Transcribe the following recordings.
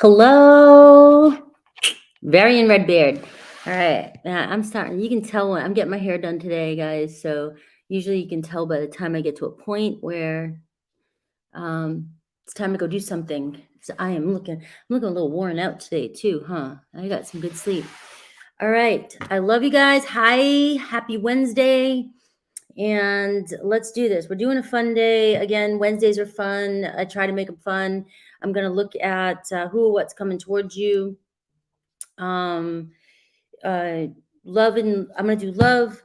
Hello, Varian Redbeard. All right, I'm starting. You can tell when I'm getting my hair done today, guys. So usually you can tell by the time I get to a point where it's time to go do something. So I'm looking a little worn out today too, huh? I got some good sleep. All right, I love you guys. Hi, happy Wednesday. And let's do this. We're doing a fun day. Again, Wednesdays are fun. I try to make them fun. I'm going to look at who or what's coming towards you. Love, and I'm going to do love,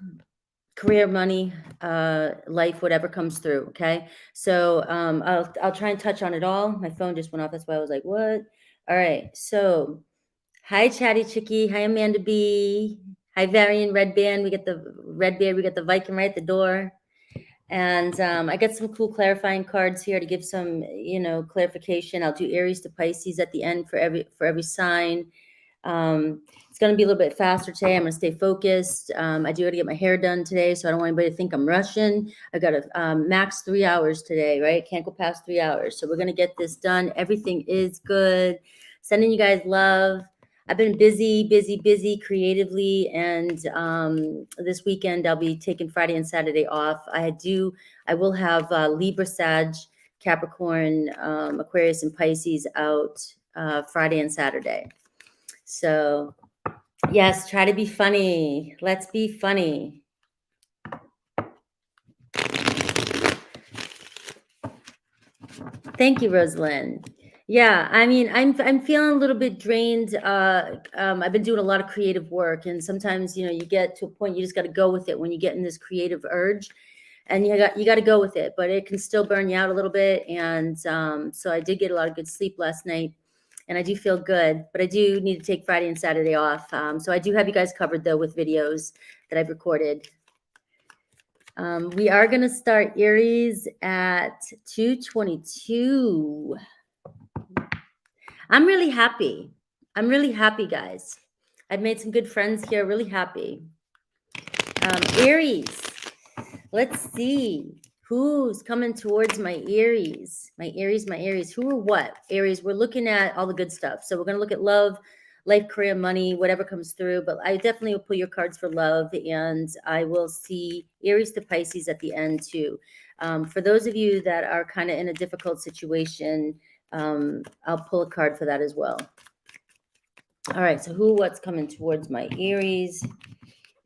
career, money, life, whatever comes through. Okay. So I'll try and touch on it all. My phone just went off. That's why I was like, what? All right. So hi, Chatty Chickie. Hi, Amanda B. Hi, Varian Red Band. We get the Red Beard. We got the Viking right at the door. And I got some cool clarifying cards here to give some, clarification. I'll do Aries to Pisces at the end for every sign. It's going to be a little bit faster today. I'm going to stay focused. I do got to get my hair done today, so I don't want anybody to think I'm rushing. I got a max 3 hours today, right? Can't go past 3 hours. So we're going to get this done. Everything is good. Sending you guys love. I've been busy creatively, and this weekend I'll be taking Friday and Saturday off. I will have Libra, Sag, Capricorn, Aquarius, and Pisces out Friday and Saturday. So yes, try to be funny. Let's be funny. Thank you, Rosalind. Yeah, I mean, I'm feeling a little bit drained. I've been doing a lot of creative work, and sometimes, you get to a point you just got to go with it when you get in this creative urge, and you got to go with it. But it can still burn you out a little bit, and so I did get a lot of good sleep last night, and I do feel good. But I do need to take Friday and Saturday off. So I do have you guys covered though with videos that I've recorded. We are going to start Aries at 2:22. I'm really happy. Guys. I've made some good friends here. Really happy. Aries. Let's see who's coming towards my Aries. My Aries. Who or what? Aries, we're looking at all the good stuff. So we're going to look at love, life, career, money, whatever comes through. But I definitely will pull your cards for love, and I will see Aries to Pisces at the end too. For those of you that are kind of in a difficult situation, I'll pull a card for that as well. All right, so what's coming towards my Aries?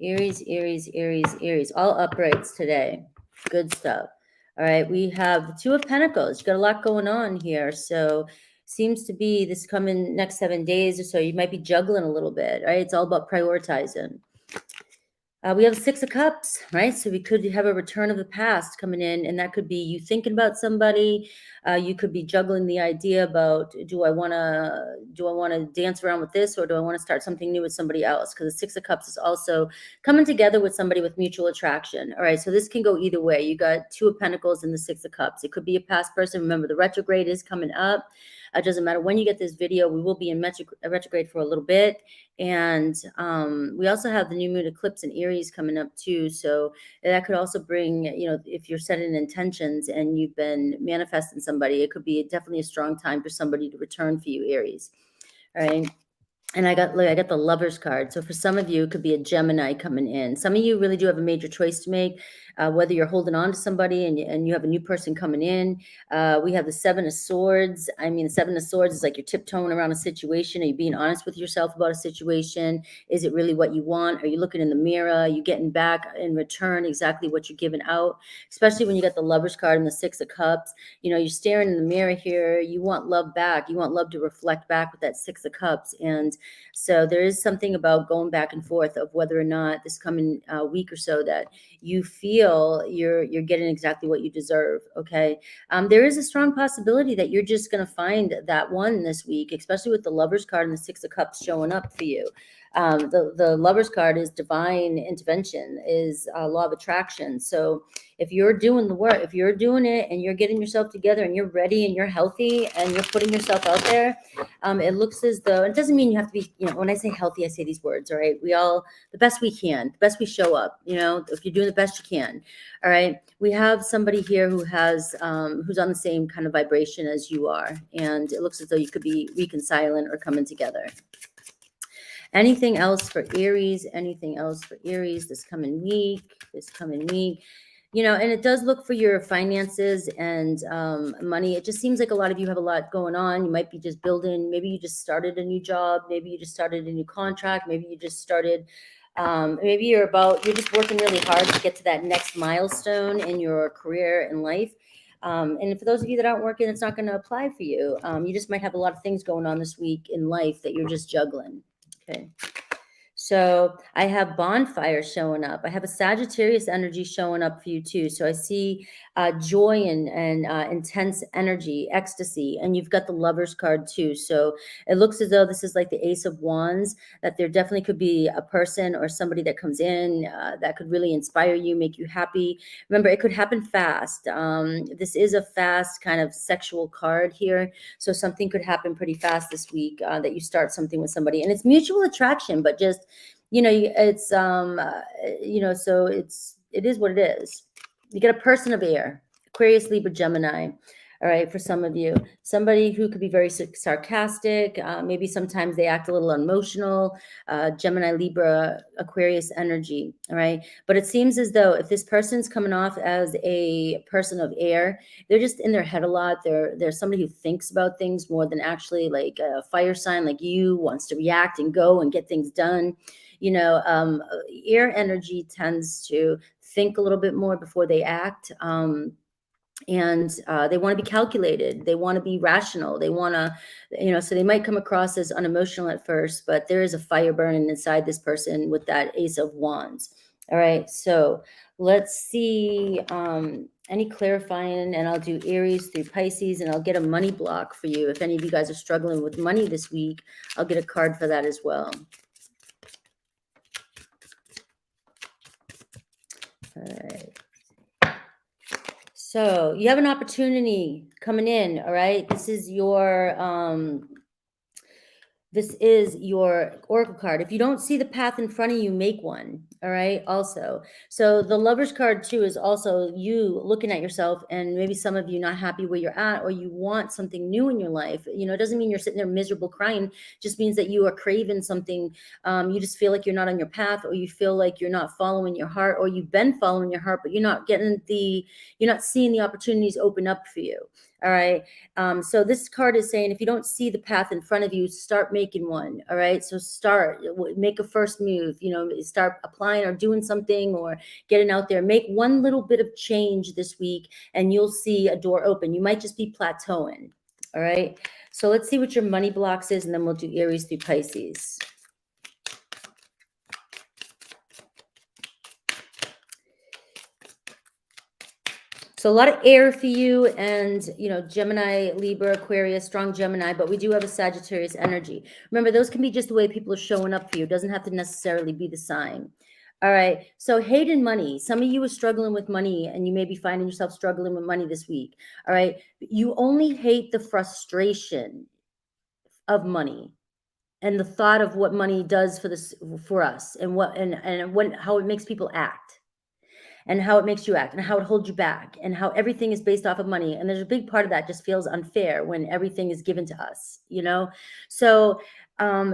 Aries. All uprights today. Good stuff. All right, we have the Two of Pentacles. You got a lot going on here. So seems to be this coming next 7 days or so. You might be juggling a little bit, right? It's all about prioritizing. We have 6 of Cups, right? So we could have a return of the past coming in, and that could be you thinking about somebody. You could be juggling the idea about, do I want to dance around with this, or do I want to start something new with somebody else? Because the 6 of Cups is also coming together with somebody with mutual attraction. All right, so this can go either way. You got 2 of Pentacles and the 6 of Cups. It could be a past person. Remember, the retrograde is coming up. It doesn't matter when you get this video. We will be in retrograde for a little bit. And we also have the new moon eclipse in Aries coming up too. So that could also bring, if you're setting intentions and you've been manifesting somebody, it could be definitely a strong time for somebody to return for you, Aries. All right. And I got the Lovers card. So for some of you, it could be a Gemini coming in. Some of you really do have a major choice to make, whether you're holding on to somebody and you have a new person coming in. We have the 7 of Swords. I mean, the 7 of Swords is like you're tiptoeing around a situation. Are you being honest with yourself about a situation? Is it really what you want? Are you looking in the mirror? Are you getting back in return exactly what you're giving out? Especially when you got the Lovers card and the 6 of Cups. You're staring in the mirror here. You want love back. You want love to reflect back with that 6 of Cups. And so there is something about going back and forth of whether or not this coming week or so that you feel you're getting exactly what you deserve. Okay. There is a strong possibility that you're just going to find that one this week, especially with the Lovers card and the 6 of Cups showing up for you. The Lover's card is divine intervention, is law of attraction. So if you're doing the work, if you're doing it and you're getting yourself together and you're ready and you're healthy and you're putting yourself out there, it looks as though, it doesn't mean you have to be, when I say healthy, I say these words, all right? We all, the best we can, the best we show up, if you're doing the best you can, all right? We have somebody here who has, who's on the same kind of vibration as you are. And it looks as though you could be reconciling or coming together. Anything else for Aries? Anything else for Aries this coming week? And it does look for your finances and money. It just seems like a lot of you have a lot going on. You might be just building. Maybe you just started a new job. Maybe you just started a new contract. Maybe you just started. Maybe you're just working really hard to get to that next milestone in your career and life. And for those of you that aren't working, it's not going to apply for you. You just might have a lot of things going on this week in life that you're just juggling. Okay. So I have bonfire showing up. I have a Sagittarius energy showing up for you too. So I see joy and intense energy, ecstasy, and you've got the Lover's card too. So it looks as though this is like the Ace of Wands, that there definitely could be a person or somebody that comes in that could really inspire you, make you happy. Remember, it could happen fast. This is a fast kind of sexual card here. So something could happen pretty fast this week that you start something with somebody, and it's mutual attraction, but just, it's, so it is what it is. You get a person of air, Aquarius, Libra, Gemini. All right. For some of you, somebody who could be very sarcastic. Maybe sometimes they act a little emotional. Gemini, Libra, Aquarius energy. All right. But it seems as though if this person's coming off as a person of air, they're just in their head a lot. They're somebody who thinks about things more than actually like a fire sign like you, wants to react and go and get things done. Air energy tends to think a little bit more before they act. And they want to be calculated. They want to be rational. They want to, so they might come across as unemotional at first, but there is a fire burning inside this person with that Ace of Wands. All right. So let's see any clarifying, and I'll do Aries through Pisces, and I'll get a money block for you. If any of you guys are struggling with money this week, I'll get a card for that as well. All right. So you have an opportunity coming in. All right. This is your oracle card. If you don't see the path in front of you, make one. All right. Also, so the Lover's card too is also you looking at yourself, and maybe some of you not happy where you're at, or you want something new in your life. It doesn't mean you're sitting there miserable crying. It just means that you are craving something. You just feel like you're not on your path, or you feel like you're not following your heart, or you've been following your heart, but you're not seeing the opportunities open up for you. All right. So this card is saying, if you don't see the path in front of you, start making one. All right. So make a first move, start applying or doing something or getting out there. Make one little bit of change this week and you'll see a door open. You might just be plateauing. All right. So let's see what your money blocks is, and then we'll do Aries through Pisces. So a lot of air for you, and, Gemini, Libra, Aquarius, strong Gemini, but we do have a Sagittarius energy. Remember, those can be just the way people are showing up for you. It doesn't have to necessarily be the sign. All right. So hate and money. Some of you are struggling with money, and you may be finding yourself struggling with money this week. All right. You only hate the frustration of money and the thought of what money does for us, and how it makes people act. And how it makes you act, and how it holds you back, and how everything is based off of money. And there's a big part of that just feels unfair when everything is given to us, So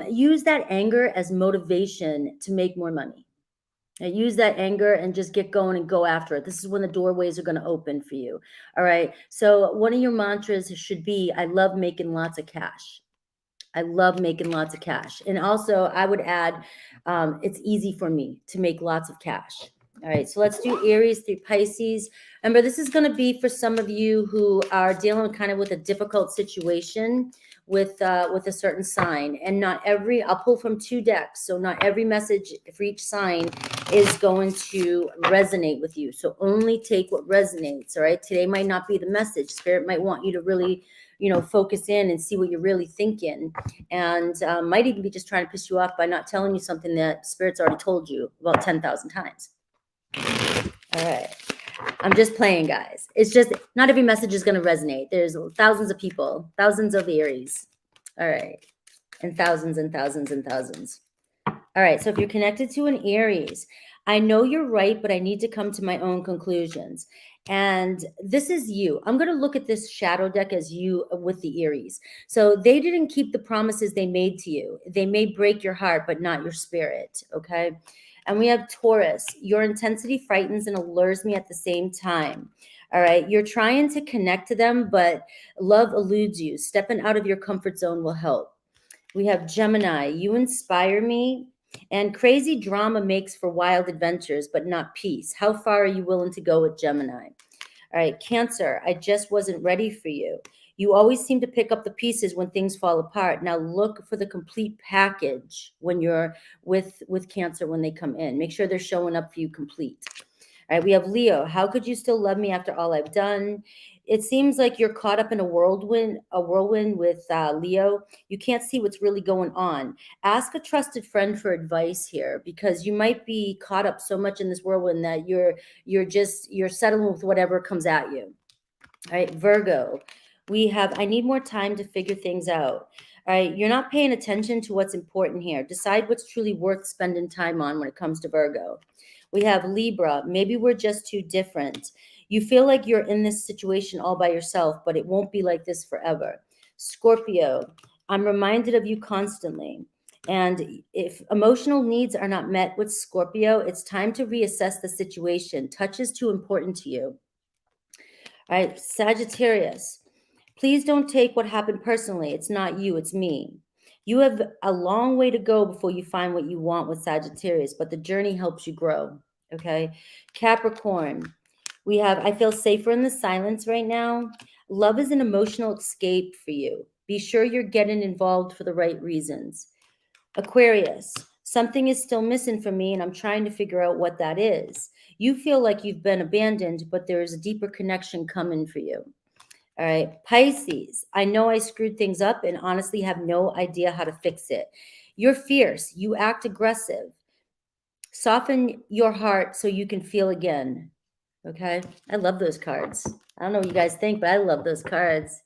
use that anger as motivation to make more money. Use that anger and just get going and go after it. This is when the doorways are going to open for you. All right. So one of your mantras should be, I love making lots of cash. I love making lots of cash. And also I would add, it's easy for me to make lots of cash. All right, so let's do Aries through Pisces. Remember, this is going to be for some of you who are dealing kind of with a difficult situation with a certain sign. And not every, I'll pull from 2 decks, so not every message for each sign is going to resonate with you. So only take what resonates, all right? Today might not be the message. Spirit might want you to really, focus in and see what you're really thinking. And might even be just trying to piss you off by not telling you something that Spirit's already told you about 10,000 times. All right. I'm just playing, guys. It's just not every message is going to resonate. There's thousands of people, thousands of Aries. All right. And thousands and thousands and thousands. All right. So if you're connected to an Aries, I know you're right, but I need to come to my own conclusions. And this is you. I'm going to look at this shadow deck as you with the Aries. So they didn't keep the promises they made to you. They may break your heart, but not your spirit. Okay. And we have Taurus. Your intensity frightens and allures me at the same time. All right. You're trying to connect to them, but love eludes you. Stepping out of your comfort zone will help. We have Gemini. You inspire me. And crazy drama makes for wild adventures, but not peace. How far are you willing to go with Gemini? All right. Cancer. I just wasn't ready for you. You always seem to pick up the pieces when things fall apart. Now look for the complete package when you're with Cancer when they come in. Make sure they're showing up for you complete. All right, we have Leo. How could you still love me after all I've done? It seems like you're caught up in a whirlwind with Leo. You can't see what's really going on. Ask a trusted friend for advice here, because you might be caught up so much in this whirlwind that you're settling with whatever comes at you. All right, Virgo. We have, I need more time to figure things out. All right, you're not paying attention to what's important here. Decide what's truly worth spending time on when it comes to Virgo. We have Libra. Maybe we're just too different. You feel like you're in this situation all by yourself, but it won't be like this forever. Scorpio. I'm reminded of you constantly. And if emotional needs are not met with Scorpio, it's time to reassess the situation. Touch is too important to you. All right, Sagittarius. Please don't take what happened personally. It's not you, it's me. You have a long way to go before you find what you want with Sagittarius, but the journey helps you grow, okay? Capricorn, we have, I feel safer in the silence right now. Love is an emotional escape for you. Be sure you're getting involved for the right reasons. Aquarius, something is still missing for me, and I'm trying to figure out what that is. You feel like you've been abandoned, but there is a deeper connection coming for you. All right, Pisces, I know I screwed things up and honestly have no idea how to fix it. You're fierce. You act aggressive. Soften your heart so you can feel again. Okay, I love those cards. I don't know what you guys think, but I love those cards.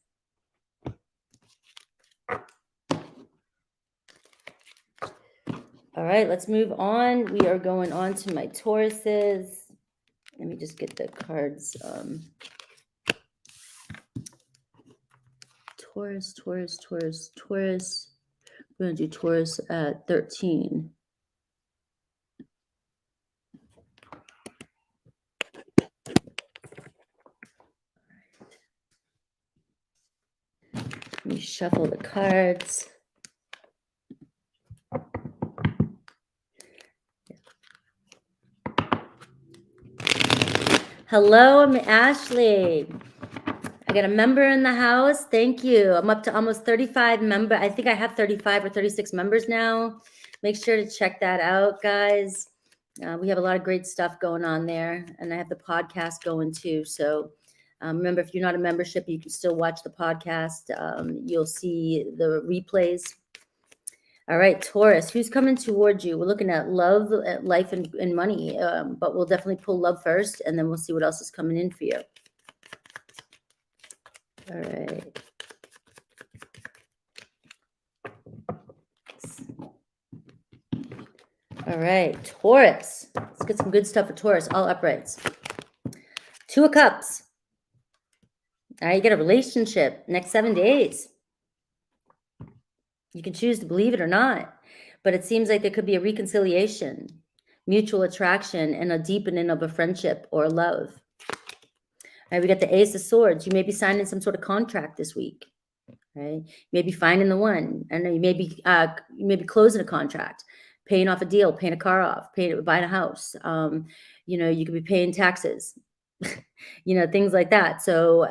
All right, let's move on. We are going on to my Tauruses. Let me just get the cards. Taurus. We're going to do Taurus at 13. Let me shuffle the cards. Hello, I'm Ashley. I got a member in the house. Thank you. I'm up to almost 35 members. I think I have 35 or 36 members now. Make sure to check that out, guys. We have a lot of great stuff going on there, and I have the podcast going too. So remember, if you're not a membership, you can still watch the podcast. You'll see the replays. All right, Taurus, who's coming towards you? We're looking at love, life, and money, but we'll definitely pull love first, and then we'll see what else is coming in for you. All right. All right, Taurus. Let's get some good stuff for Taurus, all uprights. 2 of Cups. All right, you get a relationship next 7 days. You can choose to believe it or not, but it seems like there could be a reconciliation, mutual attraction, and a deepening of a friendship or love. All right, we got the Ace of Swords. You may be signing some sort of contract this week. Right? You may be finding the one. I know you may be closing a contract, paying off a deal, paying a car off, buying a house. You know, you could be paying taxes, you know, things like that. So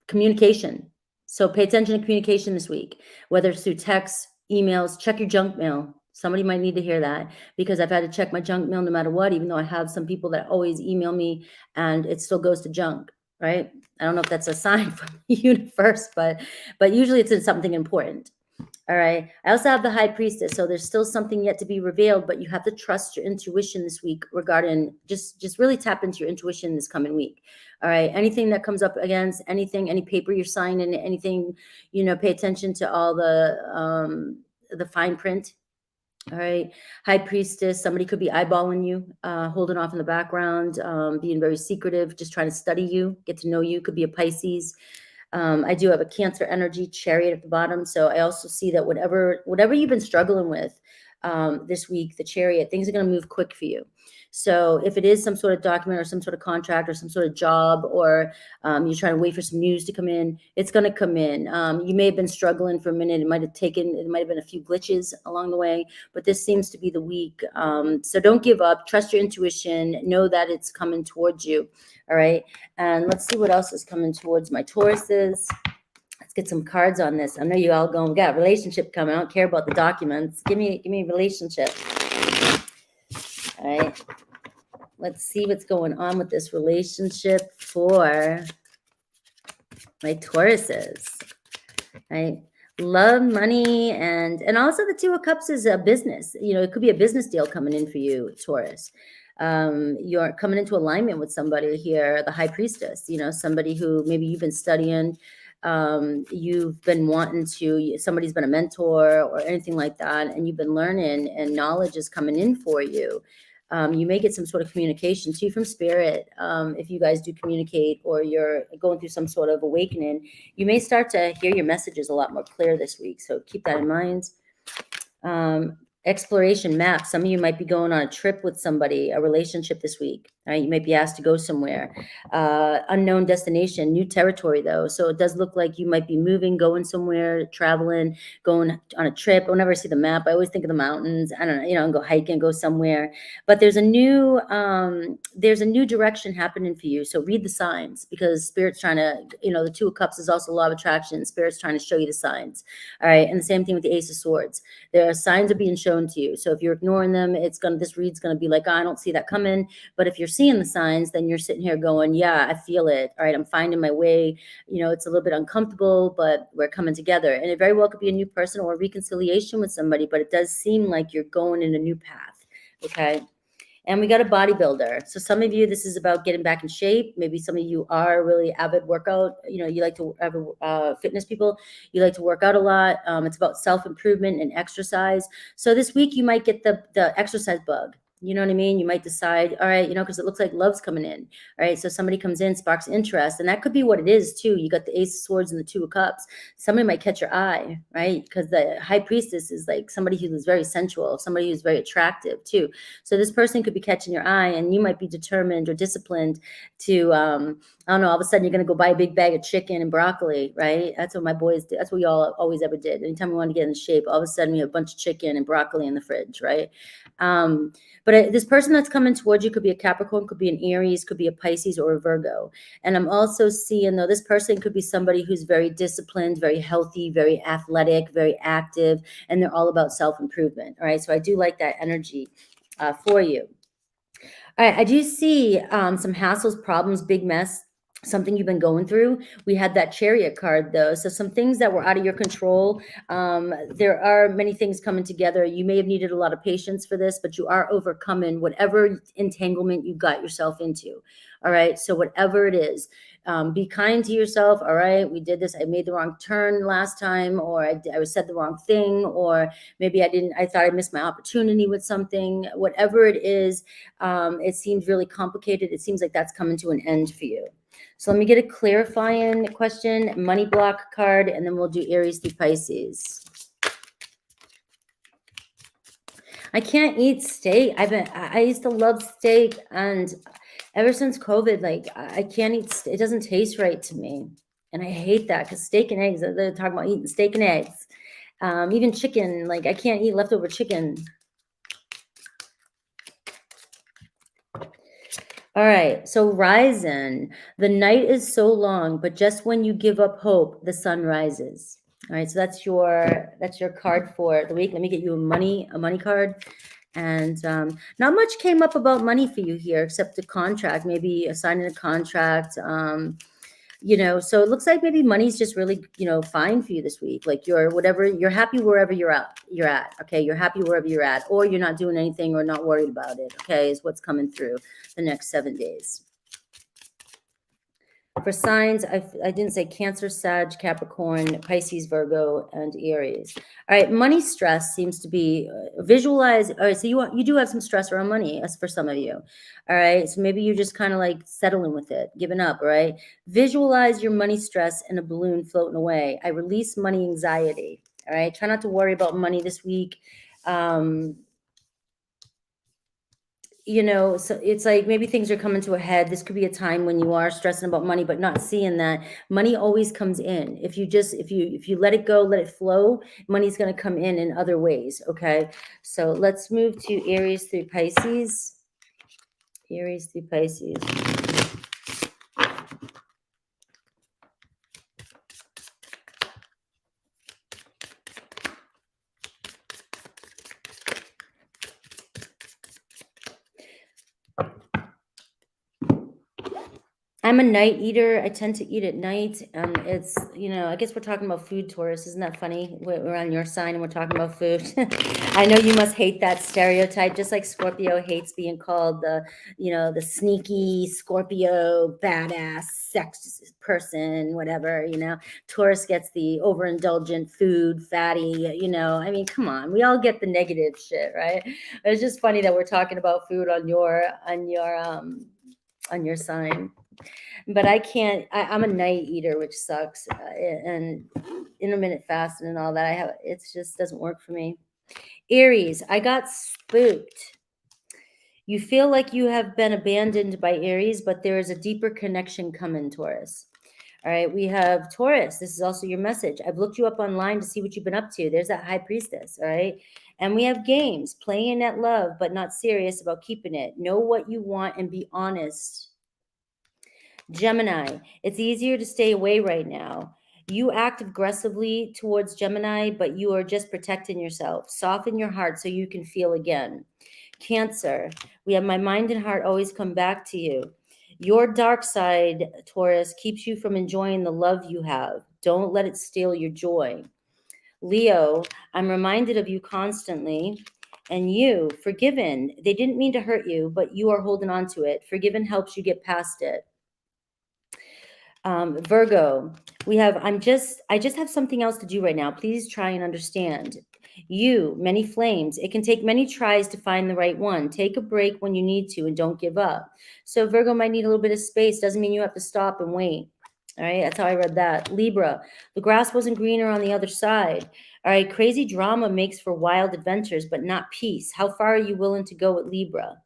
communication. So pay attention to communication this week, whether it's through text, emails, check your junk mail. Somebody might need to hear that, because I've had to check my junk mail no matter what, even though I have some people that always email me and it still goes to junk, right? I don't know if that's a sign from the universe, but usually it's in something important. All right. I also have the High Priestess. So there's still something yet to be revealed, but you have to trust your intuition this week regarding just really tap into your intuition this coming week. All right. Anything that comes up against anything, any paper you're signing, anything, you know, pay attention to all the fine print. All right. High Priestess, somebody could be eyeballing you, holding off in the background, being very secretive, just trying to study you, get to know you. Could be a Pisces. I do have a Cancer energy, Chariot at the bottom. So I also see that whatever you've been struggling with this week, the Chariot, things are going to move quick for you. So if it is some sort of document or some sort of contract or some sort of job, or you're trying to wait for some news to come in, it's going to come in. You may have been struggling for a minute. It might have been a few glitches along the way, but this seems to be the week. So don't give up. Trust your intuition. Know that it's coming towards you. All right. And let's see what else is coming towards my Tauruses. Let's get some cards on this. I know you all going, we got a relationship coming. I don't care about the documents. Give me a relationship. All right. Let's see what's going on with this relationship for my Tauruses. Right. Love, money, and also the Two of Cups is a business. You know, it could be a business deal coming in for you, Taurus. You're coming into alignment with somebody here, the High Priestess, you know, somebody who maybe you've been studying, you've been wanting to, somebody's been a mentor or anything like that, and you've been learning and knowledge is coming in for you. You may get some sort of communication too from spirit. If you guys do communicate or you're going through some sort of awakening, you may start to hear your messages a lot more clear this week. So keep that in mind. Exploration map. Some of you might be going on a trip with somebody, a relationship this week. Right? You might be asked to go somewhere. Unknown destination, new territory though. So it does look like you might be moving, going somewhere, traveling, going on a trip. Whenever I see the map, I always think of the mountains. I don't know, you know, and go hiking, go somewhere. But there's a new direction happening for you. So read the signs, because Spirit's trying to, you know, the Two of Cups is also law of attraction. Spirit's trying to show you the signs. All right. And the same thing with the Ace of Swords. There are signs are being shown to you. So if you're ignoring them, this read's gonna be like, oh, I don't see that coming. But if you're seeing the signs, then you're sitting here going, yeah, I feel it. All right, I'm finding my way. You know, it's a little bit uncomfortable, but we're coming together. And it very well could be a new person or a reconciliation with somebody, but it does seem like you're going in a new path. Okay. And we got a bodybuilder. So some of you, this is about getting back in shape. Maybe some of you are really avid workout. You know, you like to have fitness people. You like to work out a lot. It's about self-improvement and exercise. So this week you might get the exercise bug. You know what I mean? You might decide, all right, you know, because it looks like love's coming in. All right. So somebody comes in, sparks interest. And that could be what it is too. You got the Ace of Swords and the Two of Cups. Somebody might catch your eye, right? Because the High Priestess is like somebody who's very sensual, somebody who's very attractive too. So this person could be catching your eye, and you might be determined or disciplined to, I don't know, all of a sudden you're going to go buy a big bag of chicken and broccoli, right? That's what my boys did. That's what we all always ever did. Anytime we wanted to get in shape, all of a sudden we have a bunch of chicken and broccoli in the fridge, right? But this person that's coming towards you could be a Capricorn, could be an Aries, could be a Pisces or a Virgo. And I'm also seeing, though, this person could be somebody who's very disciplined, very healthy, very athletic, very active, and they're all about self-improvement. All right. So I do like that energy for you. All right. I do see some hassles, problems, big mess, something you've been going through. We had that Chariot card though. So some things that were out of your control. There are many things coming together. You may have needed a lot of patience for this, but you are overcoming whatever entanglement you got yourself into. All right. So whatever it is, be kind to yourself. All right. We did this. I made the wrong turn last time, or I said the wrong thing, or maybe I thought I missed my opportunity with something. Whatever it is, it seems really complicated. It seems like that's coming to an end for you. So let me get a clarifying question, money block card, and then we'll do Aries through Pisces. I can't eat steak. I used to love steak, and ever since COVID, like I can't eat. It doesn't taste right to me, and I hate that, because steak and eggs. They're talking about eating steak and eggs, even chicken. Like I can't eat leftover chicken. All right. So rising, the night is so long, but just when you give up hope, the sun rises. All right. So that's your card for the week. Let me get you a money card. And not much came up about money for you here, except a contract, maybe signing a contract. So it looks like maybe money's just really, fine for you this week. Like you're happy wherever you're at. Okay. You're happy wherever you're at, or you're not doing anything or not worried about it. Okay. Is what's coming through the next 7 days. For signs, I didn't say Cancer, Sag, Capricorn, Pisces, Virgo, and Aries. All right, money stress seems to be visualize. All right, so you do have some stress around money, as for some of you. All right, so maybe you're just kind of like settling with it, giving up. All right, visualize your money stress in a balloon floating away. I release money anxiety. All right, try not to worry about money this week. So it's like maybe things are coming to a head. This could be a time when you are stressing about money, but not seeing that money always comes in. If you let it go, let it flow, money's going to come in other ways. Okay. So let's move to Aries through Pisces. Aries through Pisces. I'm a night eater. I tend to eat at night. It's, I guess we're talking about food, Taurus. Isn't that funny? We're on your sign and we're talking about food. I know you must hate that stereotype, just like Scorpio hates being called the sneaky Scorpio, badass, sex person, whatever, Taurus gets the overindulgent food, fatty, I mean, come on. We all get the negative shit, right? It's just funny that we're talking about food on your sign. But I can't. I'm a night eater, which sucks, and intermittent fasting and all that. It just doesn't work for me. Aries, I got spooked. You feel like you have been abandoned by Aries, but there is a deeper connection coming, Taurus. All right, we have Taurus. This is also your message. I've looked you up online to see what you've been up to. There's that high priestess. All right. And we have games, playing at love, but not serious about keeping it. Know what you want and be honest. Gemini, it's easier to stay away right now. You act aggressively towards Gemini, but you are just protecting yourself. Soften your heart so you can feel again. Cancer, we have my mind and heart always come back to you. Your dark side, Taurus, keeps you from enjoying the love you have. Don't let it steal your joy. Leo, I'm reminded of you constantly. And you, forgiven. They didn't mean to hurt you, but you are holding on to it. Forgiven helps you get past it. Virgo, I just have something else to do right now. Please try and understand. You, many flames. It can take many tries to find the right one. Take a break when you need to and don't give up. So Virgo might need a little bit of space. Doesn't mean you have to stop and wait. All right, that's how I read that. Libra, the grass wasn't greener on the other side. All right, crazy drama makes for wild adventures, but not peace. How far are you willing to go with Libra?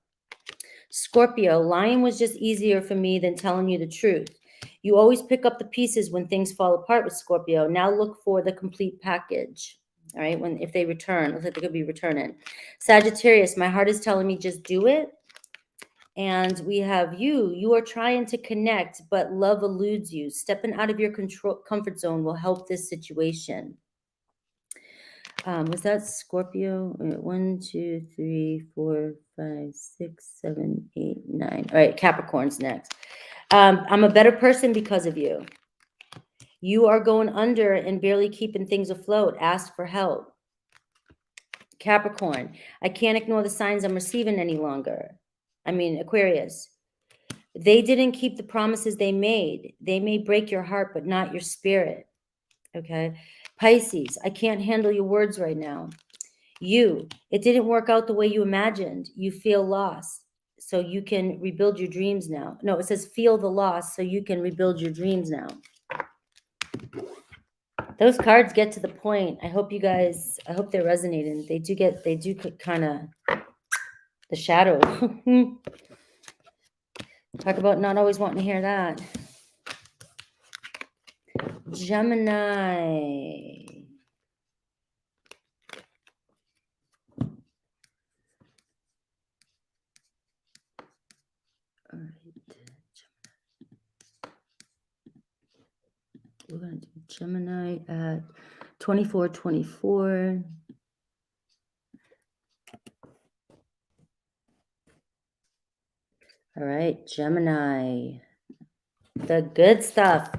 Scorpio, lying was just easier for me than telling you the truth. You always pick up the pieces when things fall apart with Scorpio. Now look for the complete package. All right, if they return, looks like they could be returning. Sagittarius, my heart is telling me just do it. And we have you are trying to connect, but love eludes you. Stepping out of your comfort zone will help this situation. Was that Scorpio? 1, 2, 3, 4, 5, 6, 7, 8, 9. All right, Capricorn's next. I'm a better person because of you. You are going under and barely keeping things afloat. Ask for help. Capricorn, I can't ignore the signs I'm receiving any longer. Aquarius, they didn't keep the promises they made. They may break your heart, but not your spirit. Okay. Pisces, I can't handle your words right now. It didn't work out the way you imagined. You feel lost, so you can rebuild your dreams now. No, it says feel the loss so you can rebuild your dreams now. Those cards get to the point. I hope they're resonating. They do kind of the shadow. Talk about not always wanting to hear that. Gemini. All right. we're going to do Gemini at 2424. All right, Gemini. The good stuff.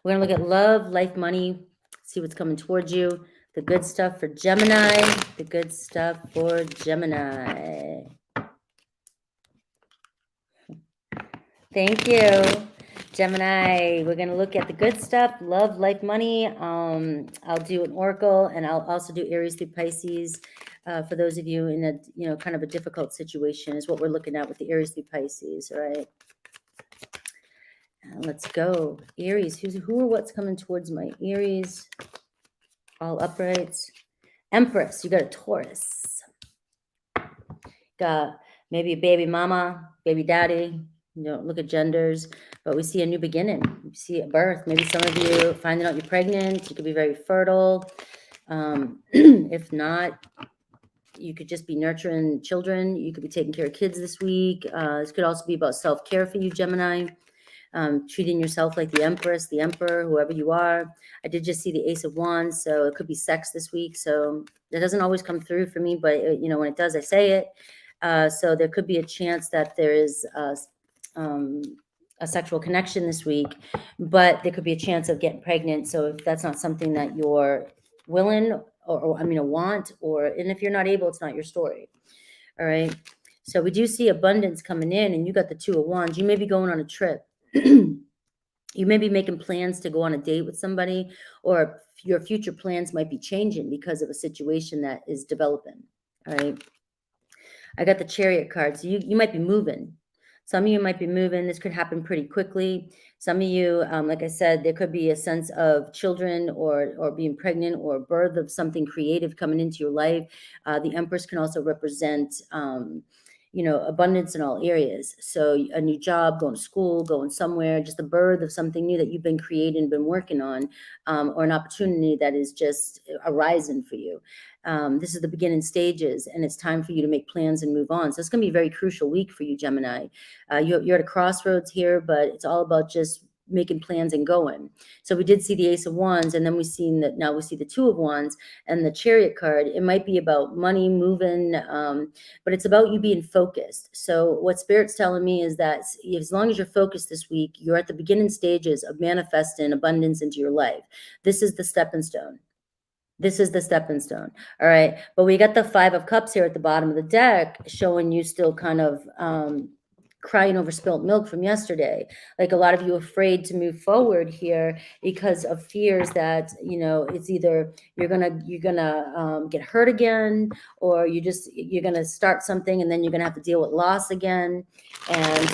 We're going to look at love, life, money, see what's coming towards you. The good stuff for Gemini. The good stuff for Gemini. Thank you, Gemini. We're going to look at the good stuff, love, life, money. I'll do an oracle, and I'll also do Aries through Pisces. For those of you in a, kind of a difficult situation is what we're looking at with the Aries through Pisces. All right. Let's go. Aries, who or what's coming towards my Aries? All uprights. Empress, you got a Taurus. Got maybe a baby mama, baby daddy. You don't look at genders, but we see a new beginning. We see a birth. Maybe some of you finding out you're pregnant. You could be very fertile. If not, you could just be nurturing children. You could be taking care of kids this week. This could also be about self-care for you, Gemini. Treating yourself like the Empress, the Emperor, whoever you are. I did just see the Ace of Wands, so it could be sex this week. So that doesn't always come through for me, but when it does, I say it. So there could be a chance that there is a sexual connection this week, but there could be a chance of getting pregnant. So if that's not something that you're willing or want, and if you're not able, it's not your story. All right. So we do see abundance coming in, and you got the Two of Wands. You may be going on a trip. You may be making plans to go on a date with somebody, or your future plans might be changing because of a situation that is developing. All right. I got the Chariot card. So you might be moving. Some of you might be moving. This could happen pretty quickly. Some of you, like I said, there could be a sense of children or being pregnant or birth of something creative coming into your life. The Empress can also represent abundance in all areas. So a new job, going to school, going somewhere, just the birth of something new that you've been creating, been working on, or an opportunity that is just arising for you. This is the beginning stages, and it's time for you to make plans and move on. So it's going to be a very crucial week for you, Gemini. You're at a crossroads here, but it's all about just making plans and going. So we did see the Ace of Wands, and then now we see the Two of Wands and the Chariot card. It might be about money, moving, but it's about you being focused. So what Spirit's telling me is that as long as you're focused this week, you're at the beginning stages of manifesting abundance into your life. This is the stepping stone. This is the stepping stone. All right. But we got the Five of Cups here at the bottom of the deck, showing you still kind of crying over spilt milk from yesterday. Like a lot of you afraid to move forward here because of fears that, it's either you're gonna get hurt again, or you're gonna start something and then you're gonna have to deal with loss again. And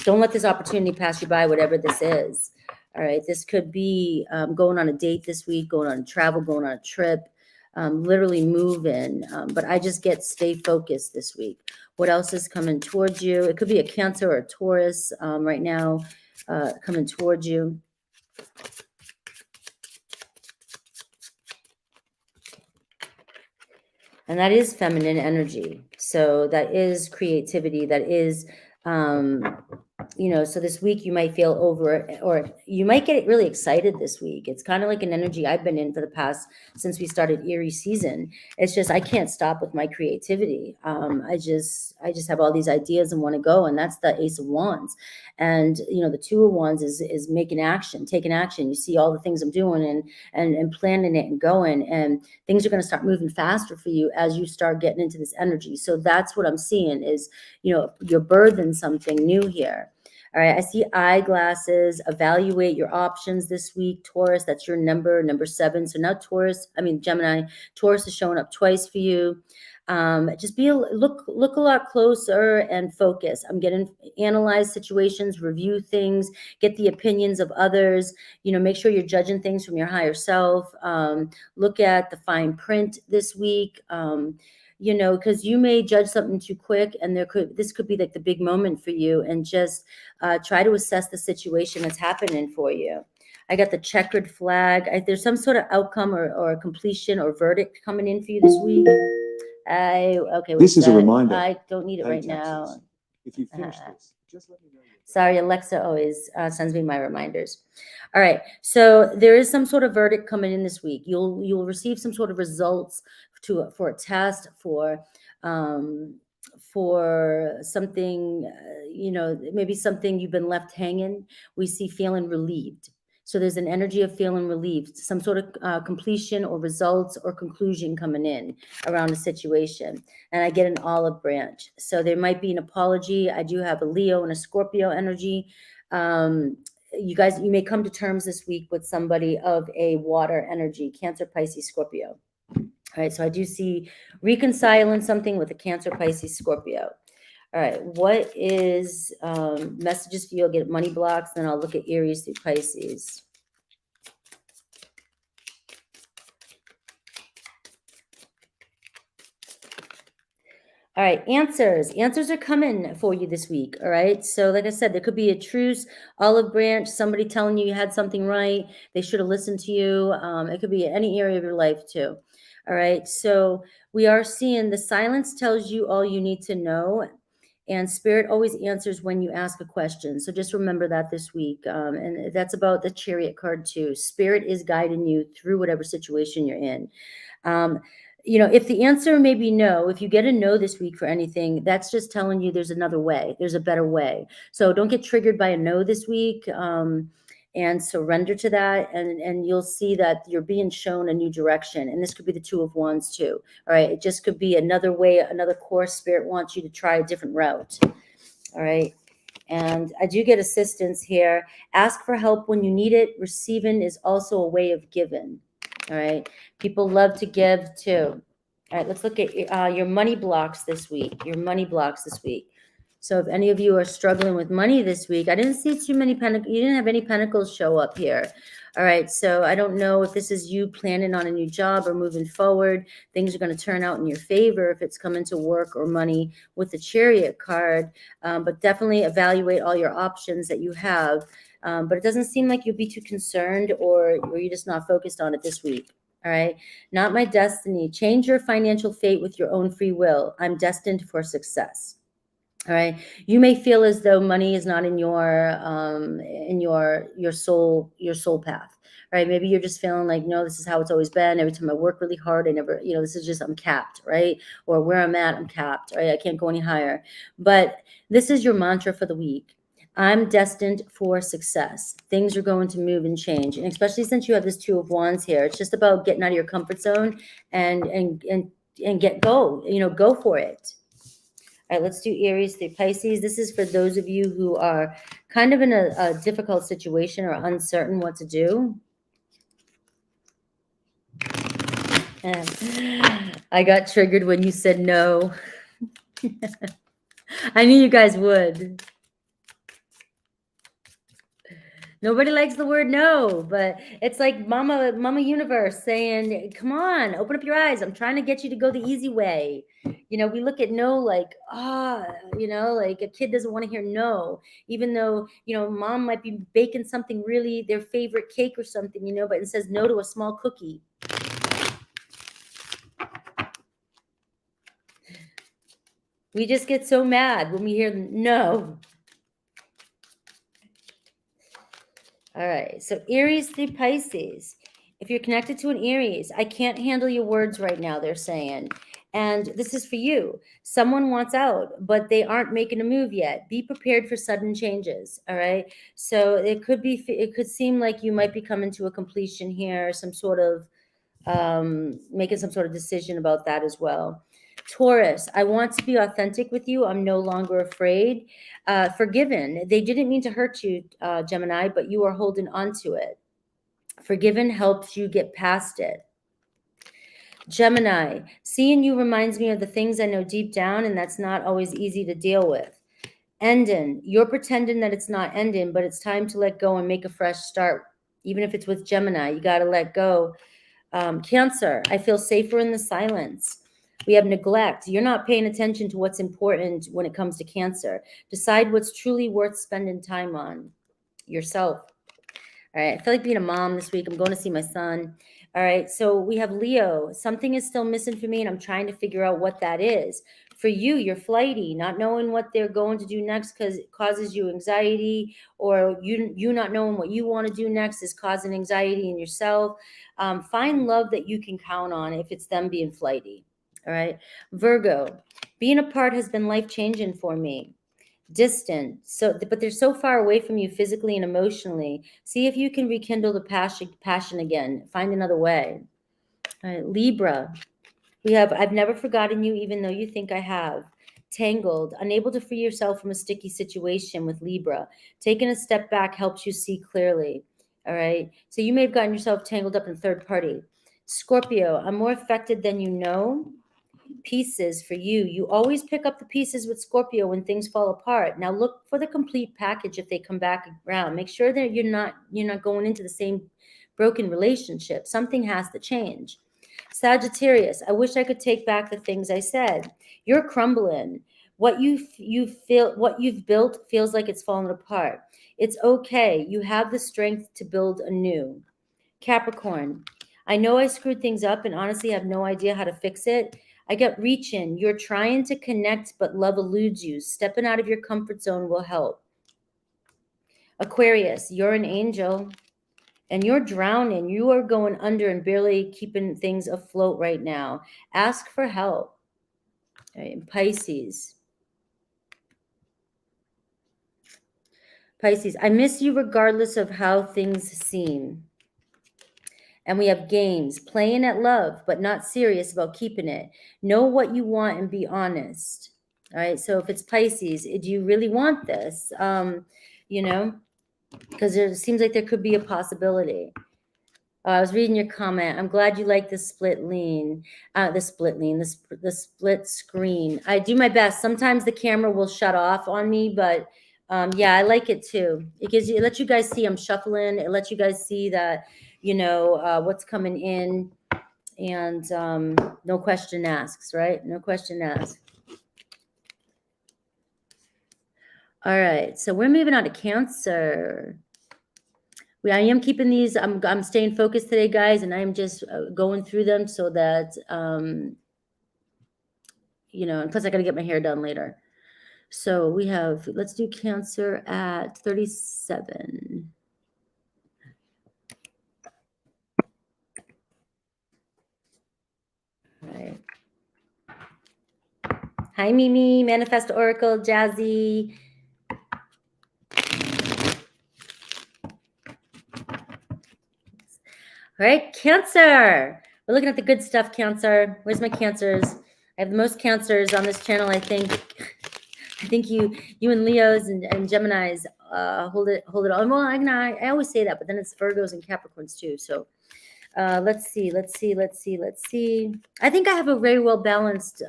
don't let this opportunity pass you by, whatever this is. All right, this could be going on a date this week, going on travel, going on a trip, literally moving. But I just get stay focused this week. What else is coming towards you? It could be a Cancer or a Taurus right now coming towards you. And that is feminine energy. So that is creativity. That is so this week you might feel or you might get really excited this week. It's kind of like an energy I've been in for the past, since we started Aries season. It's just, I can't stop with my creativity. I just have all these ideas and want to go. And that's the Ace of Wands. And, the Two of Wands is taking action. You see all the things I'm doing and planning it and going, and things are going to start moving faster for you as you start getting into this energy. So that's what I'm seeing is, you're birthing something new here. All right, I see eyeglasses. Evaluate your options this week, Taurus. That's your number 7. So now Gemini, Taurus is showing up twice for you. Just look a lot closer and focus. I'm getting analyze situations, review things, get the opinions of others. Make sure you're judging things from your higher self. Look at the fine print this week. Because you may judge something too quick, and this could be like the big moment for you, and just try to assess the situation that's happening for you. I got the checkered flag. There's some sort of outcome or completion or verdict coming in for you this week. Okay. This is a reminder. I don't need it right now. If you finish this, Sorry, Alexa always sends me my reminders. All right, so there is some sort of verdict coming in this week. You'll receive some sort of results for a test, for something, maybe something you've been left hanging. We see feeling relieved. So there's an energy of feeling relieved, some sort of completion or results or conclusion coming in around a situation. And I get an olive branch. So there might be an apology. I do have a Leo and a Scorpio energy. You may come to terms this week with somebody of a water energy, Cancer, Pisces, Scorpio. All right, so I do see reconciling something with a Cancer, Pisces, Scorpio. All right, what is messages for you? I'll get money blocks, then I'll look at Aries through Pisces. All right, answers. Answers are coming for you this week, all right? So like I said, there could be a truce, olive branch, somebody telling you had something right. They should have listened to you. It could be any area of your life too. All right, so we are seeing the silence tells you all you need to know. And Spirit always answers when you ask a question. So just remember that this week. And that's about the Chariot card too. Spirit is guiding you through whatever situation you're in. If the answer may be no, if you get a no this week for anything, that's just telling you there's another way. There's a better way. So don't get triggered by a no this week. And surrender to that, and you'll see that you're being shown a new direction. And this could be the Two of Wands too. All right, it just could be another way, another course. Spirit wants you to try a different route. All right, and I do get assistance here. Ask for help when you need it. Receiving is also a way of giving. All right, people love to give too. All right, let's look at your money blocks this week. So if any of you are struggling with money this week, I didn't see too many pentacles. You didn't have any pentacles show up here. All right, so I don't know if this is you planning on a new job or moving forward. Things are going to turn out in your favor if it's coming to work or money with the Chariot card. But definitely evaluate all your options that you have. But it doesn't seem like you'll be too concerned, or you're just not focused on it this week. All right, not my destiny. Change your financial fate with your own free will. I'm destined for success. All right, you may feel as though money is not in your soul path. All right, maybe you're just feeling like, no, this is how it's always been. Every time I work really hard, I never, this is just, I'm capped, right? Or where I'm at, I'm capped, right? I can't go any higher. But this is your mantra for the week. I'm destined for success. Things are going to move and change. And especially since you have this Two of Wands here, it's just about getting out of your comfort zone and go for it. All right, let's do Aries through Pisces. This is for those of you who are kind of in a difficult situation or uncertain what to do. And I got triggered when you said no. I knew you guys would. Nobody likes the word no, but it's like Mama Universe saying, come on, open up your eyes. I'm trying to get you to go the easy way. We look at no like, like a kid doesn't want to hear no, even though, mom might be baking something really, their favorite cake or something, but it says no to a small cookie. We just get so mad when we hear no. All right, so Aries through Pisces. If you're connected to an Aries, I can't handle your words right now, they're saying. And this is for you. Someone wants out, but they aren't making a move yet. Be prepared for sudden changes, all right? So it could seem like you might be coming to a completion here, some sort of making some sort of decision about that as well. Taurus, I want to be authentic with you. I'm no longer afraid. Forgiven. They didn't mean to hurt you, Gemini, but you are holding on to it. Forgiven helps you get past it. Gemini, seeing you reminds me of the things I know deep down, and that's not always easy to deal with. Ending, you're pretending that it's not ending, but it's time to let go and make a fresh start. Even if it's with Gemini, you got to let go. Cancer, I feel safer in the silence. We have neglect. You're not paying attention to what's important when it comes to Cancer. Decide what's truly worth spending time on. Yourself. All right, I feel like being a mom this week. I'm going to see my son. All right. So we have Leo. Something is still missing for me, and I'm trying to figure out what that is. For you, you're flighty, not knowing what they're going to do next because it causes you anxiety, or you not knowing what you want to do next is causing anxiety in yourself. Find love that you can count on if it's them being flighty. All right. Virgo, being apart has been life-changing for me. Distant, but they're so far away from you physically and emotionally. See if you can rekindle the passion again. Find another way. All right. Libra, we have, I've never forgotten you, even though you think I have. Tangled, unable to free yourself from a sticky situation with Libra. Taking a step back helps you see clearly. All right. So you may have gotten yourself tangled up in third party. Scorpio, I'm more affected than you know. Pieces for you. You always pick up the pieces with Scorpio when things fall apart. Now look for the complete package if they come back around. Make sure that you're not going into the same broken relationship. Something has to change. Sagittarius, I wish I could take back the things I said. You're crumbling. What what you've built feels like it's falling apart. It's okay. You have the strength to build anew. Capricorn, I know I screwed things up and honestly have no idea how to fix it. I get reaching. You're trying to connect, but love eludes you. Stepping out of your comfort zone will help. Aquarius, you're an angel and you're drowning. You are going under and barely keeping things afloat right now. Ask for help. Right. Pisces, I miss you regardless of how things seem. And we have games, playing at love, but not serious about keeping it. Know what you want and be honest. All right. So if it's Pisces, do you really want this? Because it seems like there could be a possibility. I was reading your comment. I'm glad you like the split screen. I do my best. Sometimes the camera will shut off on me, but yeah, I like it too. It lets you guys see I'm shuffling. It lets you guys see that, what's coming in, and no question asks, right? No question asked. All right, so we're moving on to Cancer. I am keeping these. I'm staying focused today, guys, and I'm just going through them so that and plus I got to get my hair done later. So we have. Let's do Cancer at 37. All right. Hi, Mimi, Manifest Oracle, Jazzy. All right, Cancer. We're looking at the good stuff, Cancer. Where's my Cancers? I have the most Cancers on this channel, I think. I think you and Leos and Geminis hold it on. Well, I always say that, but then it's Virgos and Capricorns too. So let's see. I think I have a very well balanced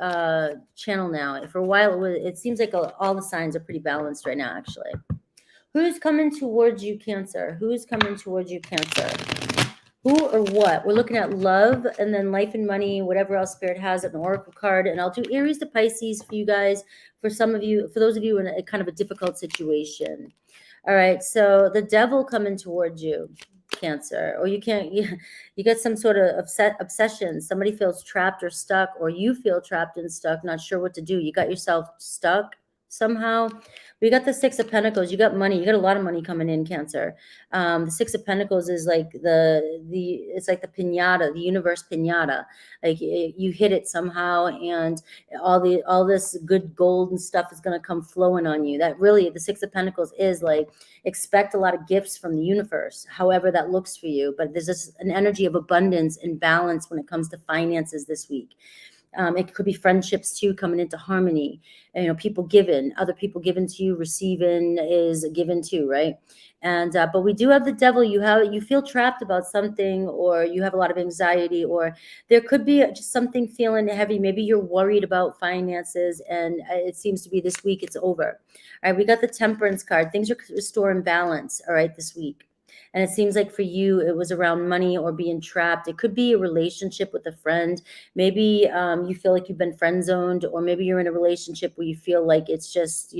channel now. For a while, it seems like all the signs are pretty balanced right now, actually. Who's coming towards you, Cancer? Who's coming towards you, Cancer? Who or what? We're looking at love and then life and money, whatever else Spirit has, an oracle card. And I'll do Aries to Pisces for you guys. For those of you in a kind of a difficult situation. All right. So the devil coming towards you, Cancer, or you get some sort of obsession. Somebody feels trapped or stuck, or you feel trapped and stuck, not sure what to do. You got yourself stuck somehow. We got the Six of Pentacles. You got money. You got a lot of money coming in, Cancer. The Six of Pentacles is like it's like the piñata, the universe piñata. Like you hit it somehow, and all this good gold and stuff is going to come flowing on you. That really, the Six of Pentacles is like, expect a lot of gifts from the universe, however that looks for you. But there's just an energy of abundance and balance when it comes to finances this week. It could be friendships too, coming into harmony. People given, other people given to you, receiving is given too, right? And but we do have the devil. You feel trapped about something, or you have a lot of anxiety, or there could be just something feeling heavy. Maybe you're worried about finances, and it seems to be this week it's over. All right, we got the Temperance card. Things are restoring balance. All right, this week. And it seems like for you, it was around money or being trapped. It could be a relationship with a friend. Maybe you feel like you've been friend zoned, or maybe you're in a relationship where you feel like it's just,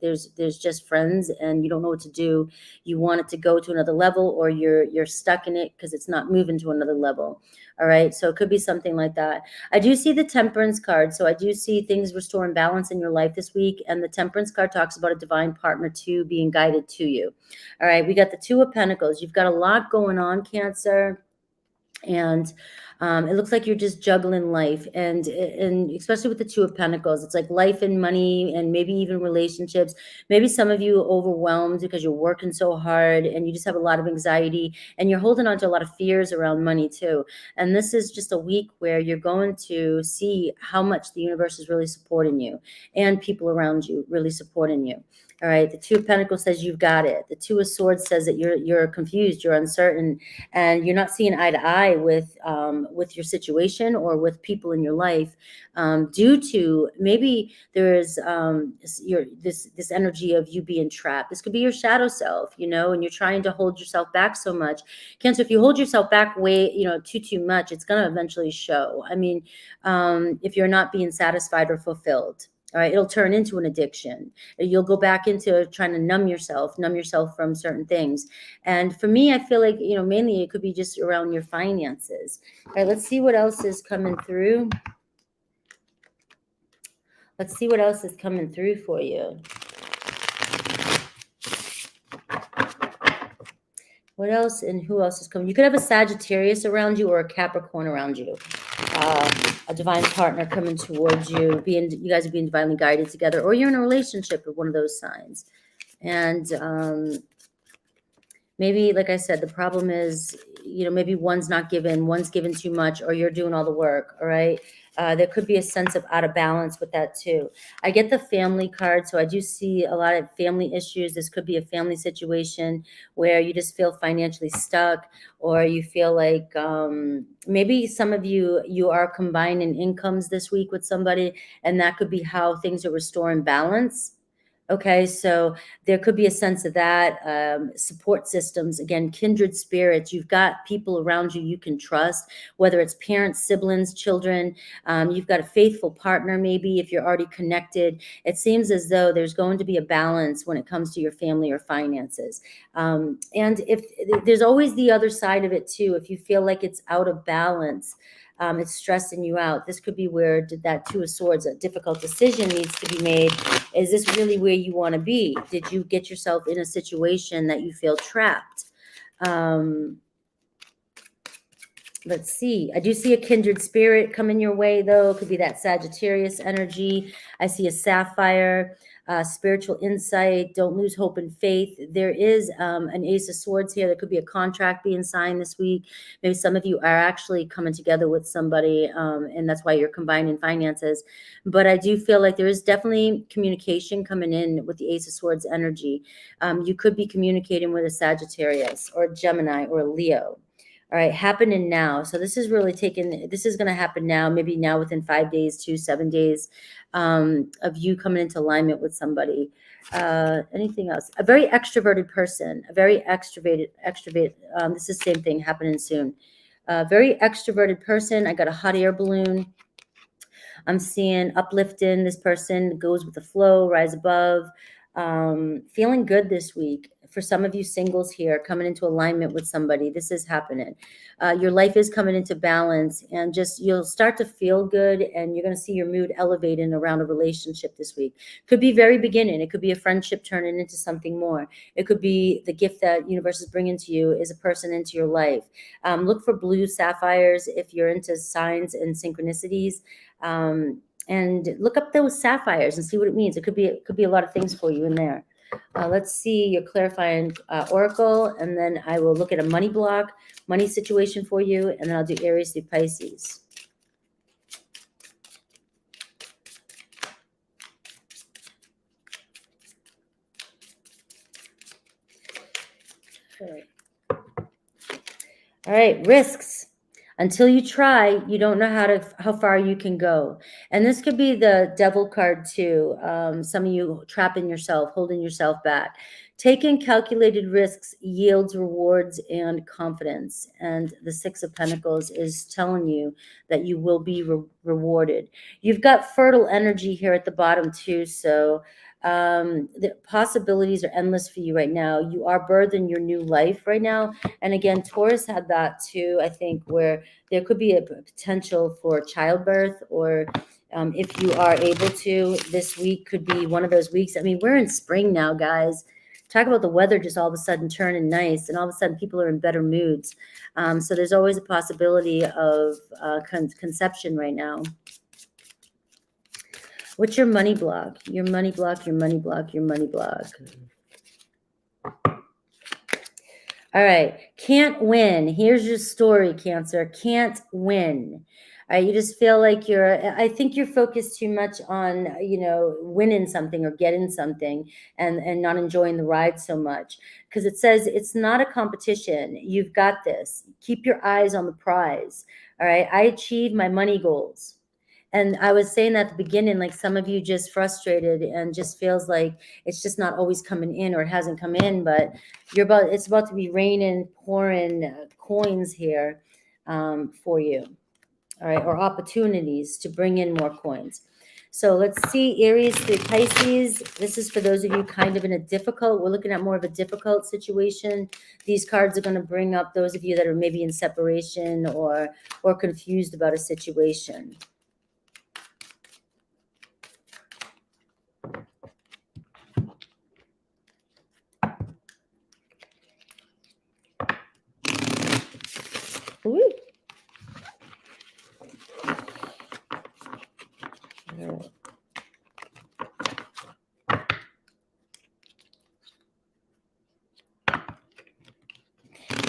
there's just friends and you don't know what to do. You want it to go to another level, or you're stuck in it because it's not moving to another level. All right. So it could be something like that. I do see the Temperance card. So I do see things restoring balance in your life this week. And the Temperance card talks about a divine partner too being guided to you. All right. We got the Two of Pentacles. You've got a lot going on, Cancer. And it looks like you're just juggling life, and especially with the Two of Pentacles, it's like life and money and maybe even relationships. Maybe some of you are overwhelmed because you're working so hard and you just have a lot of anxiety, and you're holding on to a lot of fears around money too. And this is just a week where you're going to see how much the universe is really supporting you, and people around you really supporting you. All right. The Two of Pentacles says you've got it. The Two of Swords says that you're confused, you're uncertain, and you're not seeing eye to eye with your situation or with people in your life, due to maybe there's this energy of you being trapped. This could be your shadow self, and you're trying to hold yourself back so much. Cancer, if you hold yourself back way, too much, it's going to eventually show. I mean, if you're not being satisfied or fulfilled. All right, it'll turn into an addiction. You'll go back into trying to numb yourself from certain things. And for me, I feel like, mainly it could be just around your finances. All right, let's see what else is coming through. Let's see what else is coming through for you. What else and who else is coming? You could have a Sagittarius around you or a Capricorn around you. A divine partner coming towards you, you guys are being divinely guided together, or you're in a relationship with one of those signs. And maybe, like I said, the problem is, maybe one's not given, one's given too much, or you're doing all the work. All right. There could be a sense of out of balance with that too. I get the Family card. So I do see a lot of family issues. This could be a family situation where you just feel financially stuck, or you feel like maybe some of you are combining incomes this week with somebody, and that could be how things are restoring balance. Okay, so there could be a sense of that. Support systems, again, kindred spirits. You've got people around you can trust, whether it's parents, siblings, children. You've got a faithful partner, maybe, if you're already connected. It seems as though there's going to be a balance when it comes to your family or finances. And if there's always the other side of it too, if you feel like it's out of balance, it's stressing you out. This could be where that Two of Swords, a difficult decision needs to be made. Is this really where you want to be? Did you get yourself in a situation that you feel trapped? Let's see. I do see a kindred spirit coming your way, though. It could be that Sagittarius energy. I see a Sapphire. Spiritual insight, don't lose hope and faith. There is an Ace of Swords here. There could be a contract being signed this week. Maybe some of you are actually coming together with somebody, and that's why you're combining finances. But I do feel like there is definitely communication coming in with the Ace of Swords energy. You could be communicating with a Sagittarius or a Gemini or a Leo. All right, happening now. So this is really this is going to happen now, maybe now within 5 days to 7 days of you coming into alignment with somebody. Anything else? A very extroverted person, a very extroverted. This is the same thing happening soon. Very extroverted person. I got a hot air balloon. I'm seeing uplifting. This person goes with the flow, rise above. Feeling good this week. For some of you singles here, coming into alignment with somebody, this is happening. Your life is coming into balance, and you'll start to feel good, and you're going to see your mood elevating around a relationship this week. Could be very beginning. It could be a friendship turning into something more. It could be the gift that universe is bringing to you is a person into your life. Look for blue sapphires if you're into signs and synchronicities. And look up those sapphires and see what it means. It could be a lot of things for you in there. Let's see your clarifying oracle, and then I will look at a money situation for you, and then I'll do Aries through Pisces. All right, risks. Until you try, you don't know how far you can go. And this could be the Devil card too. Some of you trapping yourself, holding yourself back. Taking calculated risks yields rewards and confidence. And the Six of Pentacles is telling you that you will be rewarded. You've got fertile energy here at the bottom too. So the possibilities are endless for you right now. You are birthing your new life right now. And again, Taurus had that too, I think, where there could be a potential for childbirth, or if you are able to, this week could be one of those weeks. I mean, we're in spring now, guys. Talk about the weather just all of a sudden turning nice, and all of a sudden people are in better moods. So there's always a possibility of conception right now. What's your money block? Your money block, your money block, your money block. All right. Can't win. Here's your story, Cancer. Can't win. All right. You just feel like I think you're focused too much on, winning something or getting something and not enjoying the ride so much. Because it says it's not a competition. You've got this. Keep your eyes on the prize. All right. I achieved my money goals. And I was saying that at the beginning, like some of you just frustrated and just feels like it's just not always coming in, or it hasn't come in, but it's about to be raining, pouring coins here for you. All right. Or opportunities to bring in more coins. So let's see, Aries through Pisces. This is for those of you kind of in a we're looking at more of a difficult situation. These cards are going to bring up those of you that are maybe in separation or confused about a situation. Ooh.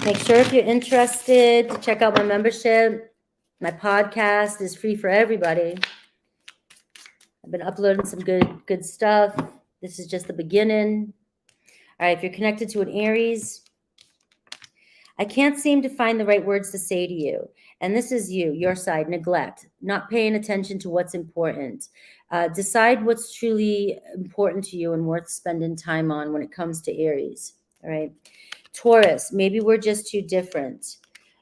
Make sure if you're interested to check out my membership. My podcast is free for everybody. I've been uploading some good stuff. This is just the beginning. All right, if you're connected to an Aries, I can't seem to find the right words to say to you. And this is your side, neglect, not paying attention to what's important. Decide what's truly important to you and worth spending time on when it comes to Aries. All right. Taurus, maybe we're just too different.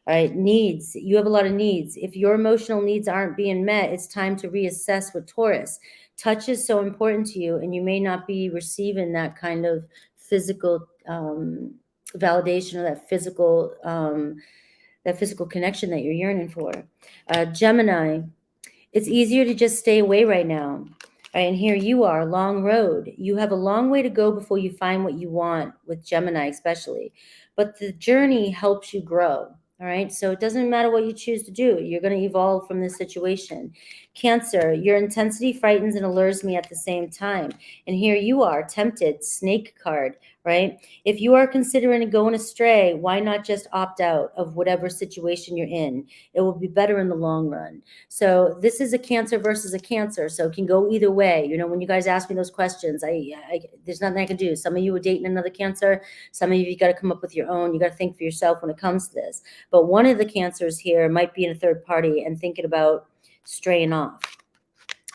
All right. Needs. You have a lot of needs. If your emotional needs aren't being met, it's time to reassess with Taurus. Touch is so important to you, and you may not be receiving that kind of physical validation or that physical connection that you're yearning for. Gemini, it's easier to just stay away right now. All right, and here you are, long road. You have a long way to go before you find what you want, with Gemini especially. But the journey helps you grow. All right, so it doesn't matter what you choose to do. You're going to evolve from this situation. Cancer, your intensity frightens and allures me at the same time. And here you are, tempted, snake card, right? If you are considering going astray, why not just opt out of whatever situation you're in? It will be better in the long run. So this is a Cancer versus a Cancer, so it can go either way. When you guys ask me those questions, there's nothing I can do. Some of you are dating another Cancer. Some of you got to come up with your own. You got to think for yourself when it comes to this. But one of the Cancers here might be in a third party and thinking about straying off.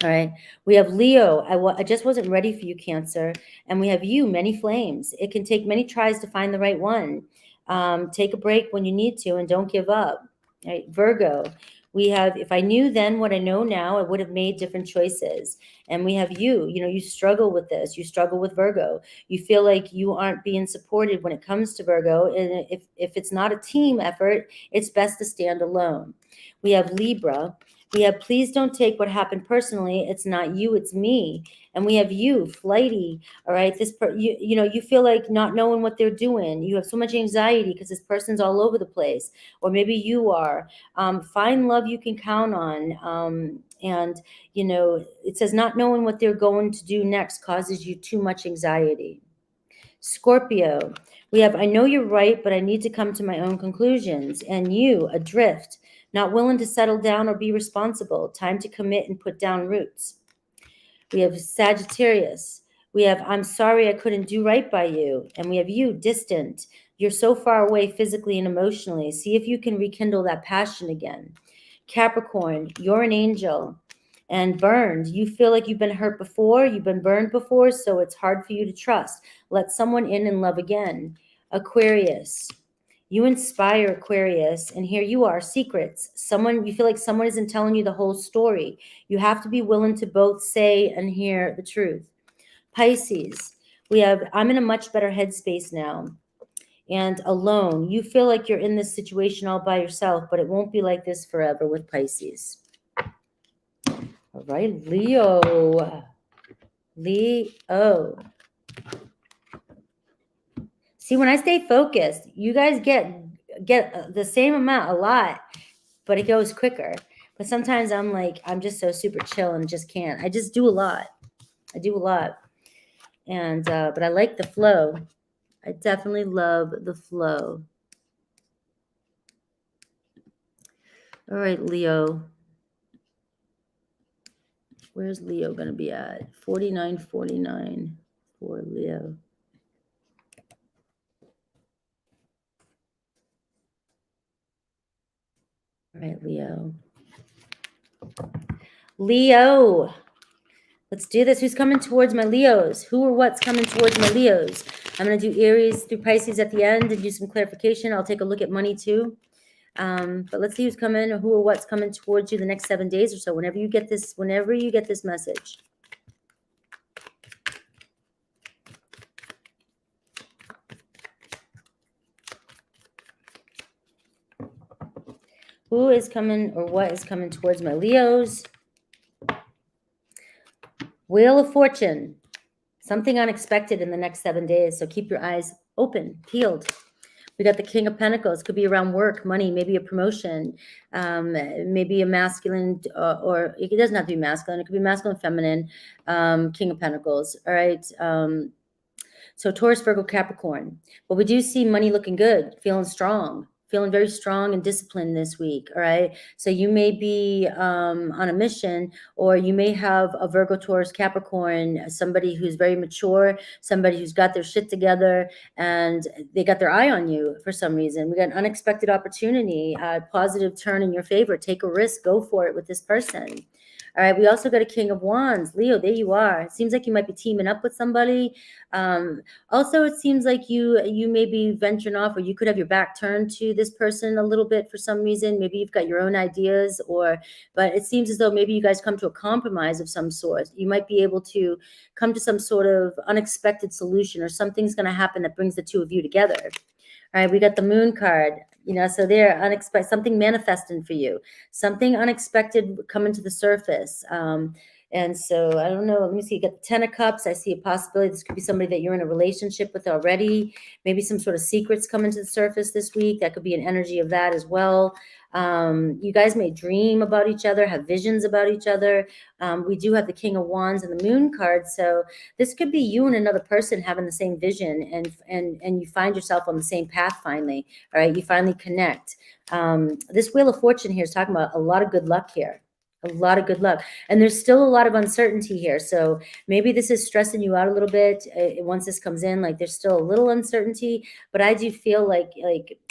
All right. We have Leo. I just wasn't ready for you, Cancer. And we have you, many flames. It can take many tries to find the right one. Take a break when you need to and don't give up. All right. Virgo. We have, if I knew then what I know now, I would have made different choices. And we have you struggle with this. You struggle with Virgo. You feel like you aren't being supported when it comes to Virgo. And if it's not a team effort, it's best to stand alone. We have Libra. We have, please don't take what happened personally. It's not you, it's me. And we have you, flighty. All right. You feel like not knowing what they're doing. You have so much anxiety because this person's all over the place. Or maybe you are. Find love you can count on. And it says not knowing what they're going to do next causes you too much anxiety. Scorpio, we have, I know you're right, but I need to come to my own conclusions. And you, adrift, not willing to settle down or be responsible. Time to commit and put down roots. We have Sagittarius. We have, I'm sorry I couldn't do right by you. And we have you, distant. You're so far away physically and emotionally. See if you can rekindle that passion again. Capricorn, you're an angel. and burned. You feel like you've been hurt before, you've been burned before, so it's hard for you to trust. Let someone in and love again. Aquarius. You inspire, Aquarius, and here you are, secrets. You feel like someone isn't telling you the whole story. You have to be willing to both say and hear the truth. Pisces, I'm in a much better headspace now. And alone, you feel like you're in this situation all by yourself, but it won't be like this forever with Pisces. All right, Leo. See, when I stay focused, you guys get the same amount, a lot, but it goes quicker. But sometimes I'm just so super chill and just can't. I just do a lot. And, but I like the flow. I definitely love the flow. All right, Leo. Where's Leo going to be at? 49 for Leo. All right, Leo. Let's do this. Who's coming towards my Leos? Who or what's coming towards my Leos? I'm going to do Aries through Pisces at the end and do some clarification. I'll take a look at money too. But let's see who's coming or who or what's coming towards you the next 7 days or so. Whenever you get this message. Who is coming or what is coming towards my Leos? Wheel of Fortune. Something unexpected in the next 7 days. So keep your eyes open, peeled. We got the King of Pentacles. Could be around work, money, maybe a promotion, maybe a masculine, or it doesn't have to be masculine. It could be masculine, feminine, King of Pentacles. All right. So Taurus, Virgo, Capricorn. But we do see money looking good, feeling strong, feeling very strong and disciplined this week. All right. So you may be on a mission, or you may have a Virgo, Taurus, Capricorn, somebody who's very mature, somebody who's got their shit together, and they got their eye on you for some reason. We got an unexpected opportunity, a positive turn in your favor. Take a risk, go for it with this person. All right, we also got a King of Wands. Leo, there you are. It seems like you might be teaming up with somebody. Also, it seems like you may be venturing off, or you could have your back turned to this person a little bit for some reason. Maybe you've got your own ideas, but it seems as though maybe you guys come to a compromise of some sort. You might be able to come to some sort of unexpected solution, or something's going to happen that brings the two of you together. All right, we got the Moon card. So they're unexpected, something manifesting for you, something unexpected coming to the surface. And so I don't know, let me see, you got the 10 of Cups. I see a possibility this could be somebody that you're in a relationship with already, maybe some sort of secrets coming to the surface this week. That could be an energy of that as well. You guys may dream about each other, have visions about each other. We do have the King of Wands and the Moon card. So this could be you and another person having the same vision, and you find yourself on the same path finally. All right, you finally connect. This Wheel of Fortune here is talking about a lot of good luck here. A lot of good luck. And there's still a lot of uncertainty here. So maybe this is stressing you out a little bit. Once this comes in, like there's still a little uncertainty, but I do feel like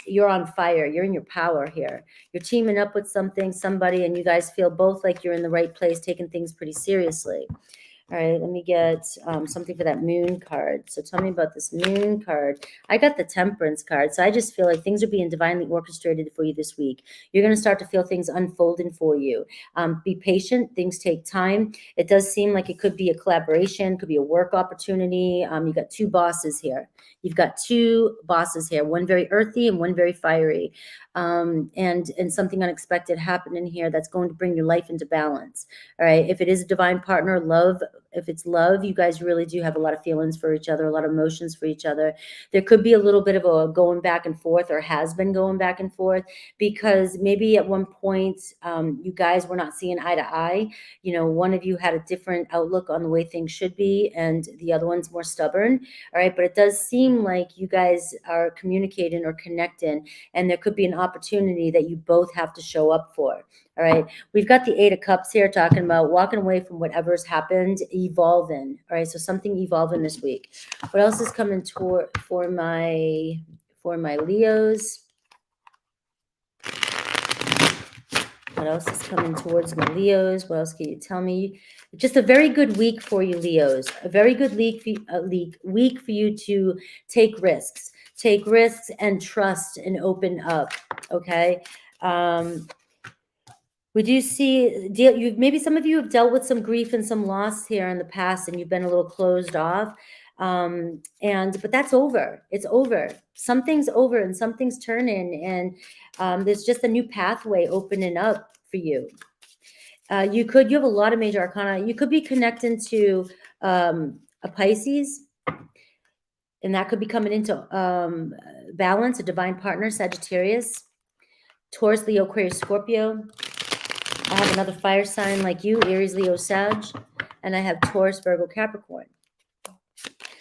you're on fire. You're in your power here. You're teaming up with somebody, and you guys feel both like you're in the right place, taking things pretty seriously. All right, let me get something for that Moon card. So tell me about this Moon card. I got the Temperance card. So I just feel like things are being divinely orchestrated for you this week. You're going to start to feel things unfolding for you. Be patient. Things take time. It does seem like it could be a collaboration, could be a work opportunity. You got two bosses here. You've got two bosses here, one very earthy and one very fiery. And something unexpected happened in here that's going to bring your life into balance. All right. If it is a divine partner, love, if it's love, you guys really do have a lot of feelings for each other, a lot of emotions for each other. There could be a little bit of a going back and forth, or has been going back and forth, because maybe at one point you guys were not seeing eye to eye. One of you had a different outlook on the way things should be, and the other one's more stubborn. All right. But it does seem like you guys are communicating or connecting, and there could be an opportunity that you both have to show up for. All right. We've got the 8 of Cups here talking about walking away from whatever's happened, evolving. All right. So something evolving this week. What else is coming for my Leos? What else is coming towards my Leos? What else can you tell me? Just a very good week for you, Leos. A very good week for you to take risks. Take risks and trust and open up, okay? We do see, maybe some of you have dealt with some grief and some loss here in the past, and you've been a little closed off. But that's over. It's over. Something's over and something's turning, and there's just a new pathway opening up for you. You have a lot of major arcana. You could be connecting to a Pisces, and that could be coming into balance, a divine partner, Sagittarius, Taurus, Leo, Aquarius, Scorpio. I have another fire sign like you, Aries, Leo, Sag, and I have Taurus, Virgo, Capricorn.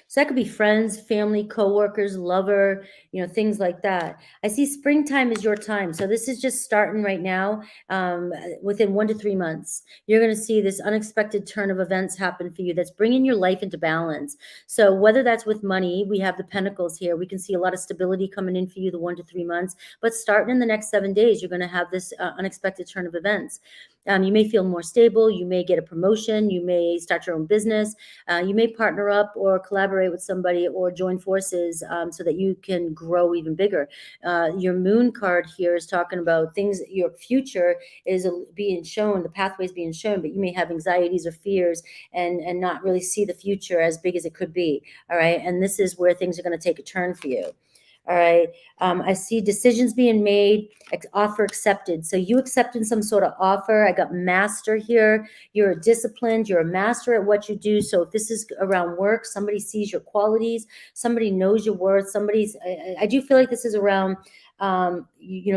So that could be friends, family, coworkers, lover, things like that. I see springtime is your time. So this is just starting right now. Within 1 to 3 months, you're going to see this unexpected turn of events happen for you that's bringing your life into balance. So whether that's with money, we have the pentacles here. We can see a lot of stability coming in for you the 1 to 3 months. But starting in the next 7 days, you're going to have this unexpected turn of events. You may feel more stable. You may get a promotion. You may start your own business. You may partner up or collaborate with somebody or join forces so that you can grow even bigger. Your moon card here is talking about things, your future is being shown, the pathway is being shown, but you may have anxieties or fears and not really see the future as big as it could be. All right. And this is where things are going to take a turn for you. All right. I see decisions being made, offer accepted. So you accepting some sort of offer. I got master here. You're disciplined. You're a master at what you do. So if this is around work, somebody sees your qualities. Somebody knows your worth. I do feel like this is around,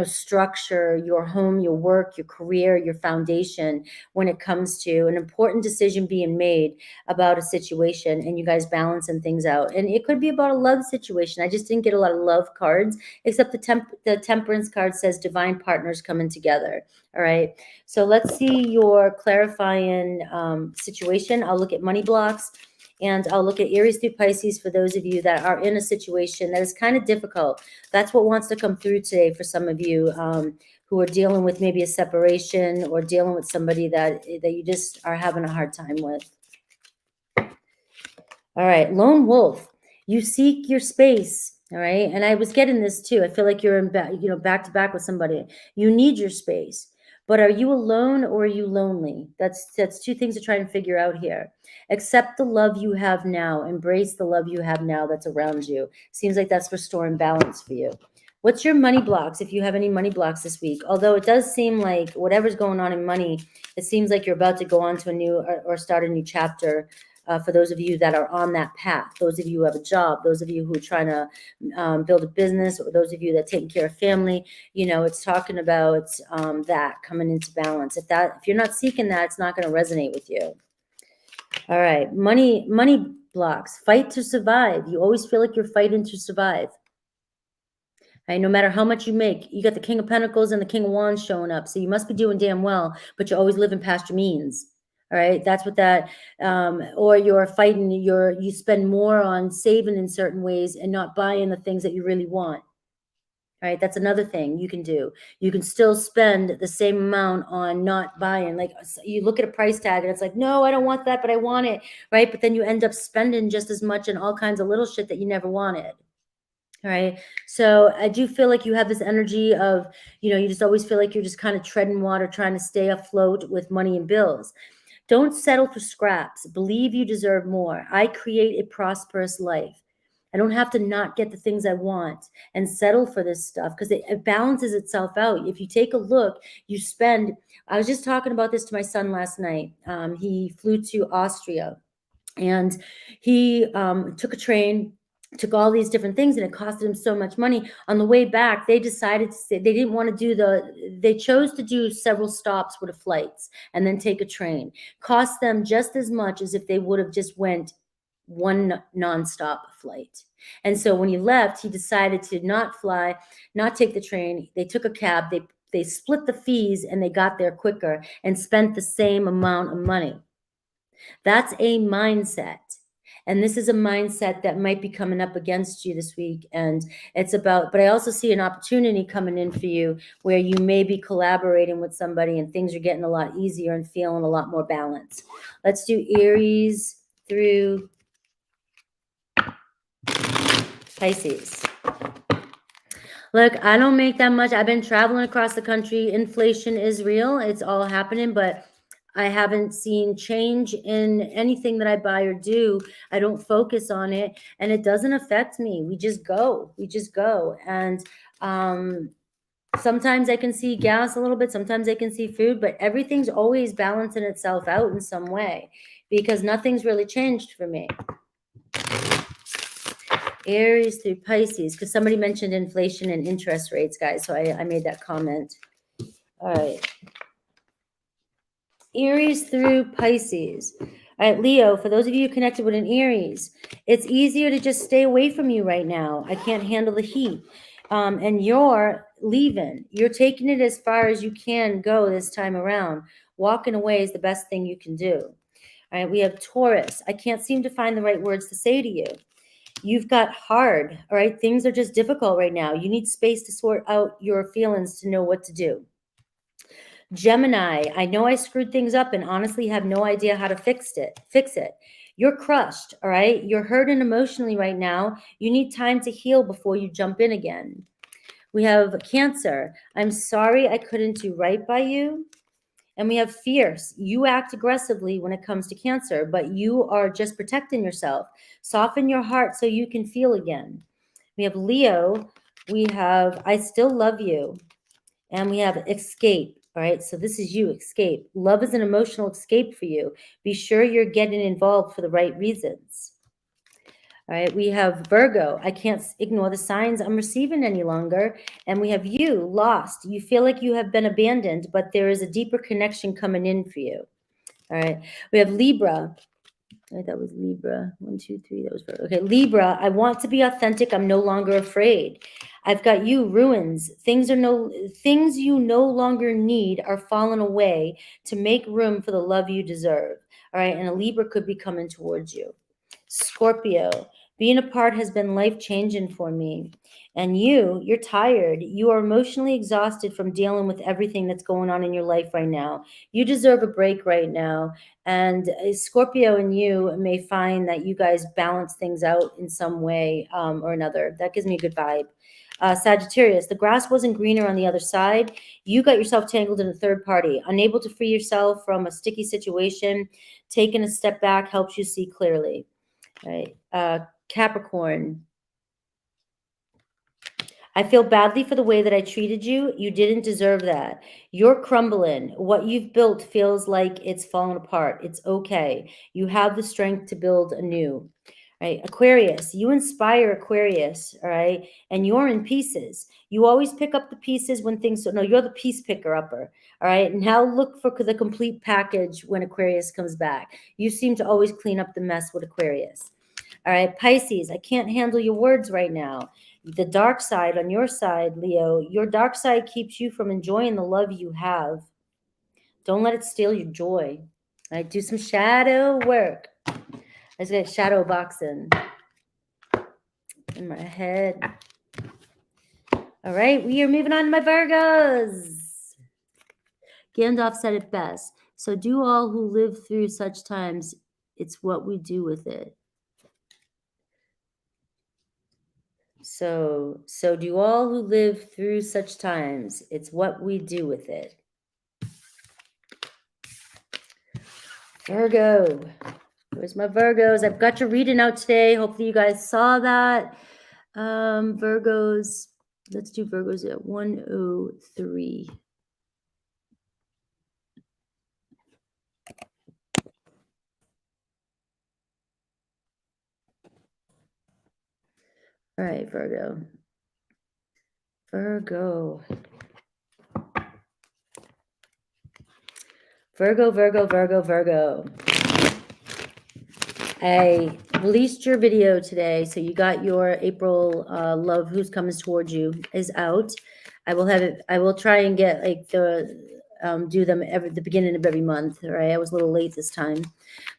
structure, your home, your work, your career, your foundation when it comes to an important decision being made about a situation and you guys balancing things out. And it could be about a love situation. I just didn't get a lot of love cards, except the temperance card says divine partners coming together. All right. So let's see your clarifying situation. I'll look at money blocks. And I'll look at Aries through Pisces for those of you that are in a situation that is kind of difficult. That's what wants to come through today for some of you who are dealing with maybe a separation or dealing with somebody that you just are having a hard time with. All right, lone wolf. You seek your space. All right, and I was getting this too. I feel like you're in back to back with somebody. You need your space. But are you alone or are you lonely? That's 2 things to try and figure out here. Accept the love you have now. Embrace the love you have now that's around you. Seems like that's restoring balance for you. What's your money blocks if you have any money blocks this week? Although it does seem like whatever's going on in money, it seems like you're about to go on to a new or start a new chapter. For those of you that are on that path, those of you who have a job, those of you who are trying to build a business, or those of you that are taking care of family, it's talking about that coming into balance. If you're not seeking that, it's not going to resonate with you. All right, money blocks. Fight to survive. You always feel like you're fighting to survive. Right? No matter how much you make, you got the King of Pentacles and the King of Wands showing up. So you must be doing damn well, but you're always living past your means. All right, that's what that, or you're fighting, you spend more on saving in certain ways and not buying the things that you really want. All right, that's another thing you can do. You can still spend the same amount on not buying. Like you look at a price tag and it's like, no, I don't want that, but I want it. Right, but then you end up spending just as much on all kinds of little shit that you never wanted. All right. So I do feel like you have this energy of, you just always feel like you're just kind of treading water, trying to stay afloat with money and bills. Don't settle for scraps. Believe you deserve more. I create a prosperous life. I don't have to not get the things I want and settle for this stuff because it balances itself out. If you take a look, you spend, I was just talking about this to my son last night. He flew to Austria and he took a train, took all these different things, and it costed him so much money. On the way back, they decided they didn't want to do they chose to do several stops with the flights and then take a train. Cost them just as much as if they would have just went one nonstop flight. And so when he left, he decided to not fly, not take the train. They took a cab. They split the fees and they got there quicker and spent the same amount of money. That's a mindset. And this is a mindset that might be coming up against you this week. And it's about, but I also see an opportunity coming in for you where you may be collaborating with somebody and things are getting a lot easier and feeling a lot more balanced. Let's do Aries through Pisces. Look, I don't make that much. I've been traveling across the country. Inflation is real. It's all happening, but I haven't seen change in anything that I buy or do. I don't focus on it, and it doesn't affect me. We just go. We just go. And sometimes I can see gas a little bit. Sometimes I can see food, but everything's always balancing itself out in some way because nothing's really changed for me. Aries through Pisces, because somebody mentioned inflation and interest rates, guys. So I made that comment. All right. Aries through Pisces. All right, Leo, for those of you connected with an Aries, it's easier to just stay away from you right now. I can't handle the heat. And you're leaving. You're taking it as far as you can go this time around. Walking away is the best thing you can do. All right, we have Taurus. I can't seem to find the right words to say to you. You've got hard, all right? Things are just difficult right now. You need space to sort out your feelings to know what to do. Gemini, I know I screwed things up and honestly have no idea how to fix it. You're crushed, all right? You're hurting emotionally right now. You need time to heal before you jump in again. We have Cancer. I'm sorry I couldn't do right by you. And we have Fierce. You act aggressively when it comes to Cancer, but you are just protecting yourself. Soften your heart so you can feel again. We have Leo. We have I Still Love You. And we have Escape. All right, so this is you, escape. Love is an emotional escape for you. Be sure you're getting involved for the right reasons. All right, we have Virgo. I can't ignore the signs I'm receiving any longer. And we have you, lost. You feel like you have been abandoned, but there is a deeper connection coming in for you. All right, we have Libra. All right, that was Libra. 1, 2, 3. That was Virgo. Okay, Libra. I want to be authentic. I'm no longer afraid. I've got you, ruins. Things you no longer need are falling away to make room for the love you deserve. All right, and a Libra could be coming towards you. Scorpio, being apart has been life-changing for me. And you're tired. You are emotionally exhausted from dealing with everything that's going on in your life right now. You deserve a break right now. And Scorpio and you may find that you guys balance things out in some way or another. That gives me a good vibe. Sagittarius, the grass wasn't greener on the other side. You got yourself tangled in a third party, unable to free yourself from a sticky situation. Taking a step back helps you see clearly. Right. Capricorn. I feel badly for the way that I treated you. You didn't deserve that. You're crumbling. What you've built feels like it's falling apart. It's okay. You have the strength to build anew. Right. Aquarius, you inspire Aquarius. All right. And you're in pieces. You always pick up the pieces when things, no, you're the piece picker upper. All right. Now look for the complete package when Aquarius comes back. You seem to always clean up the mess with Aquarius. All right. Pisces, I can't handle your words right now. The dark side on your side, Leo, your dark side keeps you from enjoying the love you have. Don't let it steal your joy. All right. Do some shadow work. Let's get shadow boxing in my head. All right, we are moving on to my Virgos. Gandalf said it best. So do all who live through such times. It's what we do with it. So do all who live through such times. It's what we do with it. Virgo. Where's my Virgos? I've got your reading out today. Hopefully you guys saw that. Virgos. Let's do Virgos at 103. All right, Virgo. Virgo. Virgo, Virgo, Virgo, Virgo. I released your video today, so you got your April Love Who's Coming Towards You is out. I will have it. I will try and get like do them the beginning of every month. Right? I was a little late this time,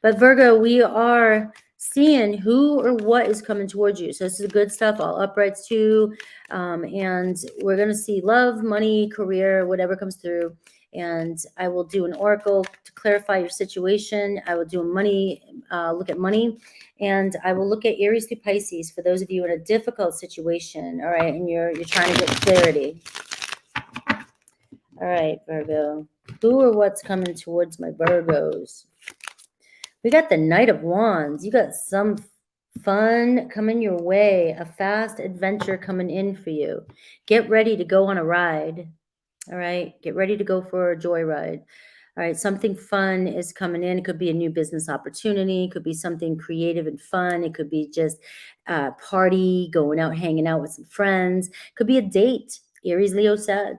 but Virgo, we are seeing who or what is coming towards you. So this is good stuff. All uprights too. And we're going to see love, money, career, whatever comes through. And I will do an oracle to clarify your situation. I will do a money, look at money. And I will look at Aries through Pisces for those of you in a difficult situation. All right. And you're trying to get clarity. All right, Virgo. Who or what's coming towards my Virgos? We got the Knight of Wands. You got some fun coming your way, a fast adventure coming in for you. Get ready to go on a ride. All right, get ready to go for a joyride. All right, something fun is coming in. It could be a new business opportunity. It could be something creative and fun. It could be just a party, going out, hanging out with some friends. It could be a date. Aries, Leo, Sag.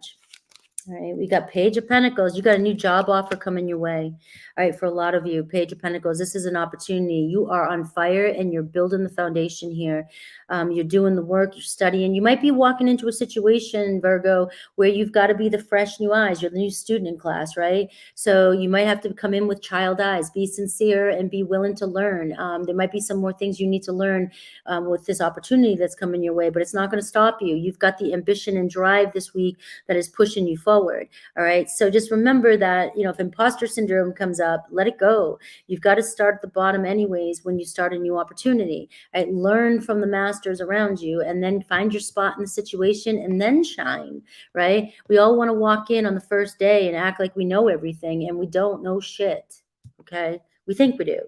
All right, we got Page of Pentacles. You got a new job offer coming your way. All right, for a lot of you, Page of Pentacles, this is an opportunity. You are on fire and you're building the foundation here. You're doing the work, you're studying. You might be walking into a situation, Virgo, where you've got to be the fresh new eyes. You're the new student in class, right? So you might have to come in with child eyes. Be sincere and be willing to learn. There might be some more things you need to learn with this opportunity that's coming your way, but it's not going to stop you. You've got the ambition and drive this week that is pushing you forward. All right. So just remember that, if imposter syndrome comes up, let it go. You've got to start at the bottom anyways when you start a new opportunity. Right? Learn from the masters around you and then find your spot in the situation and then shine. Right? We all want to walk in on the first day and act like we know everything, and we don't know shit. Okay. We think we do.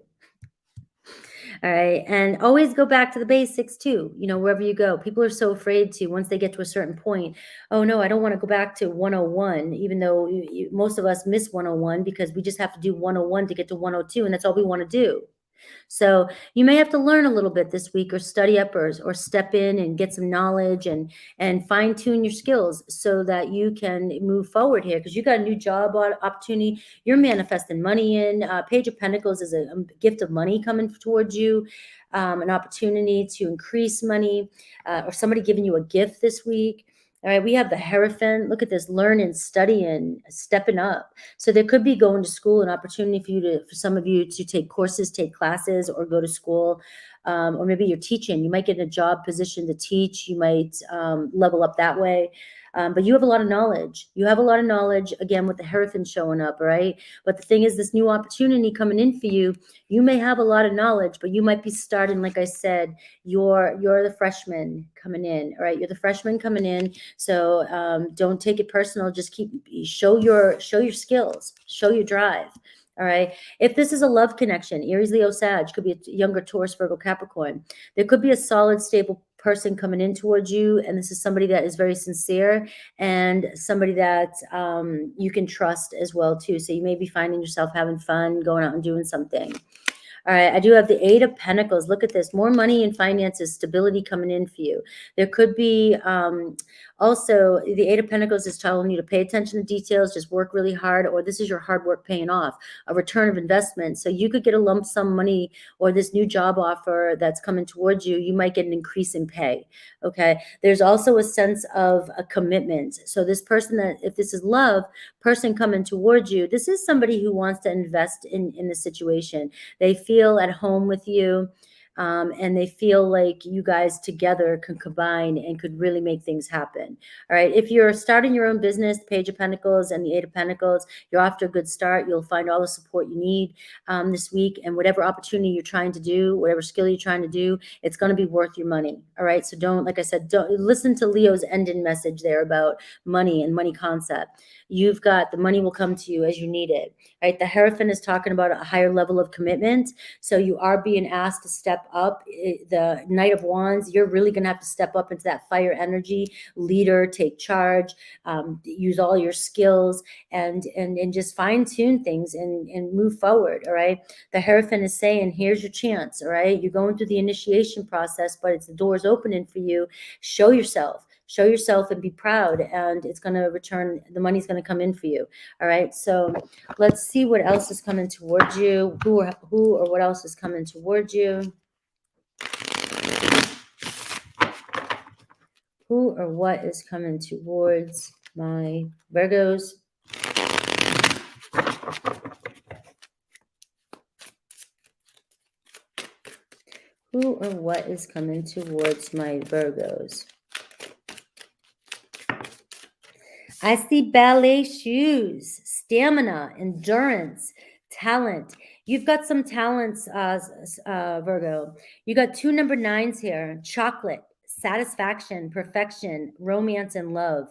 All right. And always go back to the basics too, wherever you go. People are so afraid to, once they get to a certain point, oh no, I don't want to go back to 101, even though most of us miss 101 because we just have to do 101 to get to 102. And that's all we want to do. So you may have to learn a little bit this week or study up or step in and get some knowledge and fine tune your skills so that you can move forward here because you got a new job opportunity. You're manifesting money in. Page of Pentacles is a gift of money coming towards you, an opportunity to increase money or somebody giving you a gift this week. All right, we have the Hierophant. Look at this, learning, studying, stepping up. So there could be going to school, an opportunity for some of you to take courses, take classes, or go to school. Or maybe you're teaching. You might get in a job position to teach. You might level up that way. But you have a lot of knowledge. You have a lot of knowledge, again, with the Hierophant showing up, right? But the thing is, this new opportunity coming in for you, you may have a lot of knowledge, but you might be starting, like I said, you're the freshman coming in, all right? You're the freshman coming in. So don't take it personal. Just show your skills, show your drive. All right. If this is a love connection, Aries, Leo, Sag, could be a younger Taurus, Virgo, Capricorn. There could be a solid, stable person coming in towards you. And this is somebody that is very sincere and somebody that you can trust as well, too. So you may be finding yourself having fun, going out and doing something. All right, I do have the Eight of Pentacles. Look at this. More money and finances, stability coming in for you. There could be also the Eight of Pentacles is telling you to pay attention to details, just work really hard, or this is your hard work paying off, a return of investment. So you could get a lump sum money or this new job offer that's coming towards you. You might get an increase in pay. Okay. There's also a sense of a commitment. So this person that, if this is love, person coming towards you, this is somebody who wants to invest in the situation. They feel at home with you, and they feel like you guys together can combine and could really make things happen. All right. If you're starting your own business, the Page of Pentacles and the Eight of Pentacles, you're off to a good start. You'll find all the support you need this week, and whatever opportunity you're trying to do, whatever skill you're trying to do, it's going to be worth your money. All right. So don't, like I said, don't listen to Leo's ending message there about money and money concept. You've got the money will come to you as you need it. Right. The Hierophant is talking about a higher level of commitment. So you are being asked to step up. The Knight of Wands, you're really going to have to step up into that fire energy, leader, take charge, use all your skills and just fine tune things and move forward. All right. The Hierophant is saying, here's your chance. All right. You're going through the initiation process, but it's the doors opening for you. Show yourself. Show yourself and be proud, and it's going to return. The money's going to come in for you. All right. So let's see what else is coming towards you. Who or what else is coming towards you? Who or what is coming towards my Virgos? Who or what is coming towards my Virgos? I see ballet shoes, stamina, endurance, talent. You've got some talents, Virgo. You got 2 number 9s here: chocolate, satisfaction, perfection, romance, and love.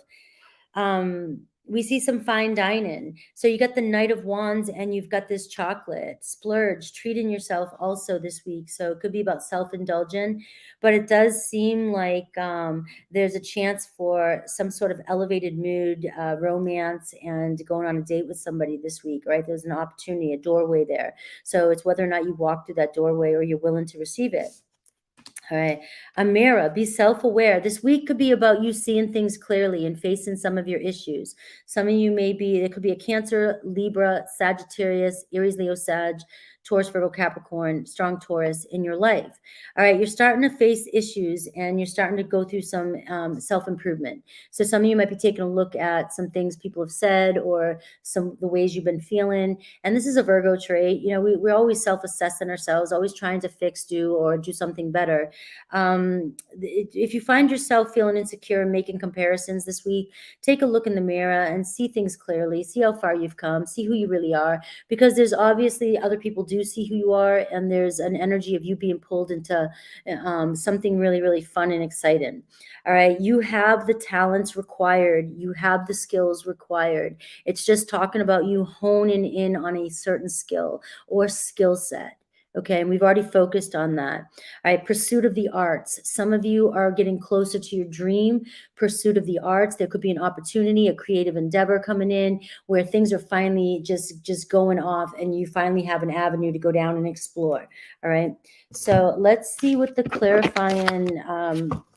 We see some fine dining. So you got the Knight of Wands and you've got this chocolate. Splurge, treating yourself also this week. So it could be about self-indulgence, but it does seem like there's a chance for some sort of elevated mood, romance, and going on a date with somebody this week, right? There's an opportunity, a doorway there. So it's whether or not you walk through that doorway or you're willing to receive it. All right. Amira, be self-aware. This week could be about you seeing things clearly and facing some of your issues. Some of you it could be a Cancer, Libra, Sagittarius, Aries, Leo, Sag, Taurus, Virgo, Capricorn, strong Taurus in your life. All right. You're starting to face issues and you're starting to go through some self-improvement. So some of you might be taking a look at some things people have said or the ways you've been feeling. And this is a Virgo trait. You know, we're always self-assessing ourselves, always trying to fix, do something better. If you find yourself feeling insecure and making comparisons this week, take a look in the mirror and see things clearly, see how far you've come, see who you really are, because there's obviously other people do see who you are, and there's an energy of you being pulled into something really, really fun and exciting. All right. You have the talents required. You have the skills required. It's just talking about you honing in on a certain skill or skill set. Okay, and we've already focused on that. All right, pursuit of the arts. Some of you are getting closer to your dream, pursuit of the arts. There could be an opportunity, a creative endeavor coming in where things are finally just going off and you finally have an avenue to go down and explore. All right, so let's see what the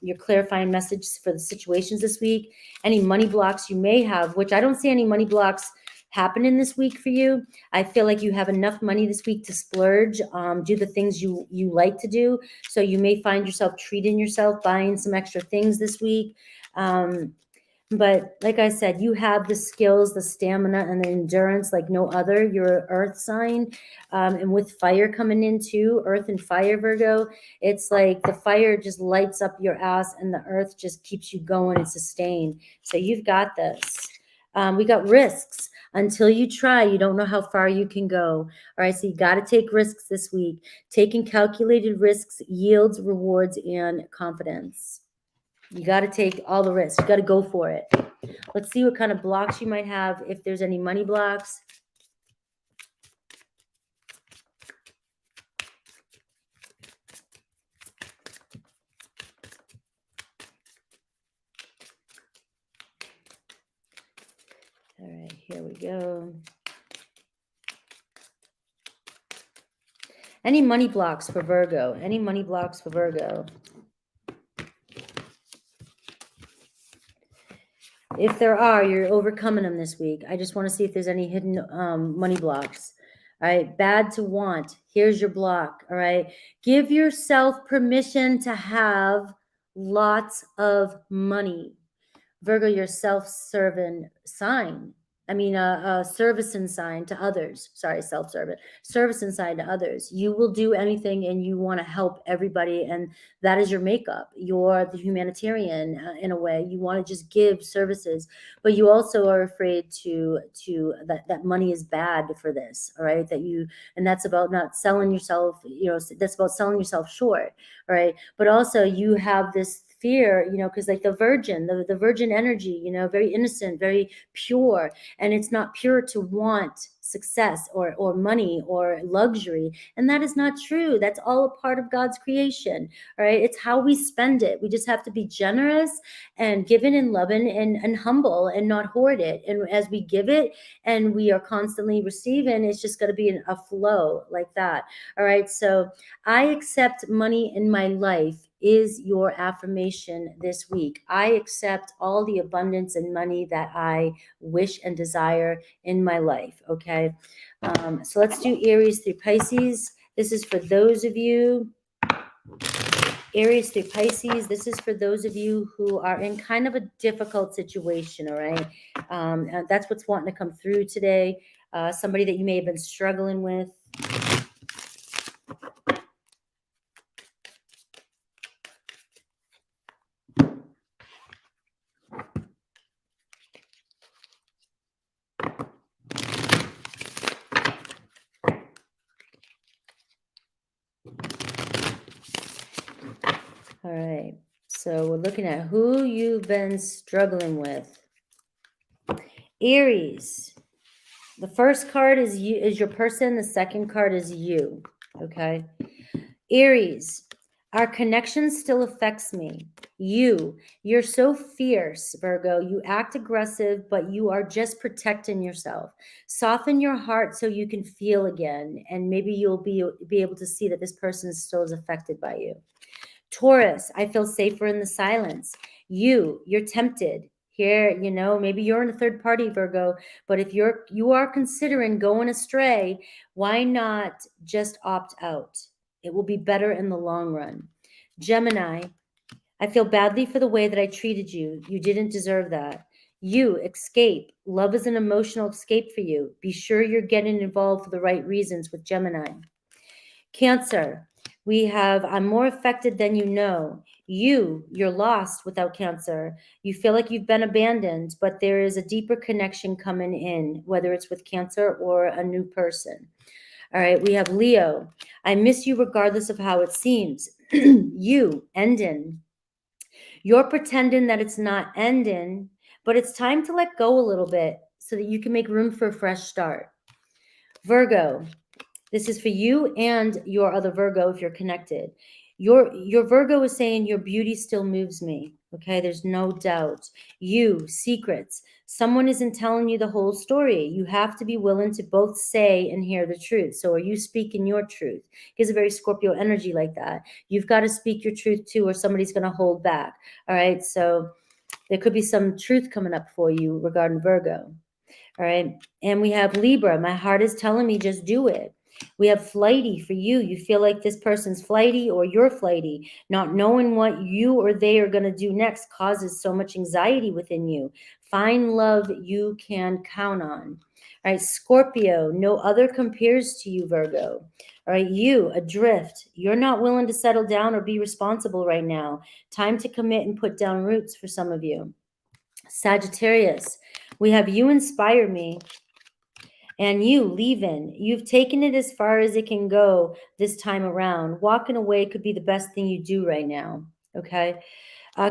your clarifying message for the situations this week. Any money blocks you may have, which I don't see any money blocks happening this week for you. I feel like you have enough money this week to splurge, do the things you like to do. So you may find yourself treating yourself, buying some extra things this week. But like I said, you have the skills, the stamina, and the endurance like no other. You're an earth sign. And with fire coming in too, earth and fire, Virgo, it's like the fire just lights up your ass and the earth just keeps you going and sustained. So you've got this. We got risks. Until you try, you don't know how far you can go. All right, so you got to take risks this week. Taking calculated risks yields rewards and confidence. You got to take all the risks. You got to go for it. Let's see what kind of blocks you might have, if there's any money blocks. All right, here we go. Any money blocks for Virgo? Any money blocks for Virgo? If there are, you're overcoming them this week. I just want to see if there's any hidden money blocks. All right, bad to want. Here's your block. All right, give yourself permission to have lots of money. Virgo, you're self-serving sign. I mean, a servicing sign to others. Sorry, self-serving. Servicing sign to others. You will do anything and you want to help everybody. And that is your makeup. You're the humanitarian in a way. You want to just give services. But you also are afraid that money is bad for this. All right. And that's about not selling yourself. That's about selling yourself short. All right. But also you have this fear, because like the virgin energy, very innocent, very pure. And it's not pure to want success or money or luxury. And that is not true. That's all a part of God's creation. All right. It's how we spend it. We just have to be generous and giving and loving and humble and not hoard it. And as we give it and we are constantly receiving, it's just going to be a flow like that. All right. So I accept money in my life is your affirmation this week. I accept all the abundance and money that I wish and desire in my life. Okay. So let's do Aries through Pisces. This is for those of you, Aries through Pisces. This is for those of you who are in kind of a difficult situation. All right. That's what's wanting to come through today. Somebody that you may have been struggling with. So we're looking at who you've been struggling with. Aries. The first card is you, is your person. The second card is you. Okay. Aries. Our connection still affects me. You're so fierce, Virgo. You act aggressive, but you are just protecting yourself. Soften your heart so you can feel again, and maybe you'll be able to see that this person still is affected by you. Taurus, I feel safer in the silence. You're tempted. Here, maybe you're in a third party, Virgo, but if you are considering going astray, why not just opt out? It will be better in the long run. Gemini, I feel badly for the way that I treated you. You didn't deserve that. You escape. Love is an emotional escape for you. Be sure you're getting involved for the right reasons with Gemini. Cancer, we have, I'm more affected than you know. You're lost without Cancer. You feel like you've been abandoned, but there is a deeper connection coming in, whether it's with Cancer or a new person. All right, we have Leo. I miss you regardless of how it seems. You, ending. You're pretending that it's not ending, but it's time to let go a little bit so that you can make room for a fresh start. Virgo, this is for you and your other Virgo if you're connected. Your Virgo is saying your beauty still moves me. Okay, there's no doubt. Secrets. Someone isn't telling you the whole story. You have to be willing to both say and hear the truth. So are you speaking your truth? Gives a very Scorpio energy like that. You've got to speak your truth too, or somebody's going to hold back. All right, so there could be some truth coming up for you regarding Virgo. All right, and we have Libra. My heart is telling me just do it. We have flighty for you. You feel like this person's flighty or you're flighty. Not knowing what you or they are going to do next causes so much anxiety within you. Find love you can count on. All right, Scorpio, no other compares to you, Virgo. All right, you, adrift. You're not willing to settle down or be responsible right now. Time to commit and put down roots for some of you. Sagittarius, we have you inspire me. And you leaving, you've taken it as far as it can go this time around. Walking away could be the best thing you do right now. Okay.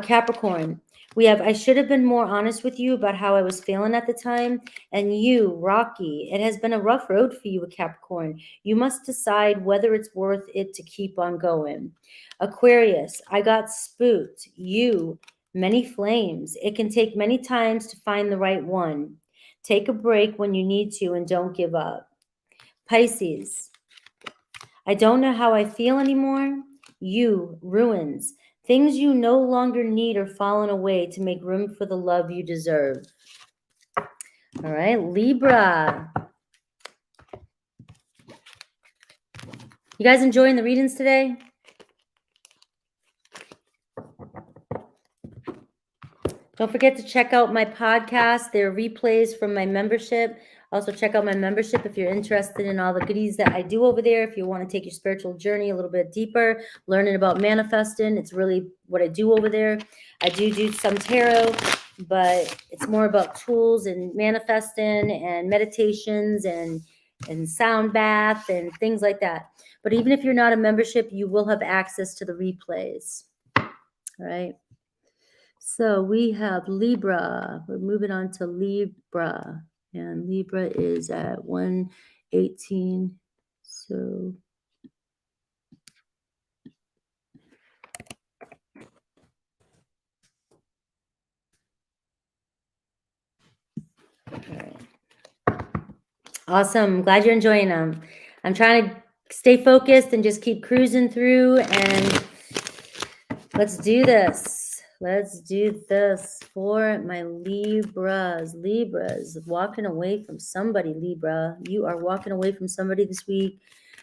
Capricorn, we have, I should have been more honest with you about how I was feeling at the time. And you, Rocky, it has been a rough road for you with Capricorn. You must decide whether it's worth it to keep on going. Aquarius, I got spooked. You, many flames. It can take many times to find the right one. Take a break when you need to and don't give up. Pisces, I don't know how I feel anymore. You, ruins. Things you no longer need are falling away to make room for the love you deserve. All right, Libra. You guys enjoying the readings today? Don't forget to check out my podcast. There are replays from my membership. Also, check out my membership if you're interested in all the goodies that I do over there. If you want to take your spiritual journey a little bit deeper, learning about manifesting, it's really what I do over there. I do some tarot, but it's more about tools and manifesting and meditations and sound bath and things like that. But even if you're not a membership, you will have access to the replays. All right. So we have Libra. We're moving on to Libra. And Libra is at 118. So all right. Awesome. Glad you're enjoying them. I'm trying to stay focused and just keep cruising through, and let's do this. Let's do this for my Libras. Libras, walking away from somebody, Libra. You are walking away from somebody this week,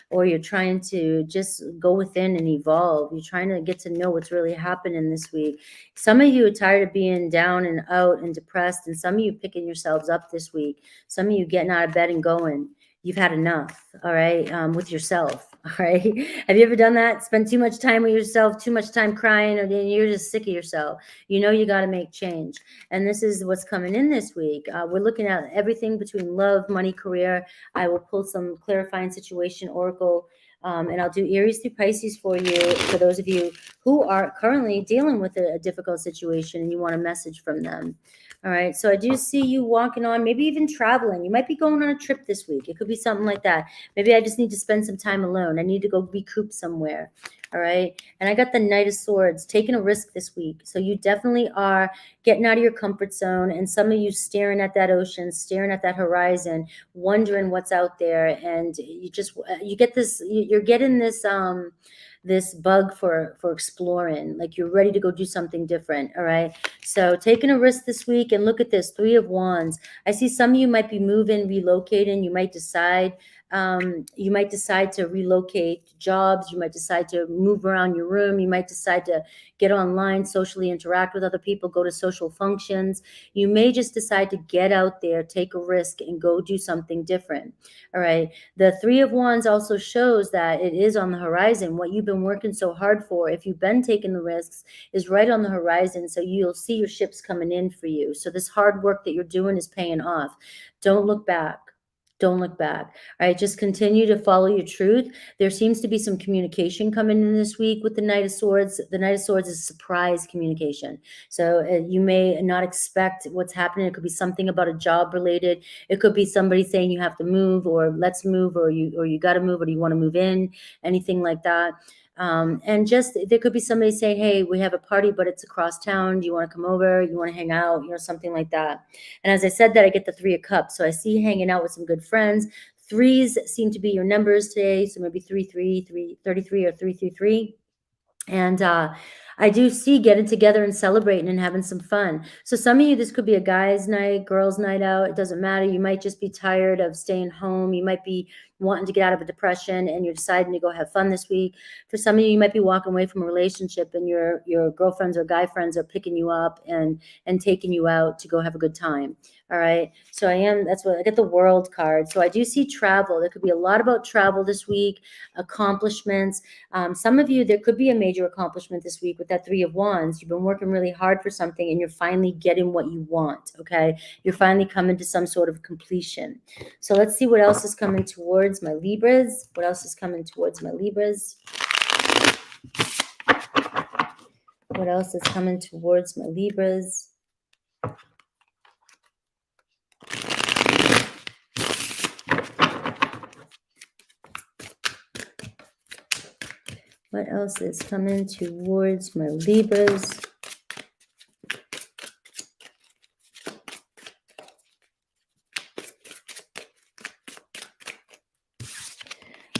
or you're trying to just go within and evolve. You're trying to get to know what's really happening this week. Some of you are tired of being down and out and depressed, and some of you picking yourselves up this week. Some of you getting out of bed and going. You've had enough, all right, with yourself, all right? Have you ever done that? Spend too much time with yourself, too much time crying, or then you're just sick of yourself. You know you got to make change. And this is what's coming in this week. We're looking at everything between love, money, career. I will pull some clarifying situation oracle And I'll do Aries through Pisces for you, for those of you who are currently dealing with a difficult situation and you want a message from them. All right, so I do see you walking on, maybe even traveling. You might be going on a trip this week. It could be something like that. Maybe I just need to spend some time alone. I need to go recoup somewhere. All right, and I got the Knight of Swords, taking a risk this week. So you definitely are getting out of your comfort zone, and some of you staring at that ocean, staring at that horizon, wondering what's out there, and you get this, you're getting this bug for exploring, like you're ready to go do something different. All right, so taking a risk this week. And look at this, Three of Wands. I see some of you might be moving, relocating. You might decide to relocate jobs. You might decide to move around your room. You might decide to get online, socially interact with other people, go to social functions. You may just decide to get out there, take a risk, and go do something different. All right, the Three of Wands also shows that it is on the horizon. What you've been working so hard for, if you've been taking the risks, is right on the horizon. So you'll see your ships coming in for you. So this hard work that you're doing is paying off. Don't look back. Don't look back. All right, just continue to follow your truth. There seems to be some communication coming in this week with the Knight of Swords. The Knight of Swords is surprise communication. So you may not expect what's happening. It could be something about a job related. It could be somebody saying you have to move, or let's move, or you got to move, or do you want to move in, anything like that. And just, there could be somebody saying, hey, we have a party, but it's across town. Do you want to come over? You want to hang out? Something like that. And as I said that, I get the Three of Cups. So I see you hanging out with some good friends. Threes seem to be your numbers today. So maybe 33 or 333. And I do see getting together and celebrating and having some fun. So some of you, this could be a guy's night, girls' night out. It doesn't matter. You might just be tired of staying home. You might be wanting to get out of a depression, and you're deciding to go have fun this week. For some of you, you might be walking away from a relationship, and your girlfriends or guy friends are picking you up and taking you out to go have a good time. All right. So that's what I get, the World card. So I do see travel. There could be a lot about travel this week, accomplishments. Some of you, there could be a major accomplishment this week with that Three of Wands. You've been working really hard for something, and you're finally getting what you want. Okay. You're finally coming to some sort of completion. So let's see what else is coming towards my Libras. What else is coming towards my Libras? What else is coming towards my Libras? What else is coming towards my Libras?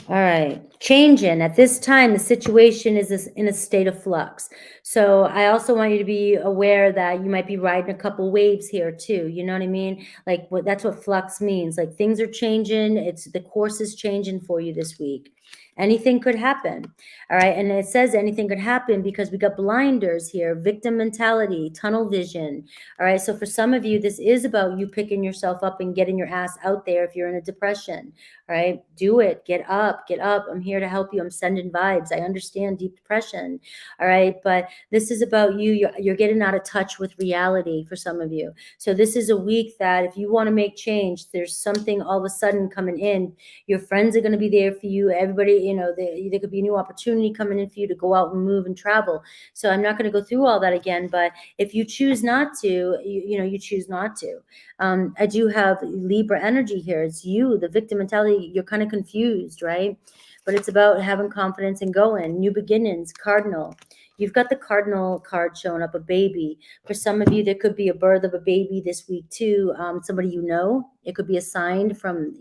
All right, changing. At this time, the situation is in a state of flux. So I also want you to be aware that you might be riding a couple waves here too. You know what I mean? Like that's what flux means. Like things are changing. The course is changing for you this week. Anything could happen. All right. And it says anything could happen because we got blinders here, victim mentality, tunnel vision. All right. So for some of you, this is about you picking yourself up and getting your ass out there if you're in a depression. All right. Do it. Get up. Get up. I'm here to help you. I'm sending vibes. I understand deep depression. All right. But this is about you. You're getting out of touch with reality for some of you. So this is a week that if you want to make change, there's something all of a sudden coming in. Your friends are going to be there for you. Everybody, there could be a new opportunity coming in for you to go out and move and travel. So I'm not going to go through all that again, but if you choose not to, you choose not to. I do have Libra energy here. It's you, the victim mentality. You're kind of confused, right? But it's about having confidence and going. New beginnings, cardinal. You've got the cardinal card showing up, a baby. For some of you, there could be a birth of a baby this week too. Somebody you know. It could be a sign from,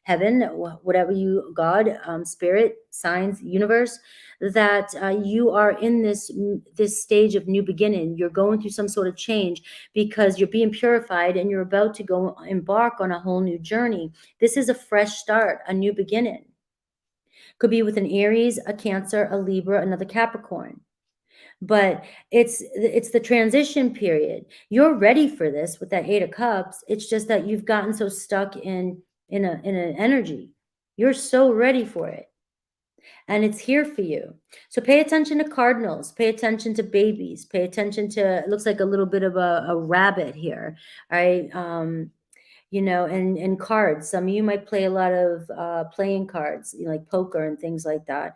heaven, whatever you, God, spirit, signs, universe, that you are in this stage of new beginning. You're going through some sort of change because you're being purified and you're about to go embark on a whole new journey. This is a fresh start, a new beginning. Could be with an Aries, a Cancer, a Libra, another Capricorn. But it's the transition period. You're ready for this with that Eight of Cups. It's just that you've gotten so stuck in an energy. You're so ready for it. And it's here for you. So pay attention to cardinals, pay attention to babies, pay attention to, it looks like a little bit of a rabbit here. All right. you know, and cards. Some of you might play a lot of playing cards, you know, like poker and things like that.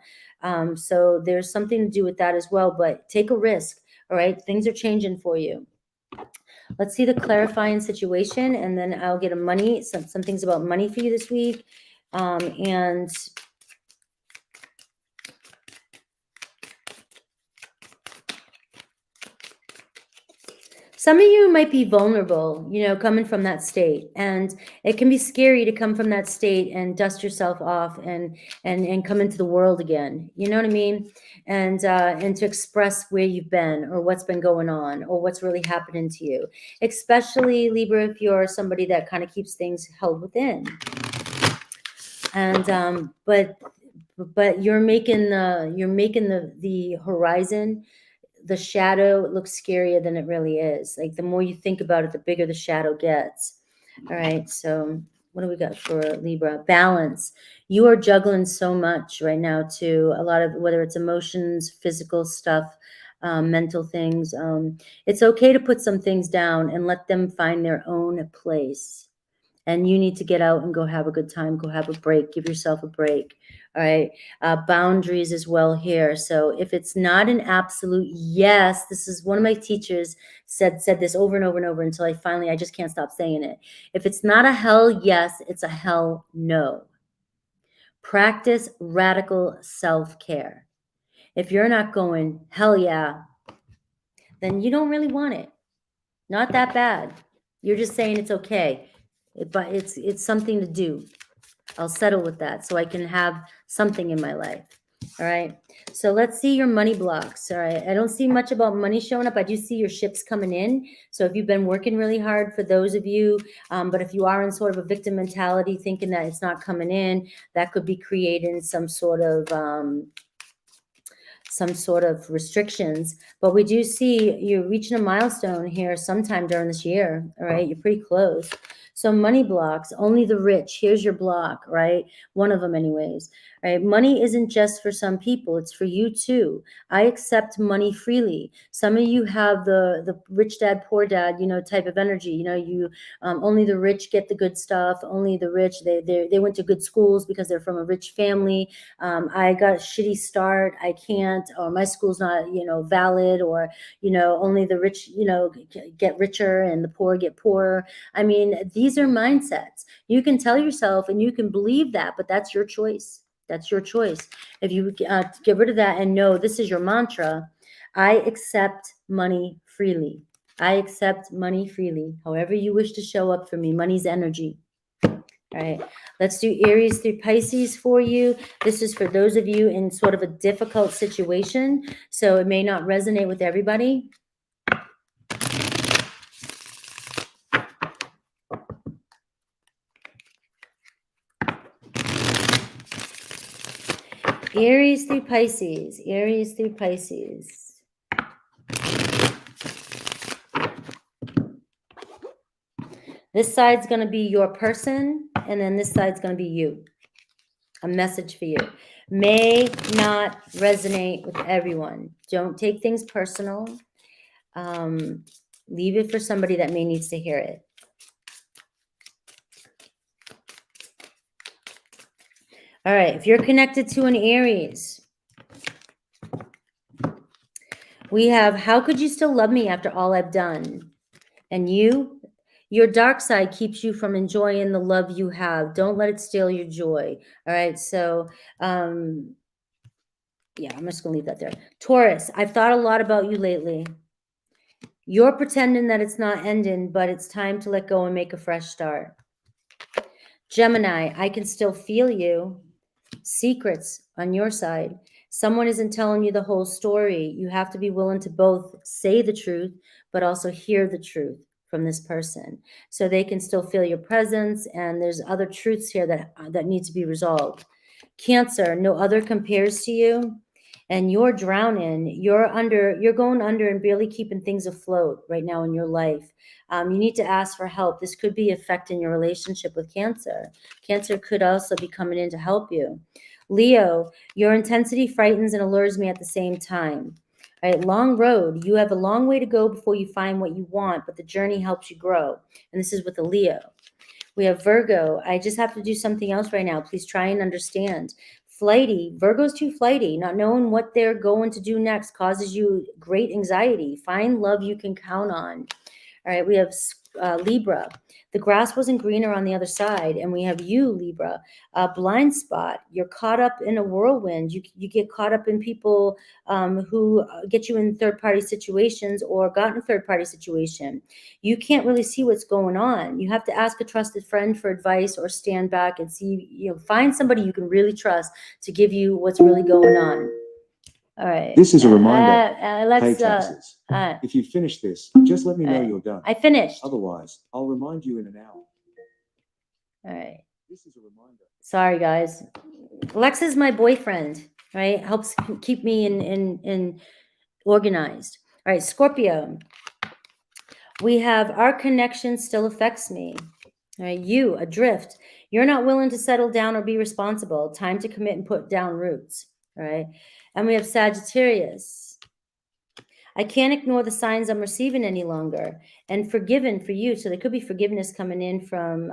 So there's something to do with that as well, but take a risk. All right. Things are changing for you. Let's see the clarifying situation, and then I'll get some things about money for you this week. And some of you might be vulnerable, you know, coming from that state, and it can be scary to come from that state and dust yourself off and come into the world again. You know what I mean? And to express where you've been or what's been going on or what's really happening to you, especially Libra, if you're somebody that kind of keeps things held within. And but you're making the horizon. The shadow looks scarier than it really is. Like the more you think about it, the bigger the shadow gets. All right. So what do we got for Libra? Balance. You are juggling so much right now too. A lot of, whether it's emotions, physical stuff, mental things. It's okay to put some things down and let them find their own place. And you need to get out and go have a good time, go have a break, give yourself a break. All right. Boundaries as well here. So if it's not an absolute yes, this is one of my teachers said this over and over and over until I just can't stop saying it. If it's not a hell yes, it's a hell no. Practice radical self-care. If you're not going, hell yeah, then you don't really want it. Not that bad. You're just saying it's okay. But it's something to do. I'll settle with that so I can have something in my life. All right. So let's see your money blocks. All right. I don't see much about money showing up. I do see your ships coming in. So if you've been working really hard, for those of you, but if you are in sort of a victim mentality, thinking that it's not coming in, that could be creating some sort of restrictions. But we do see you're reaching a milestone here sometime during this year. All right. You're pretty close. So money blocks, only the rich. Here's your block, right? One of them anyways. Right? Money isn't just for some people. It's for you too. I accept money freely. Some of you have the rich dad, poor dad, you know, type of energy. You know, you only the rich get the good stuff. Only the rich, they went to good schools because they're from a rich family. I got a shitty start. I can't, or my school's not, you know, valid, or, you know, only the rich, you know, get richer and the poor get poorer. I mean, these are mindsets. You can tell yourself and you can believe that, but that's your choice. That's your choice. If you get rid of that and know this is your mantra, I accept money freely. I accept money freely. However you wish to show up for me. Money's energy. All right. Let's do Aries through Pisces for you. This is for those of you in sort of a difficult situation. So it may not resonate with everybody. Aries through Pisces. Aries through Pisces. This side's going to be your person, and then this side's going to be you. A message for you. May not resonate with everyone. Don't take things personal. Leave it for somebody that may needs to hear it. All right. If you're connected to an Aries, we have, how could you still love me after all I've done? And your dark side keeps you from enjoying the love you have. Don't let it steal your joy. All right. So, yeah, I'm just going to leave that there. Taurus, I've thought a lot about you lately. You're pretending that it's not ending, but it's time to let go and make a fresh start. Gemini, I can still feel you. Secrets on your side. Someone isn't telling you the whole story. You have to be willing to both say the truth, but also hear the truth from this person, so they can still feel your presence. And there's other truths here that need to be resolved. Cancer, no other compares to you, and you're drowning. You're going under and barely keeping things afloat right now in your life. You need to ask for help. This could be affecting your relationship with Cancer. Cancer could also be coming in to help you. Leo, your intensity frightens and allures me at the same time. All right, long road. You have a long way to go before you find what you want, but the journey helps you grow. And this is with the Leo. We have Virgo. I just have to do something else right now. Please try and understand. Flighty. Virgo's too flighty. Not knowing what they're going to do next causes you great anxiety. Find love you can count on. All right, we have Libra. The grass wasn't greener on the other side. And we have you, Libra. Blind spot. You're caught up in a whirlwind. You get caught up in people who get you in third-party situations or got in a third-party situation. You can't really see what's going on. You have to ask a trusted friend for advice or stand back and see, find somebody you can really trust to give you what's really going on. All right. This is a reminder. Let's, pay taxes. If you finish this, just let me know you're done. I finished. Otherwise, I'll remind you in an hour. All right. This is a reminder. Sorry, guys. Alexa's my boyfriend, right? Helps keep me in organized. All right, Scorpio. We have our connection still affects me. All right, you, adrift. You're not willing to settle down or be responsible. Time to commit and put down roots. All right. And we have Sagittarius. I can't ignore the signs I'm receiving any longer. And forgiven for you. So there could be forgiveness coming in from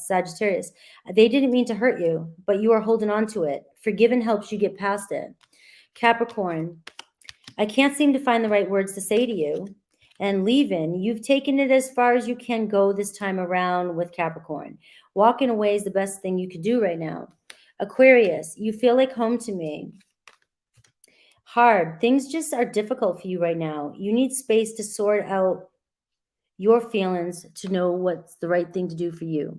Sagittarius. They didn't mean to hurt you, but you are holding on to it. Forgiven helps you get past it. Capricorn. I can't seem to find the right words to say to you. And leaving, you've taken it as far as you can go this time around with Capricorn. Walking away is the best thing you could do right now. Aquarius, you feel like home to me. Hard. Things just are difficult for you right now. You need space to sort out your feelings to know what's the right thing to do for you.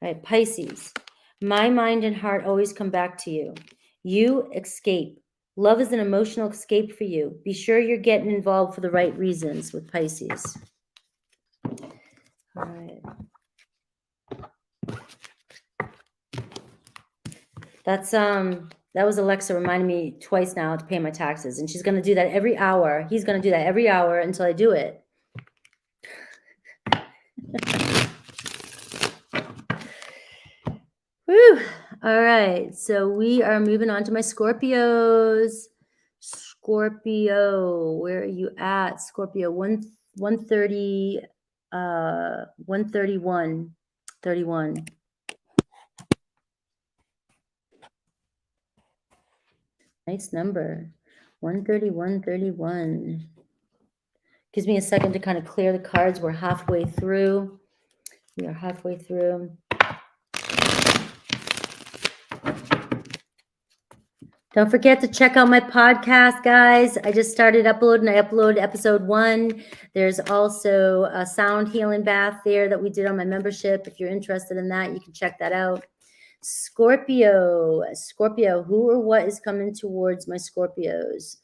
All right, Pisces. My mind and heart always come back to you. You escape. Love is an emotional escape for you. Be sure you're getting involved for the right reasons with Pisces. All right. That was Alexa reminding me twice now to pay my taxes. And she's going to do that every hour. He's going to do that every hour until I do it. Whew. All right. So we are moving on to my Scorpios. Scorpio, where are you at? Scorpio, 130, 131, 31. Nice number. 131, 31. Gives me a second to kind of clear the cards. We're halfway through. We are halfway through. Don't forget to check out my podcast, guys. I just started uploading. I uploaded episode 1. There's also a sound healing bath there that we did on my membership. If you're interested in that, you can check that out. Scorpio, who or what is coming towards my Scorpios?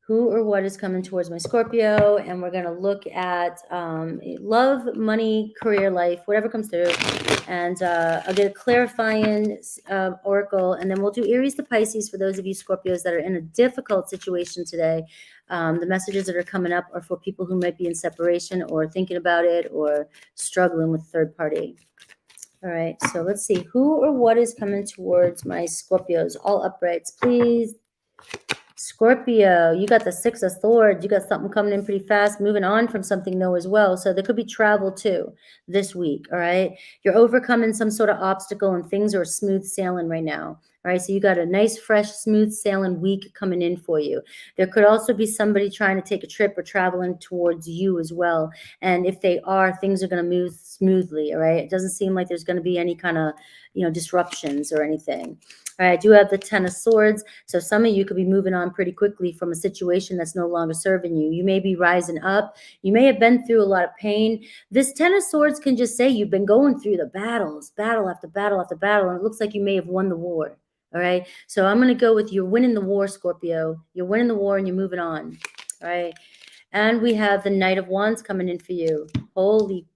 Who or what is coming towards my Scorpio? And we're going to look at love, money, career, life, whatever comes through. And I'll get a clarifying oracle. And then we'll do Aries to Pisces for those of you Scorpios that are in a difficult situation today. The messages that are coming up are for people who might be in separation or thinking about it or struggling with third party. All right, so let's see. Who or what is coming towards my Scorpios? All uprights, please. Scorpio, you got the 6 of Swords. You got something coming in pretty fast, moving on from something new as well. So there could be travel too this week, all right? You're overcoming some sort of obstacle and things are smooth sailing right now. All right, so you got a nice, fresh, smooth sailing week coming in for you. There could also be somebody trying to take a trip or traveling towards you as well. And if they are, things are going to move smoothly, all right? It doesn't seem like there's going to be any kind of, disruptions or anything. All right, I do have the 10 of Swords. So some of you could be moving on pretty quickly from a situation that's no longer serving you. You may be rising up. You may have been through a lot of pain. This 10 of Swords can just say you've been going through the battles, battle after battle after battle, and it looks like you may have won the war. All right, so I'm going to go with you're winning the war, Scorpio. You're winning the war and you're moving on. All right, and we have the Knight of Wands coming in for you. Holy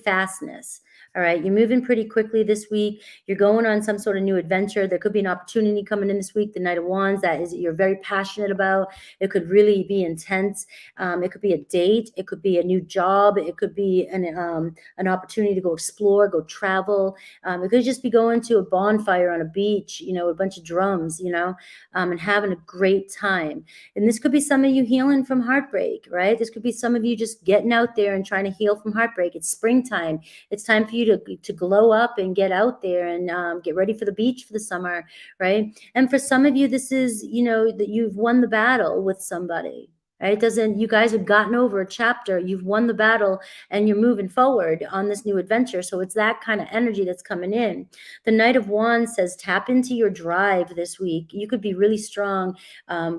fastness. All right, you're moving pretty quickly this week. You're going on some sort of new adventure. There could be an opportunity coming in this week, the Knight of Wands, that is you're very passionate about. It could really be intense. It could be a date. It could be a new job. It could be an opportunity to go explore, go travel. It could just be going to a bonfire on a beach, a bunch of drums, and having a great time. And this could be some of you healing from heartbreak, right? This could be some of you just getting out there and trying to heal from heartbreak. It's springtime. It's time for you you to glow up and get out there and get ready for the beach for the summer, right? And for some of you, this is, you know, that you've won the battle with somebody. Right? It doesn't, you guys have gotten over a chapter, you've won the battle, and you're moving forward on this new adventure. So it's that kind of energy that's coming in. The Knight of Wands says, tap into your drive this week. You could be really strong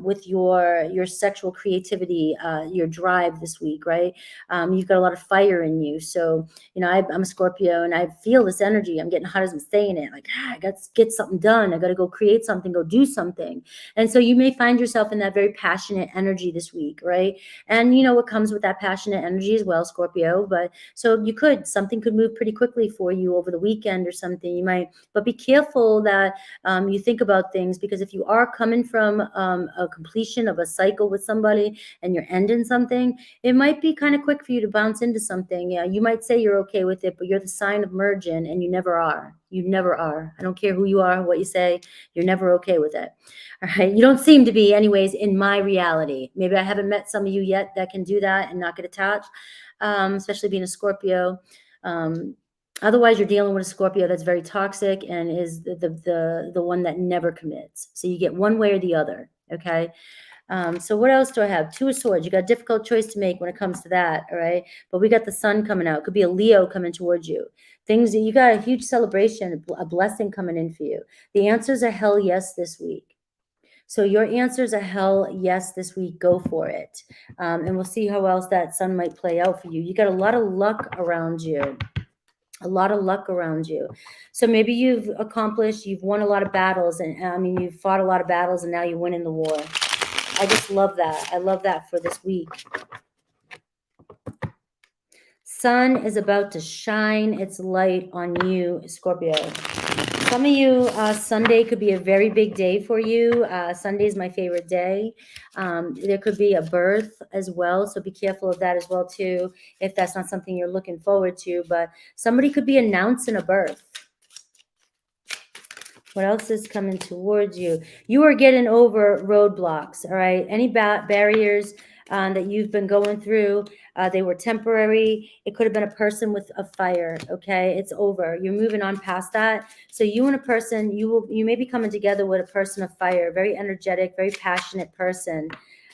with your sexual creativity, your drive this week, right? You've got a lot of fire in you. So, you know, I'm a Scorpio and I feel this energy. I'm getting hot as I'm saying it. Like, I got to get something done. I got to go create something, go do something. And so you may find yourself in that very passionate energy this week. Right. And you know what comes with that passionate energy as well, Scorpio. But so something could move pretty quickly for you over the weekend or something. You might, but be careful that you think about things, because if you are coming from a completion of a cycle with somebody and you're ending something, it might be kind of quick for you to bounce into something. Yeah, you might say you're okay with it, but you're the sign of merging and you never are. You never are. I don't care who you are, what you say, you're never okay with it. All right. You don't seem to be anyways in my reality. Maybe I haven't met some of you yet that can do that and not get attached, especially being a Scorpio. Otherwise, you're dealing with a Scorpio that's very toxic and is the one that never commits. So you get one way or the other. Okay. So what else do I have? Two of Swords. You got a difficult choice to make when it comes to that. All right. But we got the Sun coming out. It could be a Leo coming towards you. Things that you got a huge celebration, a blessing coming in for you. The answers are hell yes this week. So your answers are hell yes this week. Go for it. And we'll see how else that Sun might play out for you. You got a lot of luck around you. A lot of luck around you. So maybe you've won a lot of battles. And I mean, you've fought a lot of battles and now you're winning the war. I just love that. I love that for this week. Sun is about to shine its light on you, Scorpio. Some of you, Sunday could be a very big day for you. Sunday is my favorite day. There could be a birth as well, so be careful of that as well too, if that's not something you're looking forward to. But somebody could be announcing a birth. What else is coming towards you? You are getting over roadblocks, all right? Any barriers that you've been going through, they were temporary. It could have been a person with a fire, okay? It's over. You're moving on past that. So you and a person, you may be coming together with a person of fire, very energetic, very passionate person.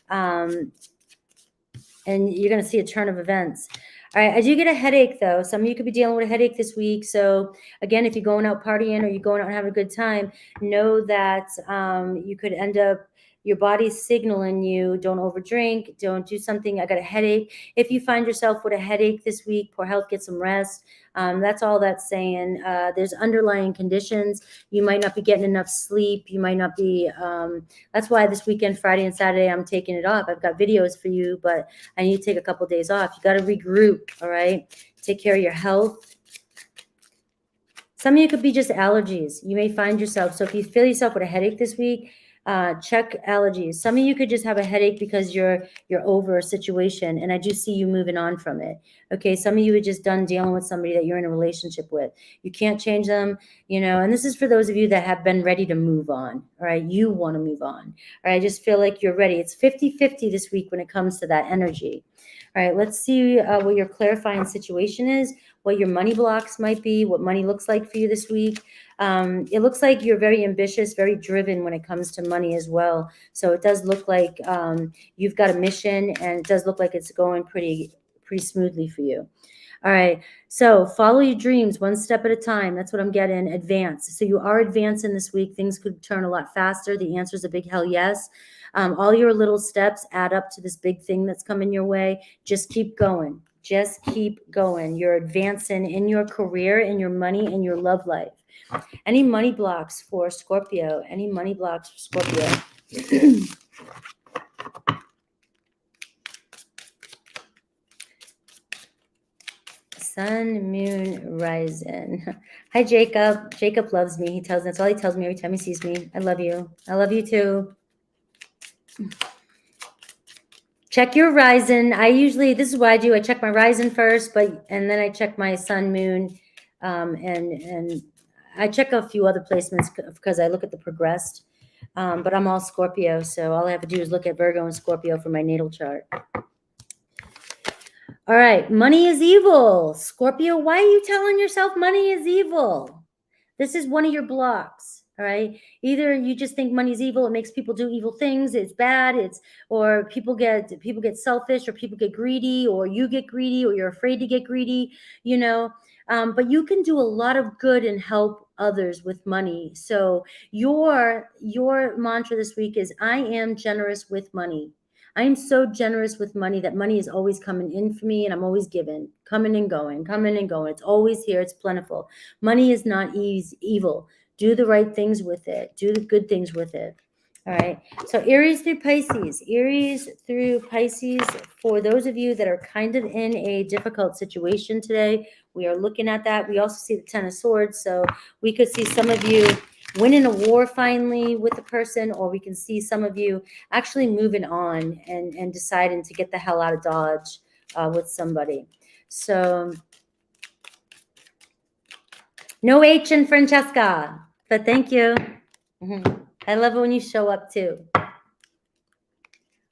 And you're going to see a turn of events. All right, I do get a headache, though. Some of you could be dealing with a headache this week. So, again, if you're going out partying or you're going out and having a good time, know that you could end up, your body's signaling you, don't overdrink, don't do something. I got a headache. If you find yourself with a headache this week, poor health, get some rest. That's all that's saying. There's underlying conditions. You might not be getting enough sleep. You might not be. That's why this weekend, Friday and Saturday, I'm taking it off. I've got videos for you, but I need to take a couple of days off. You got to regroup, all right? Take care of your health. Some of you could be just allergies. You may find yourself. So if you feel yourself with a headache this week, check allergies. Some of you could just have a headache because you're over a situation, and I do see you moving on from it. Okay, some of you are just done dealing with somebody that you're in a relationship with. You can't change them, you know, and this is for those of you that have been ready to move on. All right, you want to move on. All right, I just feel like you're ready. It's 50-50 this week when it comes to that energy. All right, let's see what your clarifying situation is, what your money blocks might be, what money looks like for you this week. It looks like you're very ambitious, very driven when it comes to money as well. So it does look like you've got a mission, and it does look like it's going pretty smoothly for you. All right. So follow your dreams one step at a time. That's what I'm getting. Advance. So you are advancing this week. Things could turn a lot faster. The answer is a big hell yes. All your little steps add up to this big thing that's coming your way. Just keep going. Just keep going. You're advancing in your career, in your money, in your love life. Any money blocks for Scorpio? Any money blocks for Scorpio? Sun, moon, rising. Hi, Jacob. Jacob loves me. That's all he tells me every time he sees me. I love you. I love you too. Check your rising. This is what I do. I check my rising first, and then I check my sun, moon, and I check a few other placements because I look at the progressed. But I'm all Scorpio, so all I have to do is look at Virgo and Scorpio for my natal chart. All right, money is evil. Scorpio, why are you telling yourself money is evil? This is one of your blocks, all right? Either you just think money's evil, it makes people do evil things, it's bad, or people get selfish, or people get greedy, or you get greedy, or you're afraid to get greedy, you know. But you can do a lot of good and help others with money. So your mantra this week is, I am generous with money. I am so generous with money that money is always coming in for me, and I'm always giving, coming and going, coming and going. It's always here. It's plentiful. Money is not evil. Do the right things with it. Do the good things with it. All right. So Aries through Pisces. Aries through Pisces. For those of you that are kind of in a difficult situation today, we are looking at that. We also see the Ten of Swords. So we could see some of you winning a war finally with a person, or we can see some of you actually moving on and deciding to get the hell out of Dodge with somebody. So no H in Francesca, but thank you. I love it when you show up too.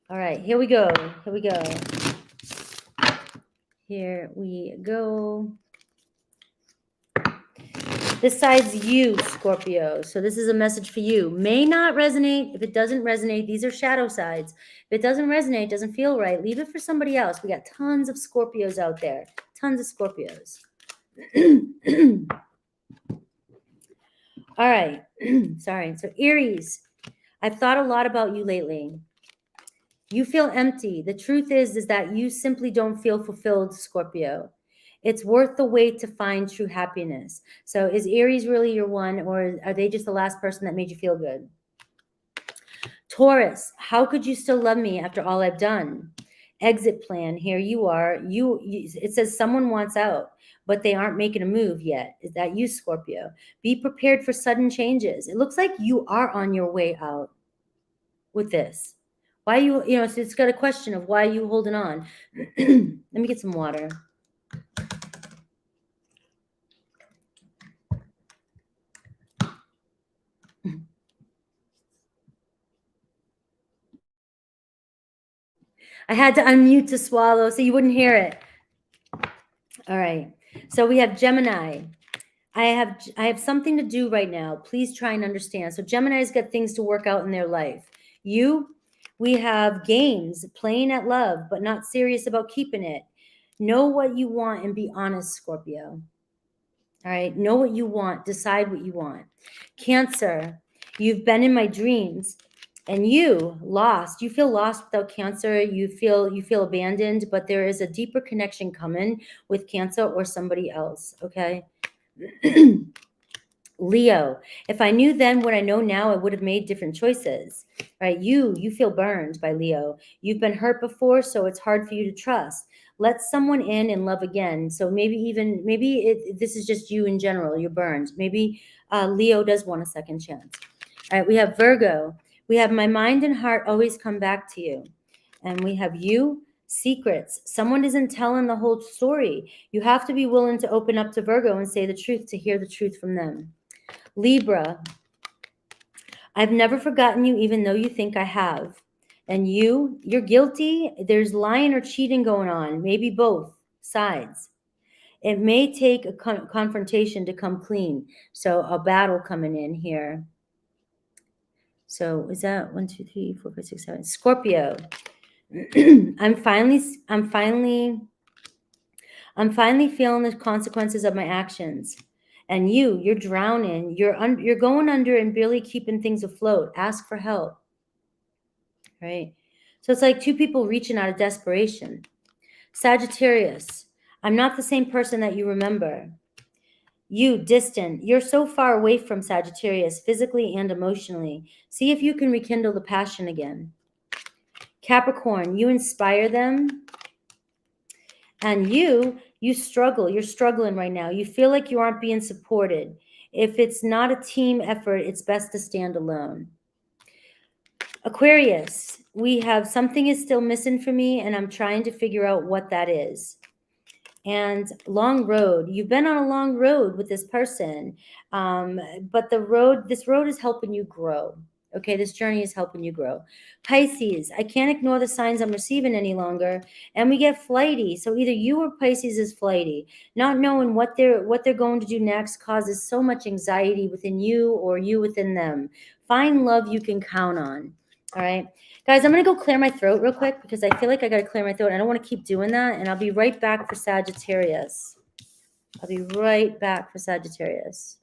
All right, here we go. Here we go. Here we go. This side's you, Scorpio. So this is a message for you. May not resonate. If it doesn't resonate, these are shadow sides. If it doesn't resonate, doesn't feel right, leave it for somebody else. We got tons of Scorpios out there. Tons of Scorpios. All right. Sorry. So Aries, I've thought a lot about you lately. You feel empty. The truth is that you simply don't feel fulfilled, Scorpio. It's worth the wait to find true happiness. So is Aries really your one, or are they just the last person that made you feel good? Taurus, how could you still love me after all I've done? Exit plan. Here you are. It says someone wants out, but they aren't making a move yet. Is that you, Scorpio? Be prepared for sudden changes. It looks like you are on your way out with this. Why so it's got a question of why are you holding on? Let me get some water. I had to unmute to swallow so you wouldn't hear it. All right. So we have Gemini. I have something to do right now. Please try and understand. So Gemini's got things to work out in their life. We have games, playing at love, but not serious about keeping it. Know what you want and be honest, Scorpio. All right. Know what you want. Decide what you want. Cancer. You've been in my dreams. And you feel lost without Cancer. You feel abandoned, but there is a deeper connection coming with Cancer or somebody else. Okay. Leo, if I knew then what I know now, I would have made different choices, right? You feel burned by Leo. You've been hurt before, so it's hard for you to trust. Let someone in and love again. So maybe this is just you in general. You're burned. Maybe Leo does want a second chance. All right, we have Virgo. We have my mind and heart always come back to you. And we have you, secrets. Someone isn't telling the whole story. You have to be willing to open up to Virgo and say the truth to hear the truth from them. Libra, I've never forgotten you even though you think I have. And you're guilty. There's lying or cheating going on, maybe both sides. It may take a confrontation to come clean. So a battle coming in here. So is that 1, 2, 3, 4, 5, 6, 7? Scorpio. I'm finally feeling the consequences of my actions. And you're drowning. You're going under and barely keeping things afloat. Ask for help. Right? So it's like two people reaching out of desperation. Sagittarius. I'm not the same person that you remember. You, distant. You're so far away from Sagittarius, physically and emotionally. See if you can rekindle the passion again. Capricorn, you inspire them. And you struggle. You're struggling right now. You feel like you aren't being supported. If it's not a team effort, it's best to stand alone. Aquarius, we have something is still missing for me, and I'm trying to figure out what that is. And long road. You've been on a long road with this person, but this road is helping you grow. Okay, this journey is helping you grow. Pisces, I can't ignore the signs I'm receiving any longer. And we get flighty. So either you or Pisces is flighty. Not knowing what they're going to do next causes so much anxiety within you or you within them. Find love you can count on. All right. Guys, I'm going to go clear my throat real quick because I feel like I got to clear my throat. I don't want to keep doing that. And I'll be right back for Sagittarius. I'll be right back for Sagittarius.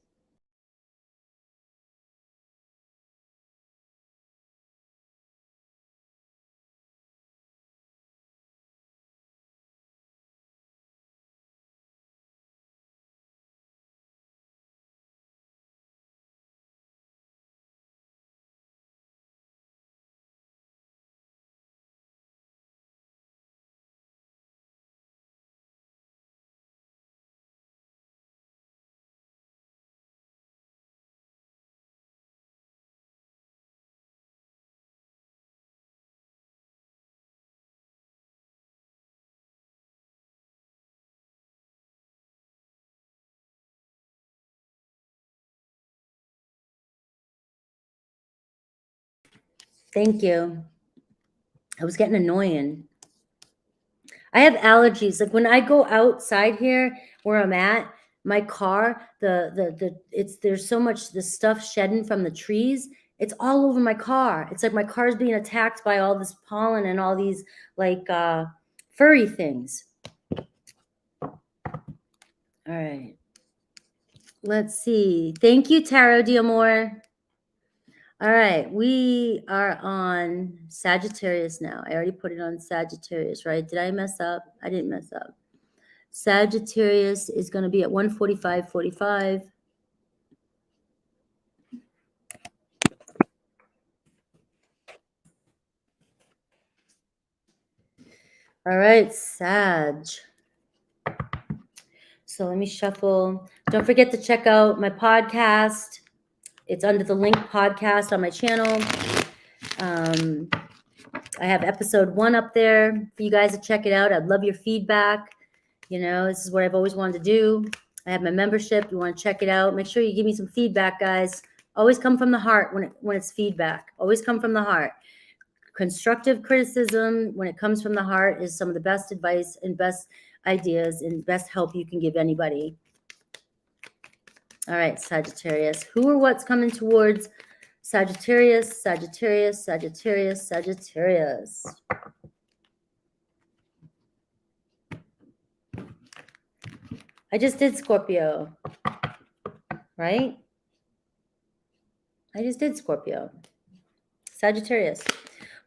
Thank you. I was getting annoying. I have allergies. Like when I go outside here where I'm at, my car, there's so much the stuff shedding from the trees. It's all over my car. It's like my car's being attacked by all this pollen and all these like furry things. All right. Let's see. Thank you, Tarot D'Amore. All right, we are on Sagittarius now. I already put it on Sagittarius, right? Did I mess up? I didn't mess up. Sagittarius is going to be at 145.45. All right, Sag. So let me shuffle. Don't forget to check out my podcast. It's under the link podcast on my channel. I have episode 1 up there for you guys to check it out. I'd love your feedback. You know, this is what I've always wanted to do. I have my membership. You want to check it out. Make sure you give me some feedback, guys. Always come from the heart when it's feedback. Always come from the heart. Constructive criticism, when it comes from the heart, is some of the best advice and best ideas and best help you can give anybody. All right, Sagittarius. Who or what's coming towards Sagittarius, Sagittarius, Sagittarius, Sagittarius? I just did Scorpio, right? I just did Scorpio. Sagittarius.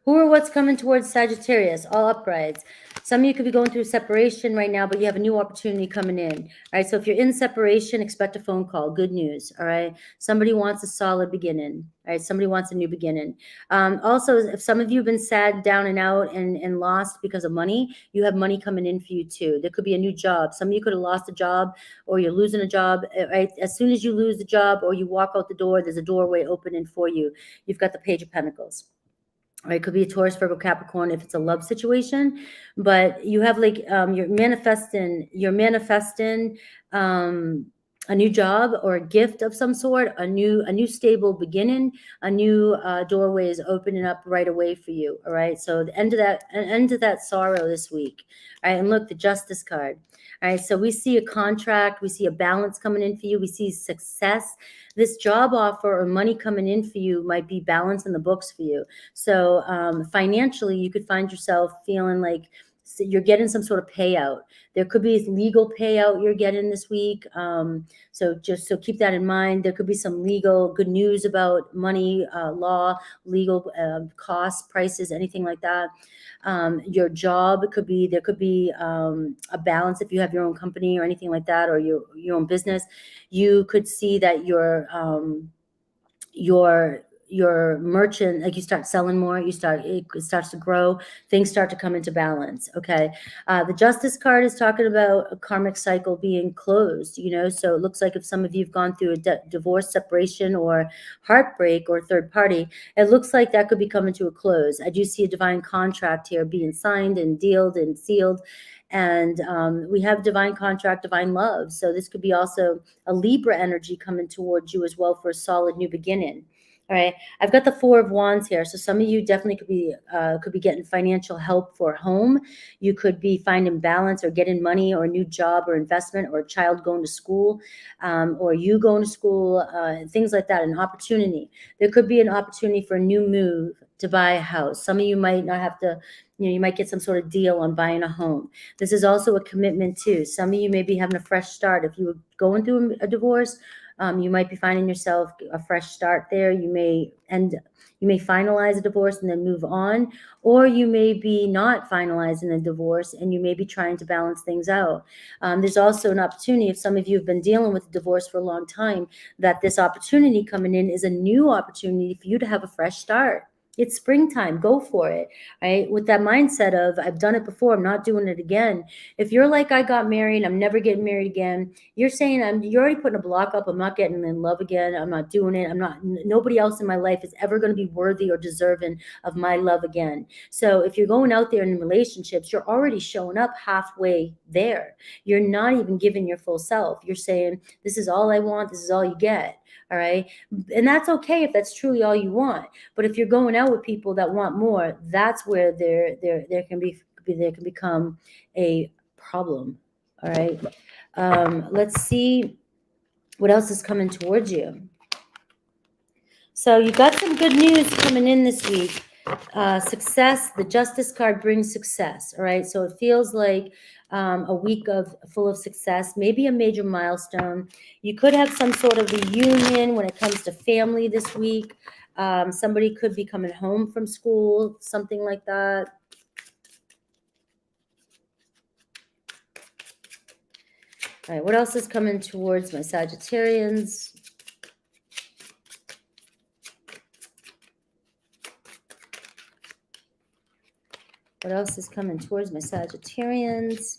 Who or what's coming towards Sagittarius? All uprights. Some of you could be going through separation right now, but you have a new opportunity coming in. All right, so if you're in separation, expect a phone call. Good news, all right? Somebody wants a solid beginning, all right? Somebody wants a new beginning. Also, if some of you have been sad, down and out, and lost because of money, you have money coming in for you too. There could be a new job. Some of you could have lost a job or you're losing a job, right? As soon as you lose the job or you walk out the door, there's a doorway opening for you. You've got the Page of Pentacles. Right, it could be a Taurus, Virgo, Capricorn if it's a love situation, but you have like you're manifesting a new job or a gift of some sort, a new stable beginning, a new doorway is opening up right away for you. All right, so the end of that sorrow this week. All right, and look, the Justice card. All right, so we see a contract, we see a balance coming in for you, we see success. This job offer or money coming in for you might be balance in the books for you. So financially, you could find yourself feeling like you're getting some sort of payout. There could be legal payout you're getting this week. So keep that in mind. There could be some legal good news about money, law, legal costs, prices, anything like that. Your job there could be a balance if you have your own company or anything like that, or your own business. You could see that your merchant, like you start selling more, it starts to grow, things start to come into balance. Okay. The Justice card is talking about a karmic cycle being closed, you know, so it looks like if some of you've gone through a divorce, separation, or heartbreak or third party, it looks like that could be coming to a close. I do see a divine contract here being signed and dealed and sealed. And we have divine contract, divine love. So this could be also a Libra energy coming towards you as well for a solid new beginning. All right, I've got the Four of Wands here, so some of you definitely could be getting financial help for home. You could be finding balance or getting money or a new job or investment or a child going to school, or you going to school, things like that. An opportunity. There could be an opportunity for a new move to buy a house. Some of you might not have to. You might get some sort of deal on buying a home. This is also a commitment too. Some of you may be having a fresh start. If you were going through a divorce, you might be finding yourself a fresh start there. You may finalize a divorce and then move on, or you may be not finalizing a divorce and you may be trying to balance things out. There's also an opportunity, if some of you have been dealing with a divorce for a long time, that this opportunity coming in is a new opportunity for you to have a fresh start. It's springtime. Go for it, right? With that mindset of, I've done it before, I'm not doing it again. If you're like, I got married, I'm never getting married again, you're saying, you're already putting a block up, I'm not getting in love again, I'm not doing it, nobody else in my life is ever going to be worthy or deserving of my love again. So if you're going out there in relationships, you're already showing up halfway there. You're not even giving your full self. You're saying, this is all I want, this is all you get. All right. And that's okay if that's truly all you want. But if you're going out with people that want more, that's where there can become a problem. All right. Let's see what else is coming towards you. So you got some good news coming in this week. Success. The Justice card brings success. All right. So it feels like a week full of success, maybe a major milestone. You could have some sort of reunion when it comes to family this week. Somebody could be coming home from school, something like that. All right. What else is coming towards my Sagittarians? What else is coming towards my Sagittarians?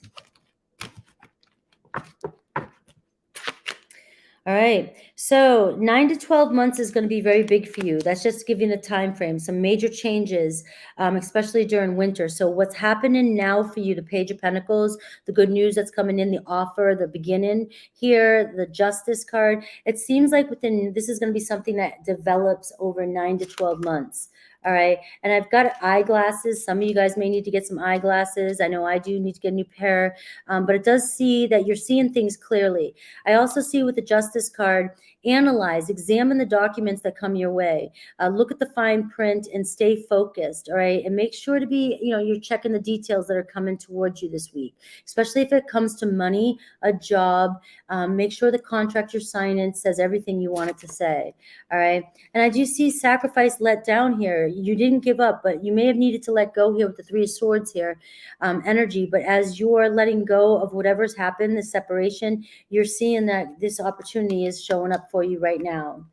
All right. So 9 to 12 months is going to be very big for you. That's just giving a time frame, some major changes, especially during winter. So what's happening now for you, the Page of Pentacles, the good news that's coming in, the offer, the beginning here, the Justice card. It seems like this is going to be something that develops over 9 to 12 months. All right. And I've got eyeglasses. Some of you guys may need to get some eyeglasses. I know I do need to get a new pair, but it does see that you're seeing things clearly. I also see with the Justice card, analyze, examine the documents that come your way. Look at the fine print and stay focused. All right. And make sure to be, you're checking the details that are coming towards you this week, especially if it comes to money, a job. Make sure the contract you're signing says everything you want it to say. All right. And I do see sacrifice, let down here. You didn't give up, but you may have needed to let go here with the Three of Swords here, energy. But as you're letting go of whatever's happened, the separation, you're seeing that this opportunity is showing up for you right now.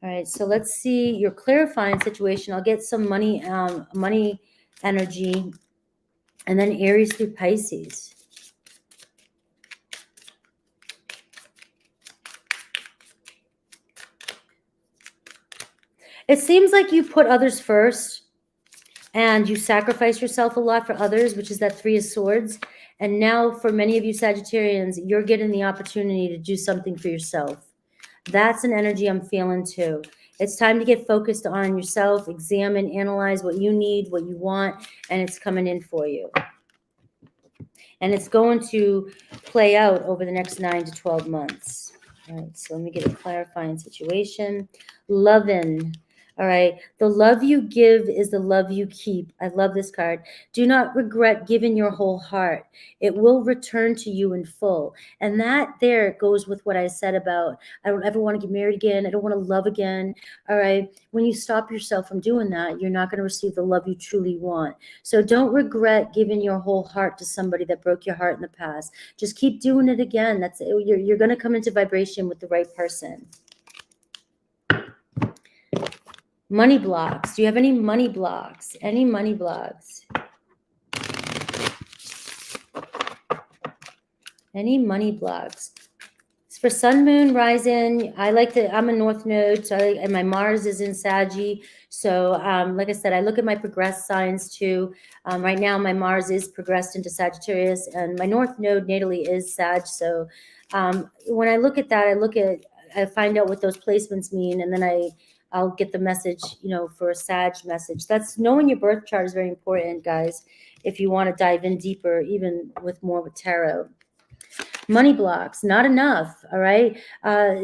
All right, so let's see your clarifying situation. I'll get some money energy, and then Aries through Pisces. It seems like you put others first and you sacrifice yourself a lot for others, which is that Three of Swords. And now for many of you Sagittarians, you're getting the opportunity to do something for yourself. That's an energy I'm feeling too. It's time to get focused on yourself, examine, analyze what you need, what you want, and it's coming in for you. And it's going to play out over the next 9 to 12 months. All right, so let me get a clarifying situation. Loving. All right. The love you give is the love you keep. I love this card. Do not regret giving your whole heart. It will return to you in full. And that there goes with what I said about, I don't ever want to get married again. I don't want to love again. All right. When you stop yourself from doing that, you're not going to receive the love you truly want. So don't regret giving your whole heart to somebody that broke your heart in the past. Just keep doing it again. That's you're going to come into vibration with the right person. Money blocks. Do you have any money blocks? Any money blocks? Any money blocks? It's for Sun, Moon, Rising. I'm a North Node, so and my Mars is in Saggy. So like I said, I look at my progressed signs too. Right now, my Mars is progressed into Sagittarius, and my North Node natally is Sag. So when I look at that, I find out what those placements mean, and then I I'll get the message, for a Sag message. That's knowing your birth chart is very important, guys, if you want to dive in deeper, even with tarot. Money blocks, not enough. All right.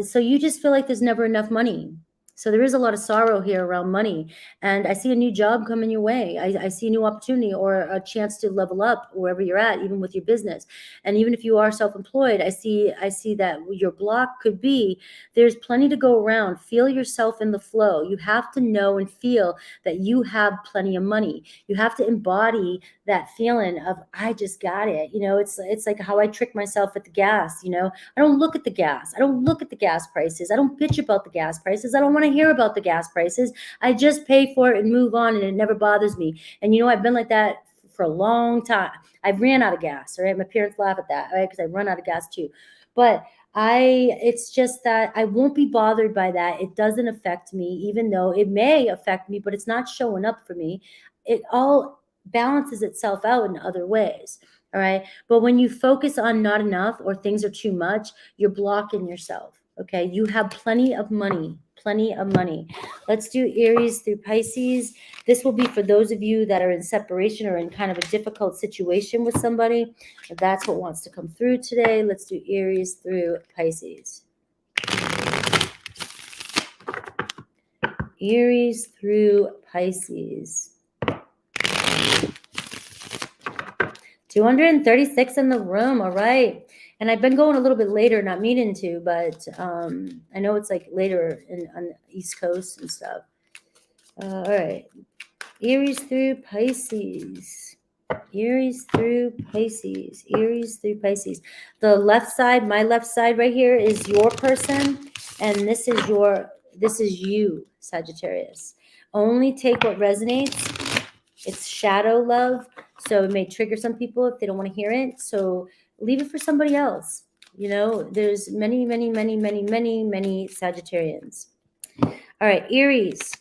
So you just feel like there's never enough money. So there is a lot of sorrow here around money. And I see a new job coming your way. I see a new opportunity or a chance to level up wherever you're at, even with your business. And even if you are self-employed, I see that your block could be there's plenty to go around. Feel yourself in the flow. You have to know and feel that you have plenty of money. You have to embody that feeling of, I just got it. It's like how I trick myself at the gas. I don't look at the gas. I don't look at the gas prices. I don't bitch about the gas prices. I don't want to hear about the gas prices. I just pay for it and move on, and it never bothers me. And I've been like that for a long time. I've ran out of gas, right? My parents laugh at that, right? Because I run out of gas too. But it's just that I won't be bothered by that. It doesn't affect me, even though it may affect me, but it's not showing up for me. It all balances itself out in other ways. All right. But when you focus on not enough or things are too much, you're blocking yourself. Okay. You have plenty of money. Let's do Aries through Pisces. This will be for those of you that are in separation or in kind of a difficult situation with somebody. That's what wants to come through today. Let's do Aries through Pisces. Aries through Pisces. 236 in the room. All right. And I've been going a little bit later, not meaning to, but I know it's like later on the East Coast and stuff. All right. Aries through Pisces. Aries through Pisces. Aries through Pisces. The left side, my left side right here is your person. And this is you, Sagittarius. Only take what resonates. It's shadow love. So it may trigger some people if they don't want to hear it. So leave it for somebody else. There's many Sagittarians. All right, Aries.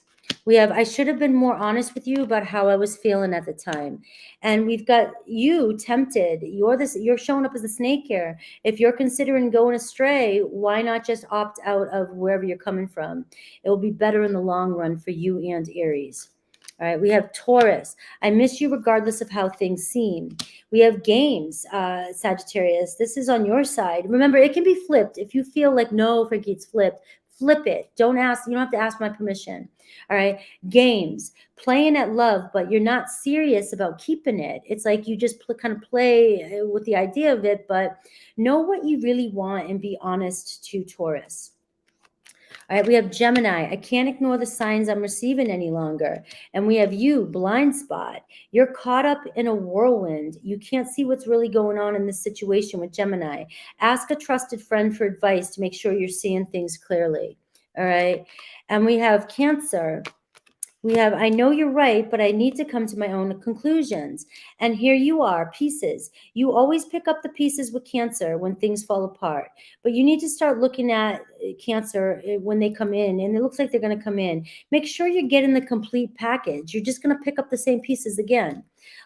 We have, I should have been more honest with you about how I was feeling at the time. And we've got you tempted. You're showing up as a snake here. If you're considering going astray, why not just opt out of wherever you're coming from? It will be better in the long run for you and Aries. All right, we have Taurus. I miss you regardless of how things seem. We have games, Sagittarius. This is on your side. Remember, it can be flipped. If you feel like, no, Frankie, it's flipped, flip it. Don't ask. You don't have to ask my permission. All right, games, playing at love, but you're not serious about keeping it. It's like you just kind of play with the idea of it, but know what you really want and be honest to Taurus. All right, we have Gemini. I can't ignore the signs I'm receiving any longer. And we have you, blind spot. You're caught up in a whirlwind. You can't see what's really going on in this situation with Gemini. Ask a trusted friend for advice to make sure you're seeing things clearly. All right, and we have Cancer. We have, I know you're right, but I need to come to my own conclusions. And here you are, pieces. You always pick up the pieces with Cancer when things fall apart. But you need to start looking at Cancer when they come in. And it looks like they're going to come in. Make sure you're getting the complete package. You're just going to pick up the same pieces again.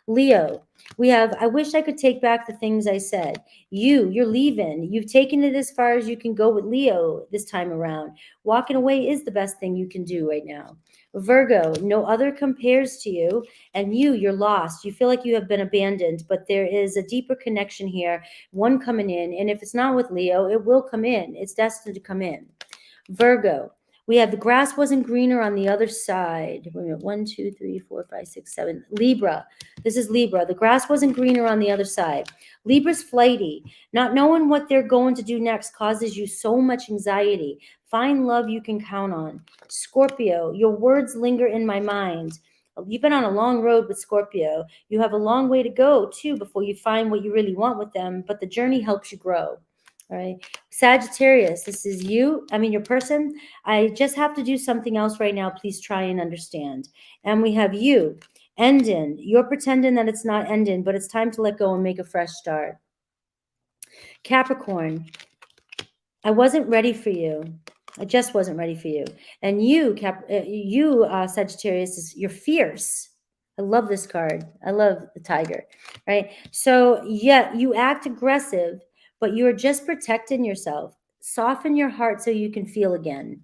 Leo, we have, I wish I could take back the things I said. You're leaving. You've taken it as far as you can go with Leo this time around. Walking away is the best thing you can do right now. Virgo, no other compares to you, and you're lost. You feel like you have been abandoned, but there is a deeper connection here, one coming in, and if it's not with Leo, it will come in. It's destined to come in. Virgo, we have the grass wasn't greener on the other side. Wait a minute, 1, 2, 3, 4, 5, 6, 7. Libra, this is Libra. The grass wasn't greener on the other side. Libra's flighty. Not knowing what they're going to do next causes you so much anxiety. Find love you can count on. Scorpio, your words linger in my mind. You've been on a long road with Scorpio. You have a long way to go, too, before you find what you really want with them, but the journey helps you grow. All right. Sagittarius, this is you. Your person. I just have to do something else right now. Please try and understand. And we have you, ending. You're pretending that it's not ending, but it's time to let go and make a fresh start. Capricorn, I wasn't ready for you. I just wasn't ready for you. And you, Sagittarius, you're fierce. I love this card. I love the tiger, right? So yeah, you act aggressive, but you're just protecting yourself. Soften your heart so you can feel again.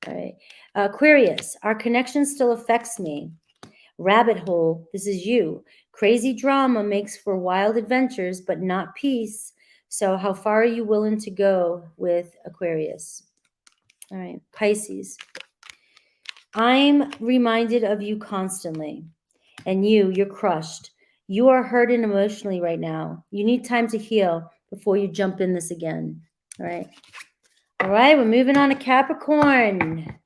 All right. Aquarius, our connection still affects me. Rabbit hole, this is you. Crazy drama makes for wild adventures, but not peace. So how far are you willing to go with Aquarius? All right. Pisces, I'm reminded of you constantly. And you're crushed. You are hurting emotionally right now. You need time to heal before you jump in this again. All right. All right, we're moving on to Capricorn.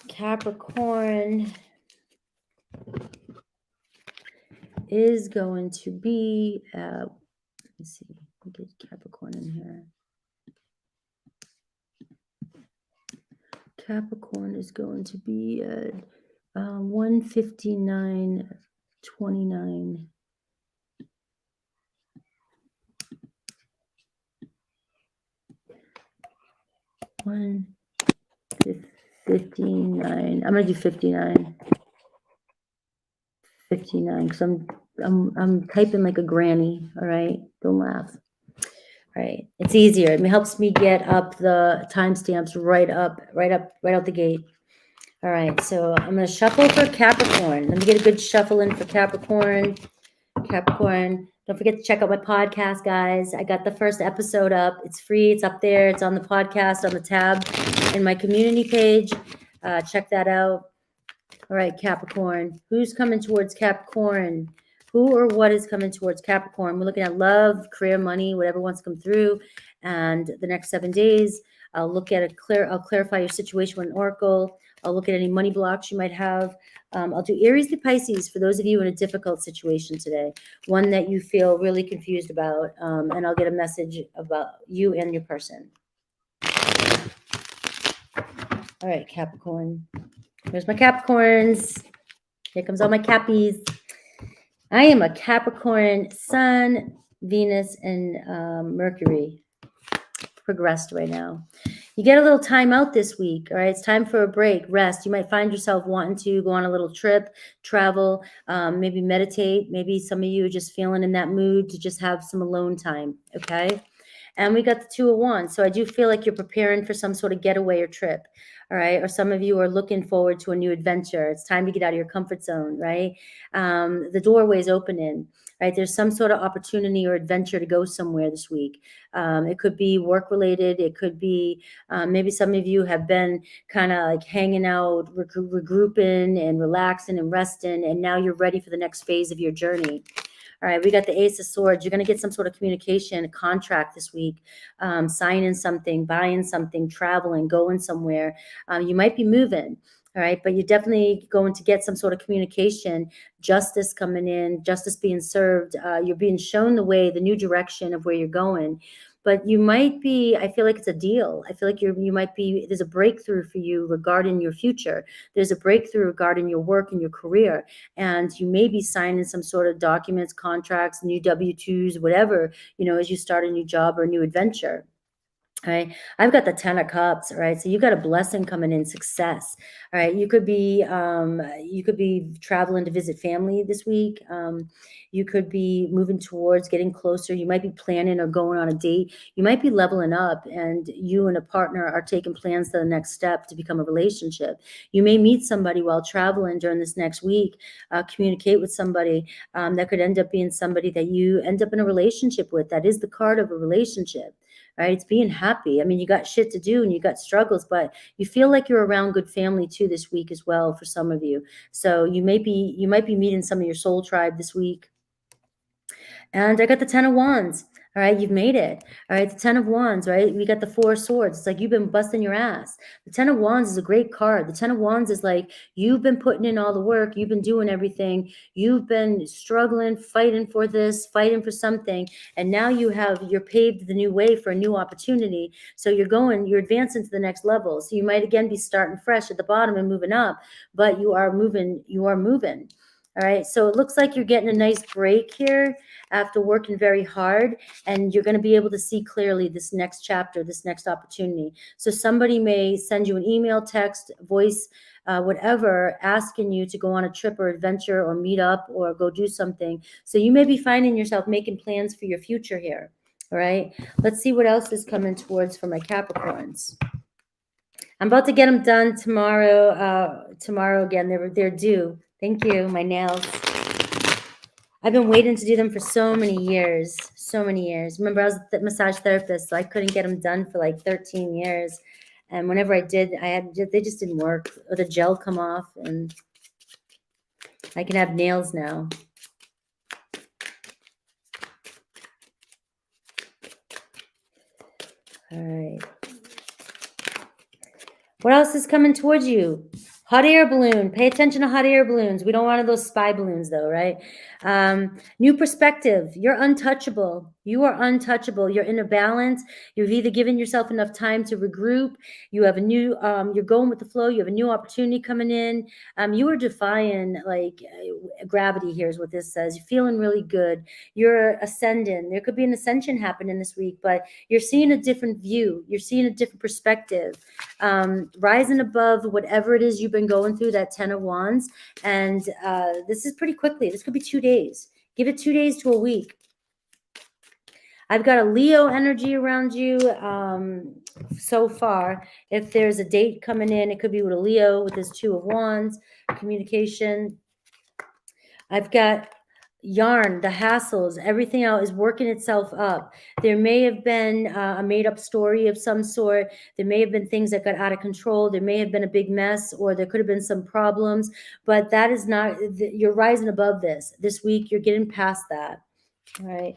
Capricorn is going to be, let me see, we get Capricorn in here. Capricorn is going to be at 159.29. One 59. I'm gonna do 59. 59 because I'm typing like a granny. All right, don't laugh. All right, it's easier. It helps me get up the timestamps right out the gate. All right, so I'm gonna shuffle for Capricorn. Let me get a good shuffle in for Capricorn. Capricorn, don't forget to check out my podcast, guys. I got the first episode up. It's free. It's up there. It's on the podcast on the tab in my community page. Check that out. All right, Capricorn. Who's coming towards Capricorn? Who or what is coming towards Capricorn? We're looking at love, career, money, whatever wants to come through. And the next 7 days, I'll look at I'll clarify your situation with an oracle. I'll look at any money blocks you might have. I'll do Aries to Pisces for those of you in a difficult situation today, one that you feel really confused about, and I'll get a message about you and your person. All right, Capricorn. Here's my Capricorns. Here comes all my Cappies. I am a Capricorn, Sun, Venus, and Mercury progressed right now. You get a little time out this week, all right? It's time for a break, rest. You might find yourself wanting to go on a little trip, travel, maybe meditate. Maybe some of you are just feeling in that mood to just have some alone time, okay? And we got the 2 of Wands. So I do feel like you're preparing for some sort of getaway or trip, all right? Or some of you are looking forward to a new adventure. It's time to get out of your comfort zone, right? The doorway is opening, right? There's some sort of opportunity or adventure to go somewhere this week. It could be work-related. It could be maybe some of you have been kind of like hanging out, regrouping and relaxing and resting, and now you're ready for the next phase of your journey. All right, we got the Ace of Swords. You're going to get some sort of communication, a contract this week, signing something, buying something, traveling, going somewhere. You might be moving, all right, but you're definitely going to get some sort of communication, justice coming in, justice being served. You're being shown the way, the new direction of where you're going. But you might be, I feel like it's a deal. I feel like you might be, there's a breakthrough for you regarding your future. There's a breakthrough regarding your work and your career. And you may be signing some sort of documents, contracts, new W-2s, whatever, as you start a new job or a new adventure. All right. I've got the 10 of Cups. All right. So you got a blessing coming in, success. All right. You could be traveling to visit family this week. You could be moving towards getting closer. You might be planning or going on a date. You might be leveling up, and you and a partner are taking plans to the next step to become a relationship. You may meet somebody while traveling during this next week, communicate with somebody that could end up being somebody that you end up in a relationship with. That is the card of a relationship. Right? It's being happy. I mean, you got shit to do and you got struggles, but you feel like you're around good family too this week as well for some of you. So you might be meeting some of your soul tribe this week. And I got the 10 of Wands. All right, you've made it. All right, the 10 of Wands, right? We got the 4 of Swords. It's like you've been busting your ass. The 10 of Wands is a great card. The 10 of Wands is like you've been putting in all the work. You've been doing everything. You've been struggling, fighting for this, fighting for something. And now you're paved the new way for a new opportunity. So you're advancing to the next level. So you might again be starting fresh at the bottom and moving up, but you are moving. All right. So it looks like you're getting a nice break here after working very hard, and you're going to be able to see clearly this next chapter, this next opportunity. So somebody may send you an email, text, voice, whatever, asking you to go on a trip or adventure or meet up or go do something. So you may be finding yourself making plans for your future here. All right. Let's see what else is coming towards for my Capricorns. I'm about to get them done tomorrow. Tomorrow again, they're due. Thank you, my nails. I've been waiting to do them for so many years. So many years. Remember, I was the massage therapist, so I couldn't get them done for like 13 years. And whenever I did, they just didn't work, or the gel come off, and I can have nails now. All right. What else is coming towards you? Hot air balloon. Pay attention to hot air balloons. We don't want those spy balloons though, right? New perspective. You're untouchable. You are untouchable. You're in a balance. You've either given yourself enough time to regroup. You have a new, you're going with the flow. You have a new opportunity coming in. You are defying like gravity here is what this says. You're feeling really good. You're ascending. There could be an ascension happening this week, but you're seeing a different view. You're seeing a different perspective. Rising above whatever it is you've been going through, that 10 of Wands. And this is pretty quickly. This could be 2 days. Give it 2 days to a week. I've got a Leo energy around you so far. If there's a date coming in, it could be with a Leo with his 2 of Wands, communication. I've got yarn, the hassles, everything else is working itself up. There may have been a made-up story of some sort. There may have been things that got out of control. There may have been a big mess, or there could have been some problems, but that is not, you're rising above this. This week, you're getting past that, all right?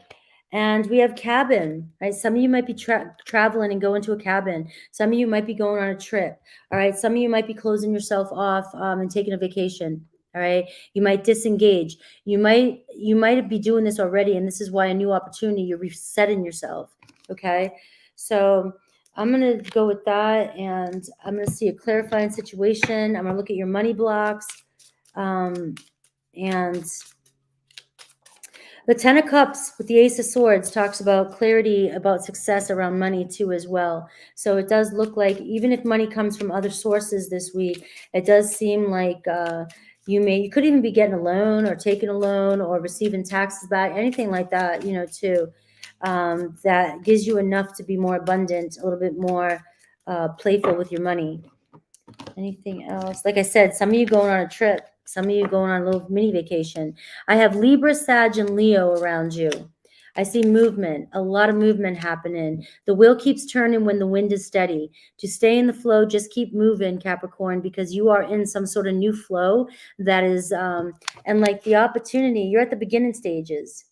And we have cabin, right? Some of you might be traveling and going to a cabin. Some of you might be going on a trip, all right? Some of you might be closing yourself off and taking a vacation. All right. You might disengage. You might be doing this already. And this is why a new opportunity, you're resetting yourself. Okay. So I'm going to go with that. And I'm going to see a clarifying situation. I'm going to look at your money blocks. And the 10 of Cups with the Ace of Swords talks about clarity, about success around money too as well. So it does look like even if money comes from other sources this week, it does seem like you could even be getting a loan or taking a loan or receiving taxes back, anything like that, too. That gives you enough to be more abundant, a little bit more playful with your money. Anything else? Like I said, some of you going on a trip, some of you going on a little mini vacation. I have Libra, Sag, and Leo around you. I see movement, a lot of movement happening. The wheel keeps turning when the wind is steady. To stay in the flow, just keep moving, Capricorn, because you are in some sort of new flow that is, and like the opportunity, you're at the beginning stages.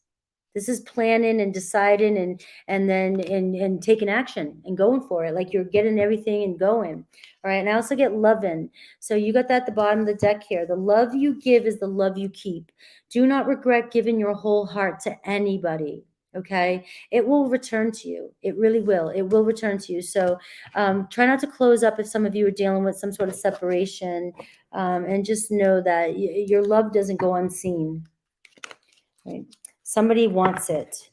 This is planning and deciding and then taking action and going for it. Like you're getting everything and going. All right. And I also get loving. So you got that at the bottom of the deck here. The love you give is the love you keep. Do not regret giving your whole heart to anybody. Okay. It will return to you. It really will. It will return to you. So try not to close up if some of you are dealing with some sort of separation, and just know that your love doesn't go unseen. Right. Somebody wants it.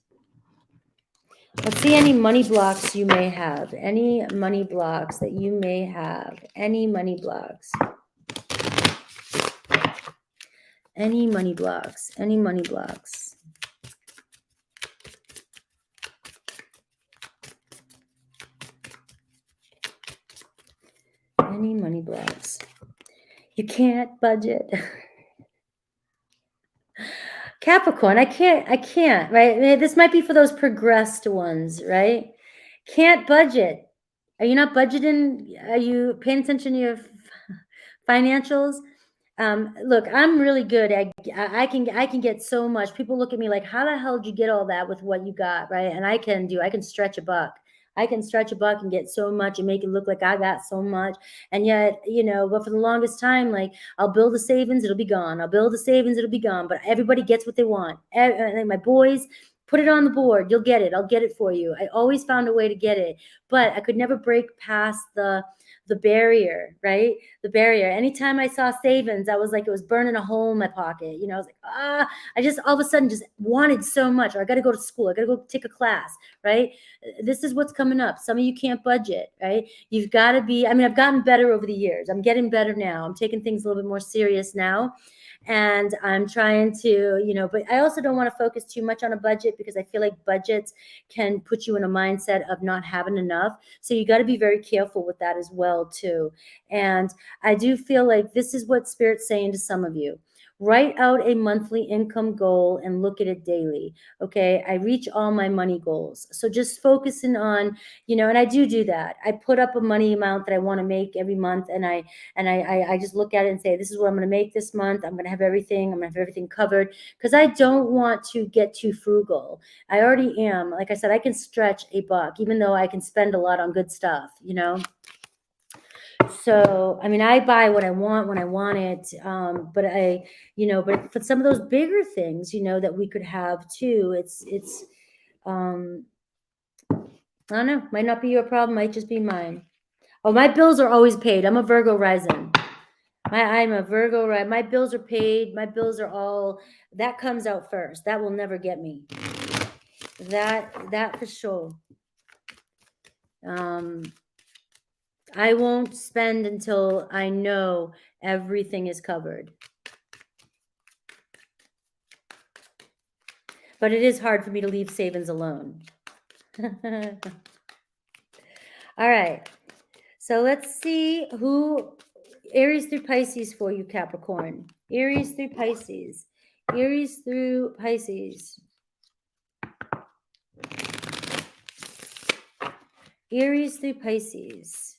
Let's see any money blocks you may have. Any money blocks that you may have. Any money blocks. Any money blocks. Any money blocks. Any money blocks. You can't budget. Capricorn, I can't, right? This might be for those progressed ones, right? Can't budget. Are you not budgeting? Are you paying attention to your financials? Look, I'm really good at, I can get so much. People look at me like, how the hell did you get all that with what you got, right? And I can stretch a buck. I can stretch a buck and get so much and make it look like I got so much. And yet, but for the longest time, like I'll build a savings, it'll be gone. I'll build a savings, it'll be gone. But everybody gets what they want. Like my boys, Put it on the board. You'll get it. I'll get it for you. I always found a way to get it, but I could never break past the barrier, right? The barrier. Anytime I saw savings, I was like, it was burning a hole in my pocket. I was like, I just all of a sudden just wanted so much. Or I got to go to school. I got to go take a class, right? This is what's coming up. Some of you can't budget, right? You've got to be, I've gotten better over the years. I'm getting better now. I'm taking things a little bit more serious now. And I'm trying to, but I also don't want to focus too much on a budget because I feel like budgets can put you in a mindset of not having enough. So you got to be very careful with that as well, too. And I do feel like this is what Spirit's saying to some of you. Write out a monthly income goal and look at it daily. Okay. I reach all my money goals. So just focusing on, and I do that. I put up a money amount that I want to make every month. And I just look at it and say, this is what I'm going to make this month. I'm going to have everything. I'm going to have everything covered because I don't want to get too frugal. I already am. Like I said, I can stretch $1, even though I can spend a lot on good stuff, So, I buy what I want when I want it. But for some of those bigger things, that we could have too, it's, I don't know, might not be your problem, might just be mine. Oh, my bills are always paid. I'm a Virgo rising. I'm a Virgo, right? My bills are paid. My bills are all, that comes out first. That will never get me. That for sure. I won't spend until I know everything is covered. But it is hard for me to leave savings alone. All right. So let's see who Aries through Pisces for you, Capricorn. Aries through Pisces. Aries through Pisces. Aries through Pisces.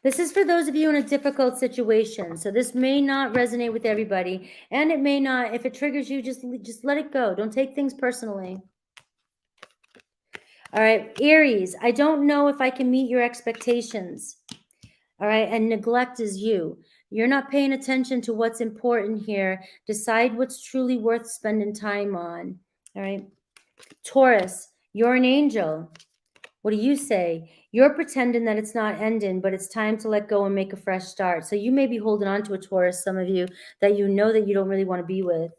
This is for those of you in a difficult situation. So this may not resonate with everybody, and it may not. If it triggers you, just let it go. Don't take things personally. All right, Aries, I don't know if I can meet your expectations. All right, and neglect is you. You're not paying attention to what's important here. Decide what's truly worth spending time on. All right, Taurus, you're an angel. What do you say? You're pretending that it's not ending, but it's time to let go and make a fresh start. So you may be holding on to a Taurus, some of you, that you know that you don't really want to be with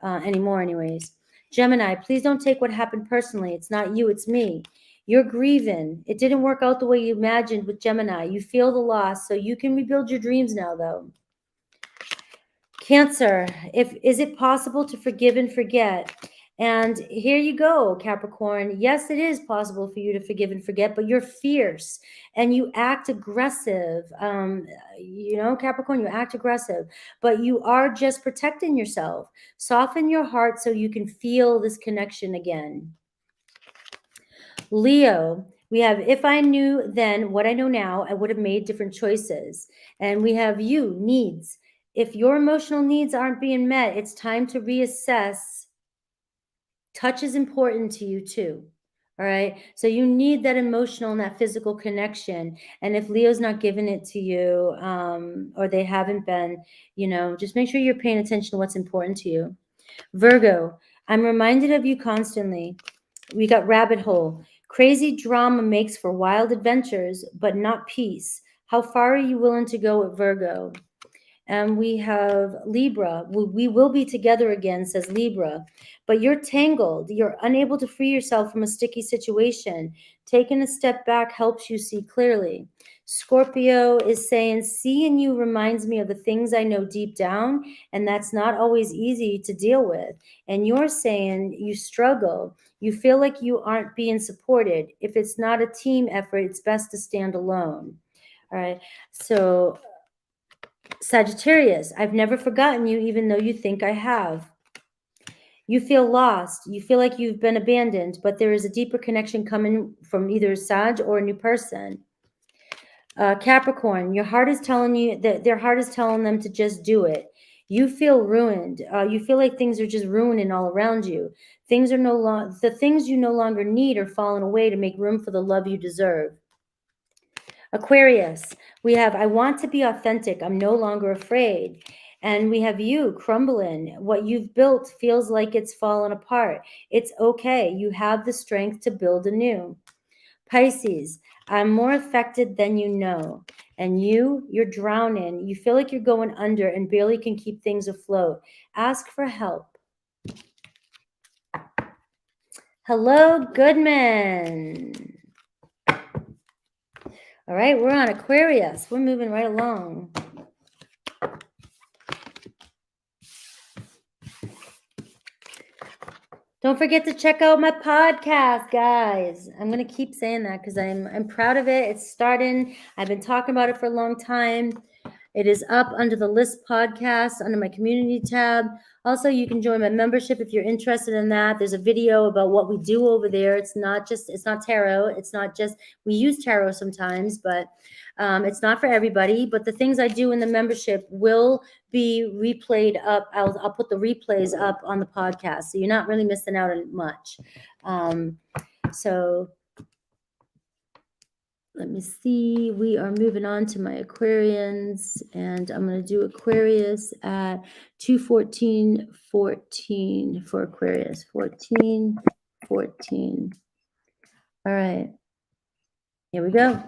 anymore anyways. Gemini, please don't take what happened personally. It's not you, it's me. You're grieving. It didn't work out the way you imagined with Gemini. You feel the loss, so you can rebuild your dreams now, though. Cancer, is it possible to forgive and forget? And here you go, Capricorn. Yes, it is possible for you to forgive and forget, but you're fierce and you act aggressive. Capricorn, you act aggressive, but you are just protecting yourself. Soften your heart so you can feel this connection again. Leo, we have, if I knew then what I know now, I would have made different choices. And we have you, needs. If your emotional needs aren't being met, it's time to reassess. Touch is important to you too. All right. So you need that emotional and that physical connection. And if Leo's not giving it to you, or they haven't been, just make sure you're paying attention to what's important to you. Virgo, I'm reminded of you constantly. We got rabbit hole. Crazy drama makes for wild adventures, but not peace. How far are you willing to go with Virgo? And we have Libra. We will be together again, says Libra. But you're tangled. You're unable to free yourself from a sticky situation. Taking a step back helps you see clearly. Scorpio is saying, seeing you reminds me of the things I know deep down, and that's not always easy to deal with. And you're saying you struggle. You feel like you aren't being supported. If it's not a team effort, it's best to stand alone. All right. So Sagittarius, I've never forgotten you, even though you think I have. You feel lost. You feel like you've been abandoned, but there is a deeper connection coming from either Sag or a new person. Capricorn, your heart is telling you that their heart is telling them to just do it. You feel ruined. You feel like things are just ruining all around you. The things you no longer need are falling away to make room for the love you deserve. Aquarius, we have, I want to be authentic. I'm no longer afraid. And we have you crumbling. What you've built feels like it's fallen apart. It's okay. You have the strength to build anew. Pisces, I'm more affected than you know. And you're drowning. You feel like you're going under and barely can keep things afloat. Ask for help. Hello, Goodman. All right, we're on Aquarius. We're moving right along. Don't forget to check out my podcast, guys. I'm going to keep saying that because I'm proud of it. It's starting. I've been talking about it for a long time. It is up under the list podcast under my community tab. Also, you can join my membership if you're interested in that. There's a video about what we do over there. It's not tarot. It's not just, we use tarot sometimes, but it's not for everybody. But the things I do in the membership will be replayed up. I'll put the replays up on the podcast. So you're not really missing out on much. So let me see. We are moving on to my Aquarians, and I'm going to do Aquarius at 2:14:14 for Aquarius. 14:14. All right. Here we go.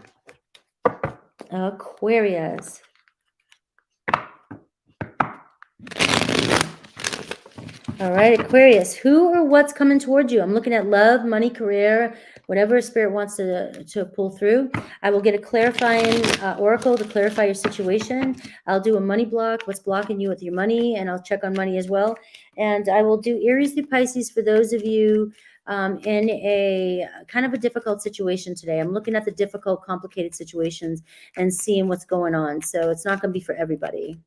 Aquarius. All right, Aquarius, who or what's coming towards you? I'm looking at love, money, career, whatever Spirit wants to pull through. I will get a clarifying oracle to clarify your situation. I'll do a money block, what's blocking you with your money, and I'll check on money as well. And I will do Aries through Pisces for those of you in a kind of a difficult situation today. I'm looking at the difficult, complicated situations and seeing what's going on. So it's not going to be for everybody.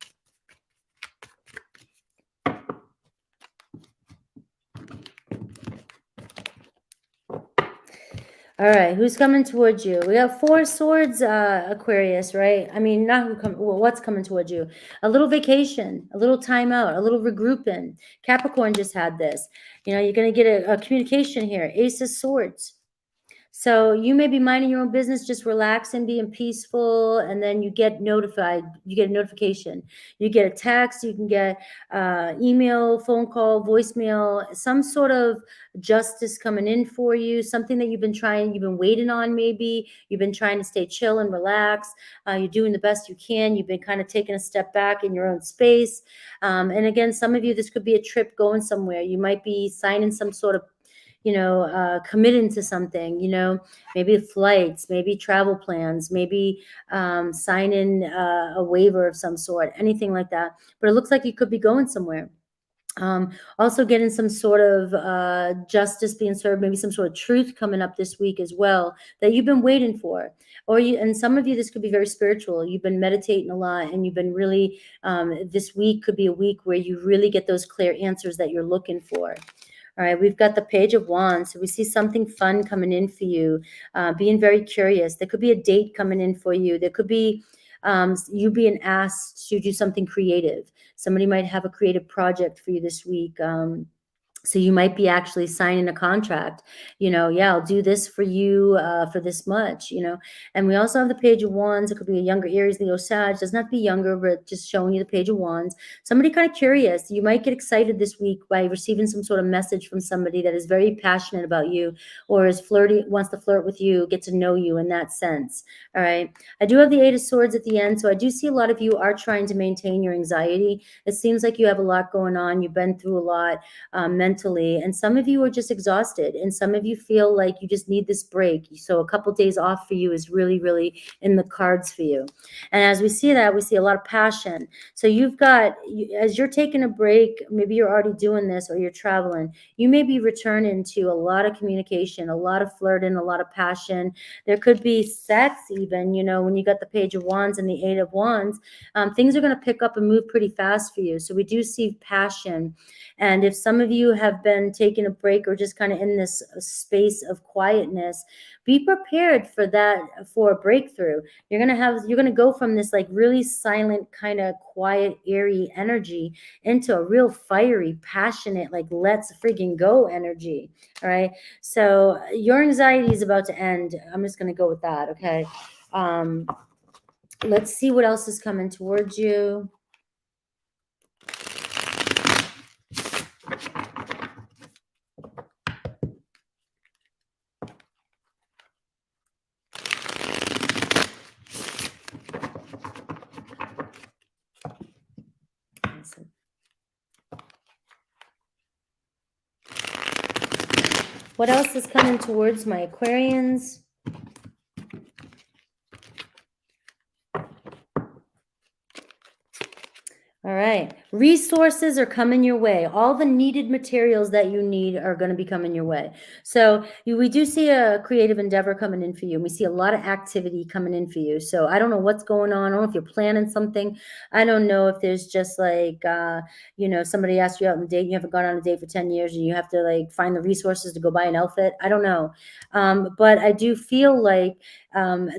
All right, who's coming towards you? We got 4 swords, Aquarius, right? I mean, what's coming towards you? A little vacation, a little time out, a little regrouping. Capricorn just had this. You're going to get a communication here. Ace of Swords. So you may be minding your own business, just relaxing, being peaceful, and then you get notified. You get a notification. You get a text. You can get email, phone call, voicemail, some sort of justice coming in for you, something that you've been waiting on maybe. You've been trying to stay chill and relax. You're doing the best you can. You've been kind of taking a step back in your own space. And again, some of you, this could be a trip going somewhere. You might be signing some sort of committing to something, maybe flights, maybe travel plans, maybe signing a waiver of some sort, anything like that. But it looks like you could be going somewhere. Also getting some sort of justice being served, maybe some sort of truth coming up this week as well that you've been waiting for. And some of you, this could be very spiritual. You've been meditating a lot and you've been really, this week could be a week where you really get those clear answers that you're looking for. All right, we've got the Page of Wands. So we see something fun coming in for you, being very curious. There could be a date coming in for you. There could be you being asked to do something creative. Somebody might have a creative project for you this week. So you might be actually signing a contract, I'll do this for you for this much, And we also have the Page of Wands. It could be a younger Aries, Leo, Sag. Doesn't have to be younger, but just showing you the Page of Wands. Somebody kind of curious. You might get excited this week by receiving some sort of message from somebody that is very passionate about you or is flirty, wants to flirt with you, get to know you in that sense. All right. I do have the 8 of Swords at the end. So I do see a lot of you are trying to maintain your anxiety. It seems like you have a lot going on. You've been through a lot mentally. And some of you are just exhausted and some of you feel like you just need this break. So a couple days off for you is really, really in the cards for you. And as we see that, we see a lot of passion. So you've got, as you're taking a break, maybe you're already doing this or you're traveling, you may be returning to a lot of communication, a lot of flirting, a lot of passion. There could be sex even, when you got the Page of Wands and the 8 of Wands, things are going to pick up and move pretty fast for you. So we do see passion. And if some of you have been taking a break or just kind of in this space of quietness, be prepared for that, for a breakthrough. You're going to go from this like really silent, kind of quiet, airy energy into a real fiery, passionate, like let's freaking go energy. All right. So your anxiety is about to end. I'm just going to go with that. Okay. Let's see what else is coming towards you. What else is coming towards my Aquarians? All right. Resources are coming your way. All the needed materials that you need are going to be coming your way. So we do see a creative endeavor coming in for you. We see a lot of activity coming in for you. So I don't know what's going on. I don't know if you're planning something. I don't know if there's just like, somebody asked you out on a date, and you haven't gone on a date for 10 years and you have to like find the resources to go buy an outfit. I don't know. But I do feel like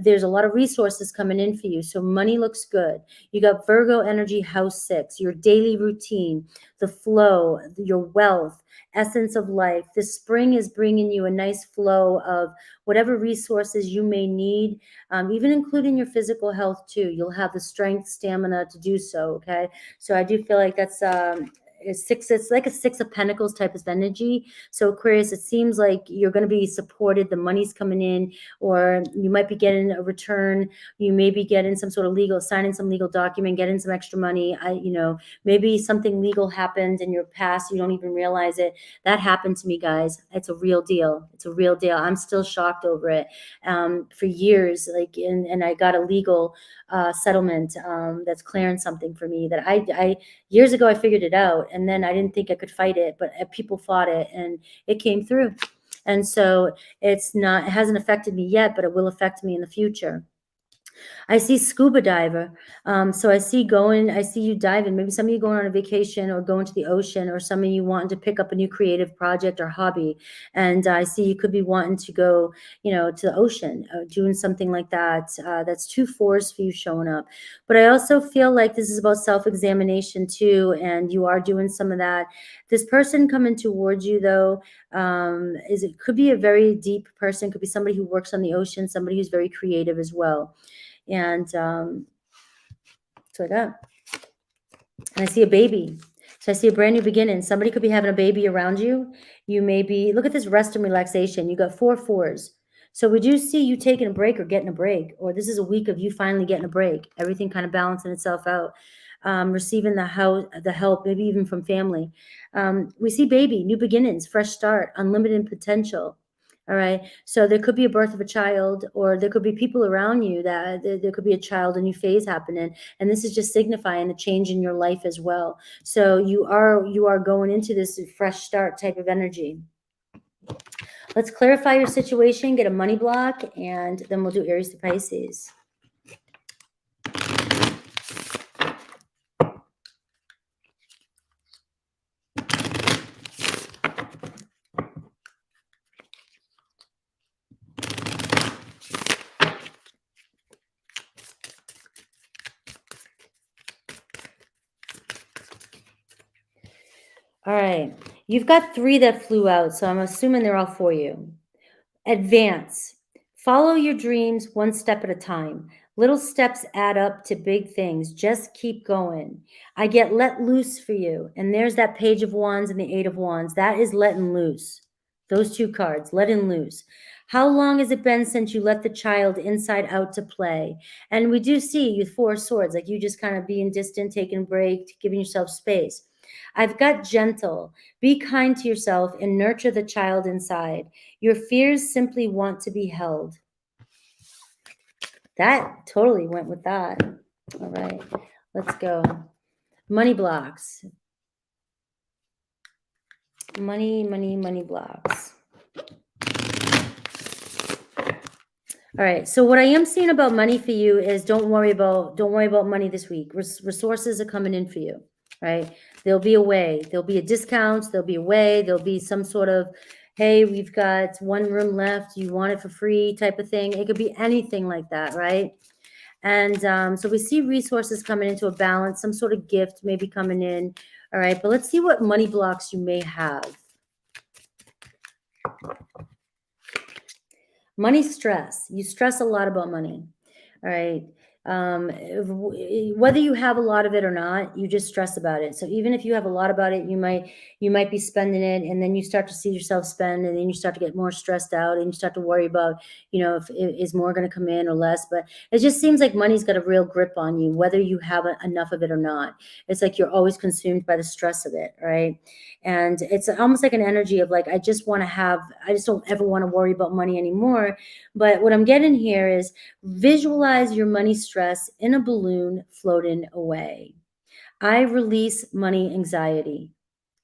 there's a lot of resources coming in for you. So money looks good. You got Virgo energy, house 6, your daily routine, the flow, your wealth, essence of life. This spring is bringing you a nice flow of whatever resources you may need, even including your physical health too. You'll have the strength, stamina to do so, okay? So I do feel like that's it's like a 6 of Pentacles type of energy. So Aquarius, it seems like you're going to be supported. The money's coming in, or you might be getting a return. You may be getting some sort of signing some legal document, getting some extra money. Maybe something legal happened in your past. You don't even realize it. That happened to me, guys. It's a real deal. It's a real deal. I'm still shocked over it. For years, and I got a legal settlement that's clearing something for me that I years ago I figured it out, and then I didn't think I could fight it, but people fought it and it came through. And so it hasn't affected me yet, but it will affect me in the future. I see scuba diver. So I see you diving. Maybe some of you going on a vacation or going to the ocean, or some of you wanting to pick up a new creative project or hobby. And I see you could be wanting to go, to the ocean, doing something like that. That's 2 4s for you showing up. But I also feel like this is about self-examination too. And you are doing some of that. This person coming towards you though, it could be a very deep person, could be somebody who works on the ocean, somebody who's very creative as well. And so I got, and I see a baby. So I see a brand new beginning. Somebody could be having a baby around you. You may be, look at this rest and relaxation. You got 4 4s. So we do see you taking a break or getting a break, or this is a week of you finally getting a break. Everything kind of balancing itself out. Receiving the help, maybe even from family. We see baby, new beginnings, fresh start, unlimited potential. All right. So there could be a birth of a child, or there could be people around you that there could be a child, a new phase happening. And this is just signifying the change in your life as well. So you are going into this fresh start type of energy. Let's clarify your situation, get a money block, and then we'll do Aries to Pisces. All right. You've got 3 that flew out, so I'm assuming they're all for you. Advance. Follow your dreams one step at a time. Little steps add up to big things. Just keep going. I get let loose for you. And there's that Page of Wands and the 8 of Wands. That is letting loose. Those 2 cards, letting loose. How long has it been since you let the child inside out to play? And we do see you 4 swords, like you just kind of being distant, taking a break, giving yourself space. I've got gentle. Be kind to yourself and nurture the child inside. Your fears simply want to be held. That totally went with that. All right, let's go. Money blocks. Money blocks. All right. So what I am seeing about money for you is don't worry about money this week. Resources are coming in for you, right? There'll be a way. There'll be a discount. There'll be a way. There'll be some sort of, hey, we've got 1 room left. You want it for free type of thing. It could be anything like that, right? And so we see resources coming into a balance. Some sort of gift may be coming in. All right. But let's see what money blocks you may have. Money stress. You stress a lot about money. All right. Whether you have a lot of it or not, you just stress about it. So even if you have a lot about it, you might be spending it, and then you start to see yourself spend, and then you start to get more stressed out, and you start to worry about, if is more going to come in or less. But it just seems like money's got a real grip on you, whether you have enough of it or not. It's like you're always consumed by the stress of it, right? And it's almost like an energy of like, I just don't ever want to worry about money anymore. But what I'm getting here is visualize your money stress in a balloon floating away. I release money anxiety.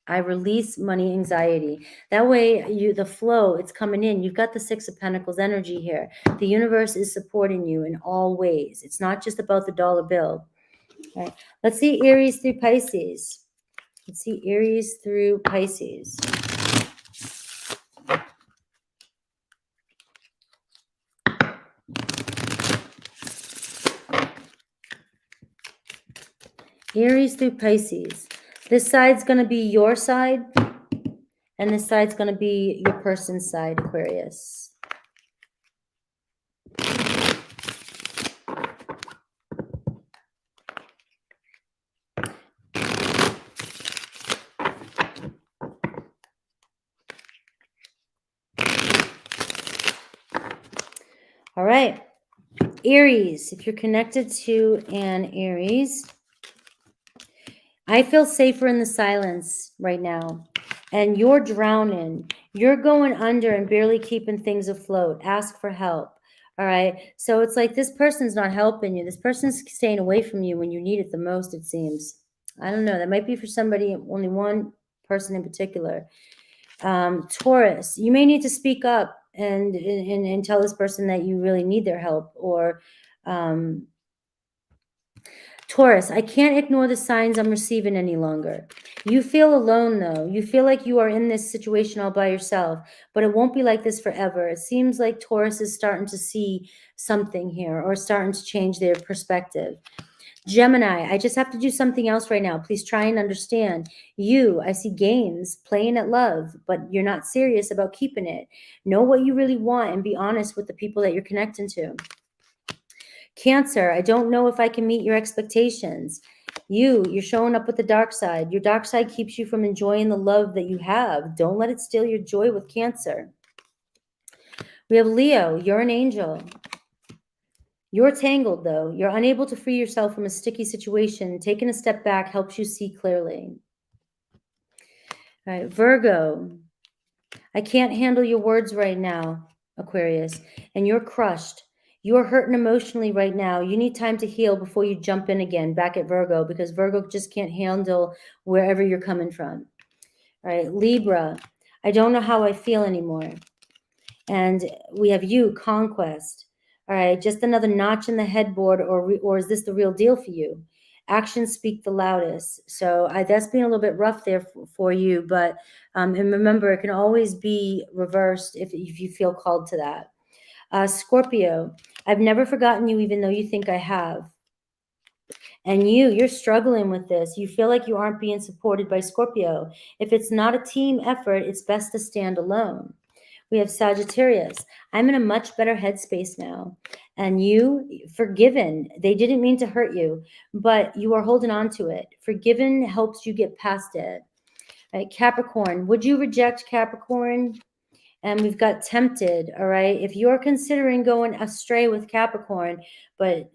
I release money anxiety. That way, the flow, it's coming in. You've got the Six of Pentacles energy here. The universe is supporting you in all ways. It's not just about the dollar bill. All right. Let's see Aries through Pisces. Let's see Aries through Pisces. Aries through Pisces. This side's going to be your side, and this side's going to be your person's side, Aquarius. All right. Aries, if you're connected to an Aries, I feel safer in the silence right now. And you're drowning. You're going under and barely keeping things afloat. Ask for help. All right. So it's like this person's not helping you. This person's staying away from you when you need it the most, it seems. I don't know. That might be for somebody, only one person in particular. Taurus, you may need to speak up and tell this person that you really need their help. Or Taurus, I can't ignore the signs I'm receiving any longer. You feel alone, though. You feel like you are in this situation all by yourself, but it won't be like this forever. It seems like Taurus is starting to see something here, or starting to change their perspective. Gemini, I just have to do something else right now. Please try and understand. You, I see games, playing at love, but you're not serious about keeping it. Know what you really want and be honest with the people that you're connecting to. Cancer, I don't know if I can meet your expectations. You're showing up with the dark side. Your dark side keeps you from enjoying the love that you have. Don't let it steal your joy with Cancer. We have Leo, you're an angel. You're tangled, though. You're unable to free yourself from a sticky situation. Taking a step back helps you see clearly. All right, Virgo. I can't handle your words right now, Aquarius, and you're crushed. You're hurting emotionally right now. You need time to heal before you jump in again back at Virgo, because Virgo just can't handle wherever you're coming from. All right, Libra. I don't know how I feel anymore. And we have you, Conquest. All right, just another notch in the headboard, or is this the real deal for you? Actions speak the loudest. So that's been a little bit rough there for you, but and remember, it can always be reversed if you feel called to that. Scorpio, I've never forgotten you, even though you think I have. And you're struggling with this. You feel like you aren't being supported by Scorpio. If it's not a team effort, it's best to stand alone. We have Sagittarius. I'm in a much better headspace now. And forgiven. They didn't mean to hurt you, but you are holding on to it. Forgiven helps you get past it. Right, Capricorn. Would you reject Capricorn? And we've got tempted. All right. If you're considering going astray with Capricorn, but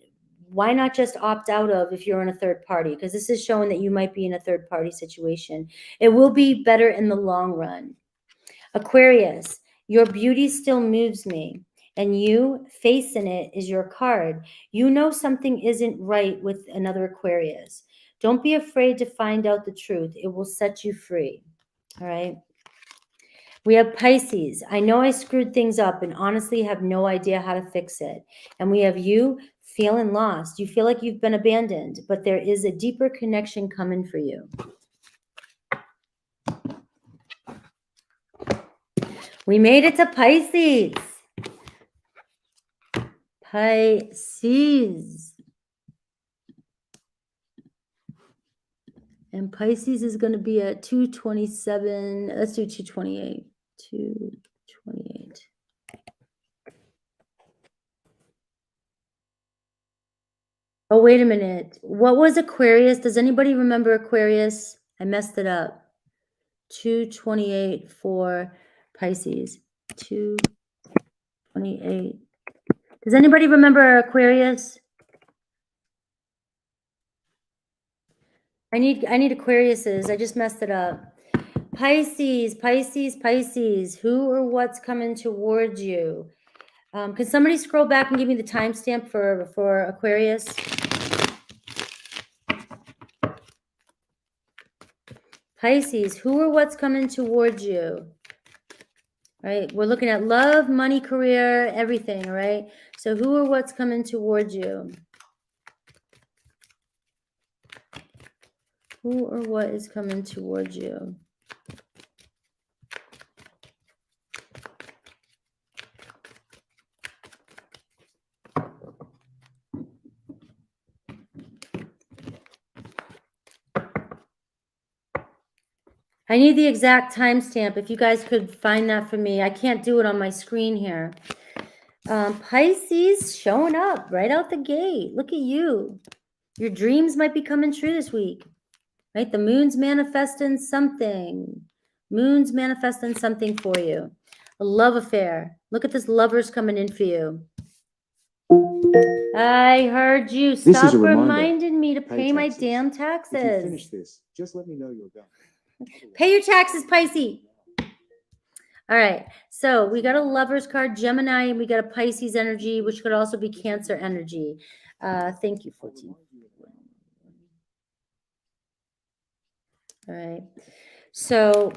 why not just opt out of if you're in a third party? Because this is showing that you might be in a third party situation. It will be better in the long run. Aquarius. Your beauty still moves me, and you facing it is your card. You know something isn't right with another Aquarius. Don't be afraid to find out the truth. It will set you free. All right. We have Pisces. I know I screwed things up and honestly have no idea how to fix it. And we have you feeling lost. You feel like you've been abandoned, but there is a deeper connection coming for you. We made it to Pisces. Pisces. And Pisces is going to be at 227. Let's do 228. 228. Oh, wait a minute. What was Aquarius? Does anybody remember Aquarius? I messed it up. 228 for Pisces. 228. Does anybody remember Aquarius? I need Aquariuses. I just messed it up. Pisces, Pisces, Pisces. Who or what's coming towards you? Can somebody scroll back and give me the timestamp for Aquarius? Pisces, who or what's coming towards you? Right? We're looking at love, money, career, everything, all right? So who or what's coming towards you? Who or what is coming towards you? I need the exact timestamp. If you guys could find that for me. I can't do it on my screen here. Pisces showing up right out the gate. Look at you. Your dreams might be coming true this week. Right? The moon's manifesting something. Moon's manifesting something for you. A love affair. Look at this lovers coming in for you. I heard you. This is Stop a reminder. reminding me to Pay pay my taxes. damn If you taxes. finish this, just let me know you're done. Pay your taxes, Pisces. All right. So we got a Lover's card, Gemini, and we got a Pisces energy, which could also be Cancer energy. Thank you, 14. All right. So,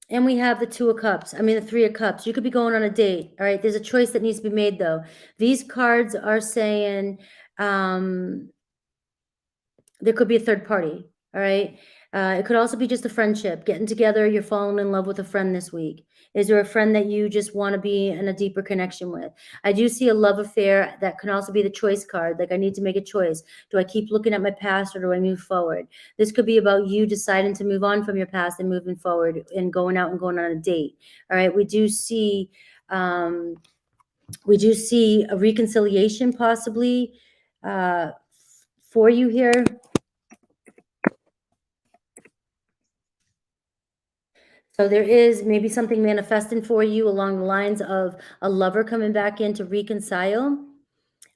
and we have the Two of Cups. I mean, the Three of Cups. You could be going on a date. All right. There's a choice that needs to be made, though. These cards are saying there could be a third party. All right. It could also be just a friendship, getting together. You're falling in love with a friend this week. Is there a friend that you just want to be in a deeper connection with? I do see a love affair. That can also be the choice card. Like, I need to make a choice. Do I keep looking at my past or do I move forward? This could be about you deciding to move on from your past and moving forward and going out and going on a date. All right. We do see a reconciliation possibly for you here. So there is maybe something manifesting for you along the lines of a lover coming back in to reconcile.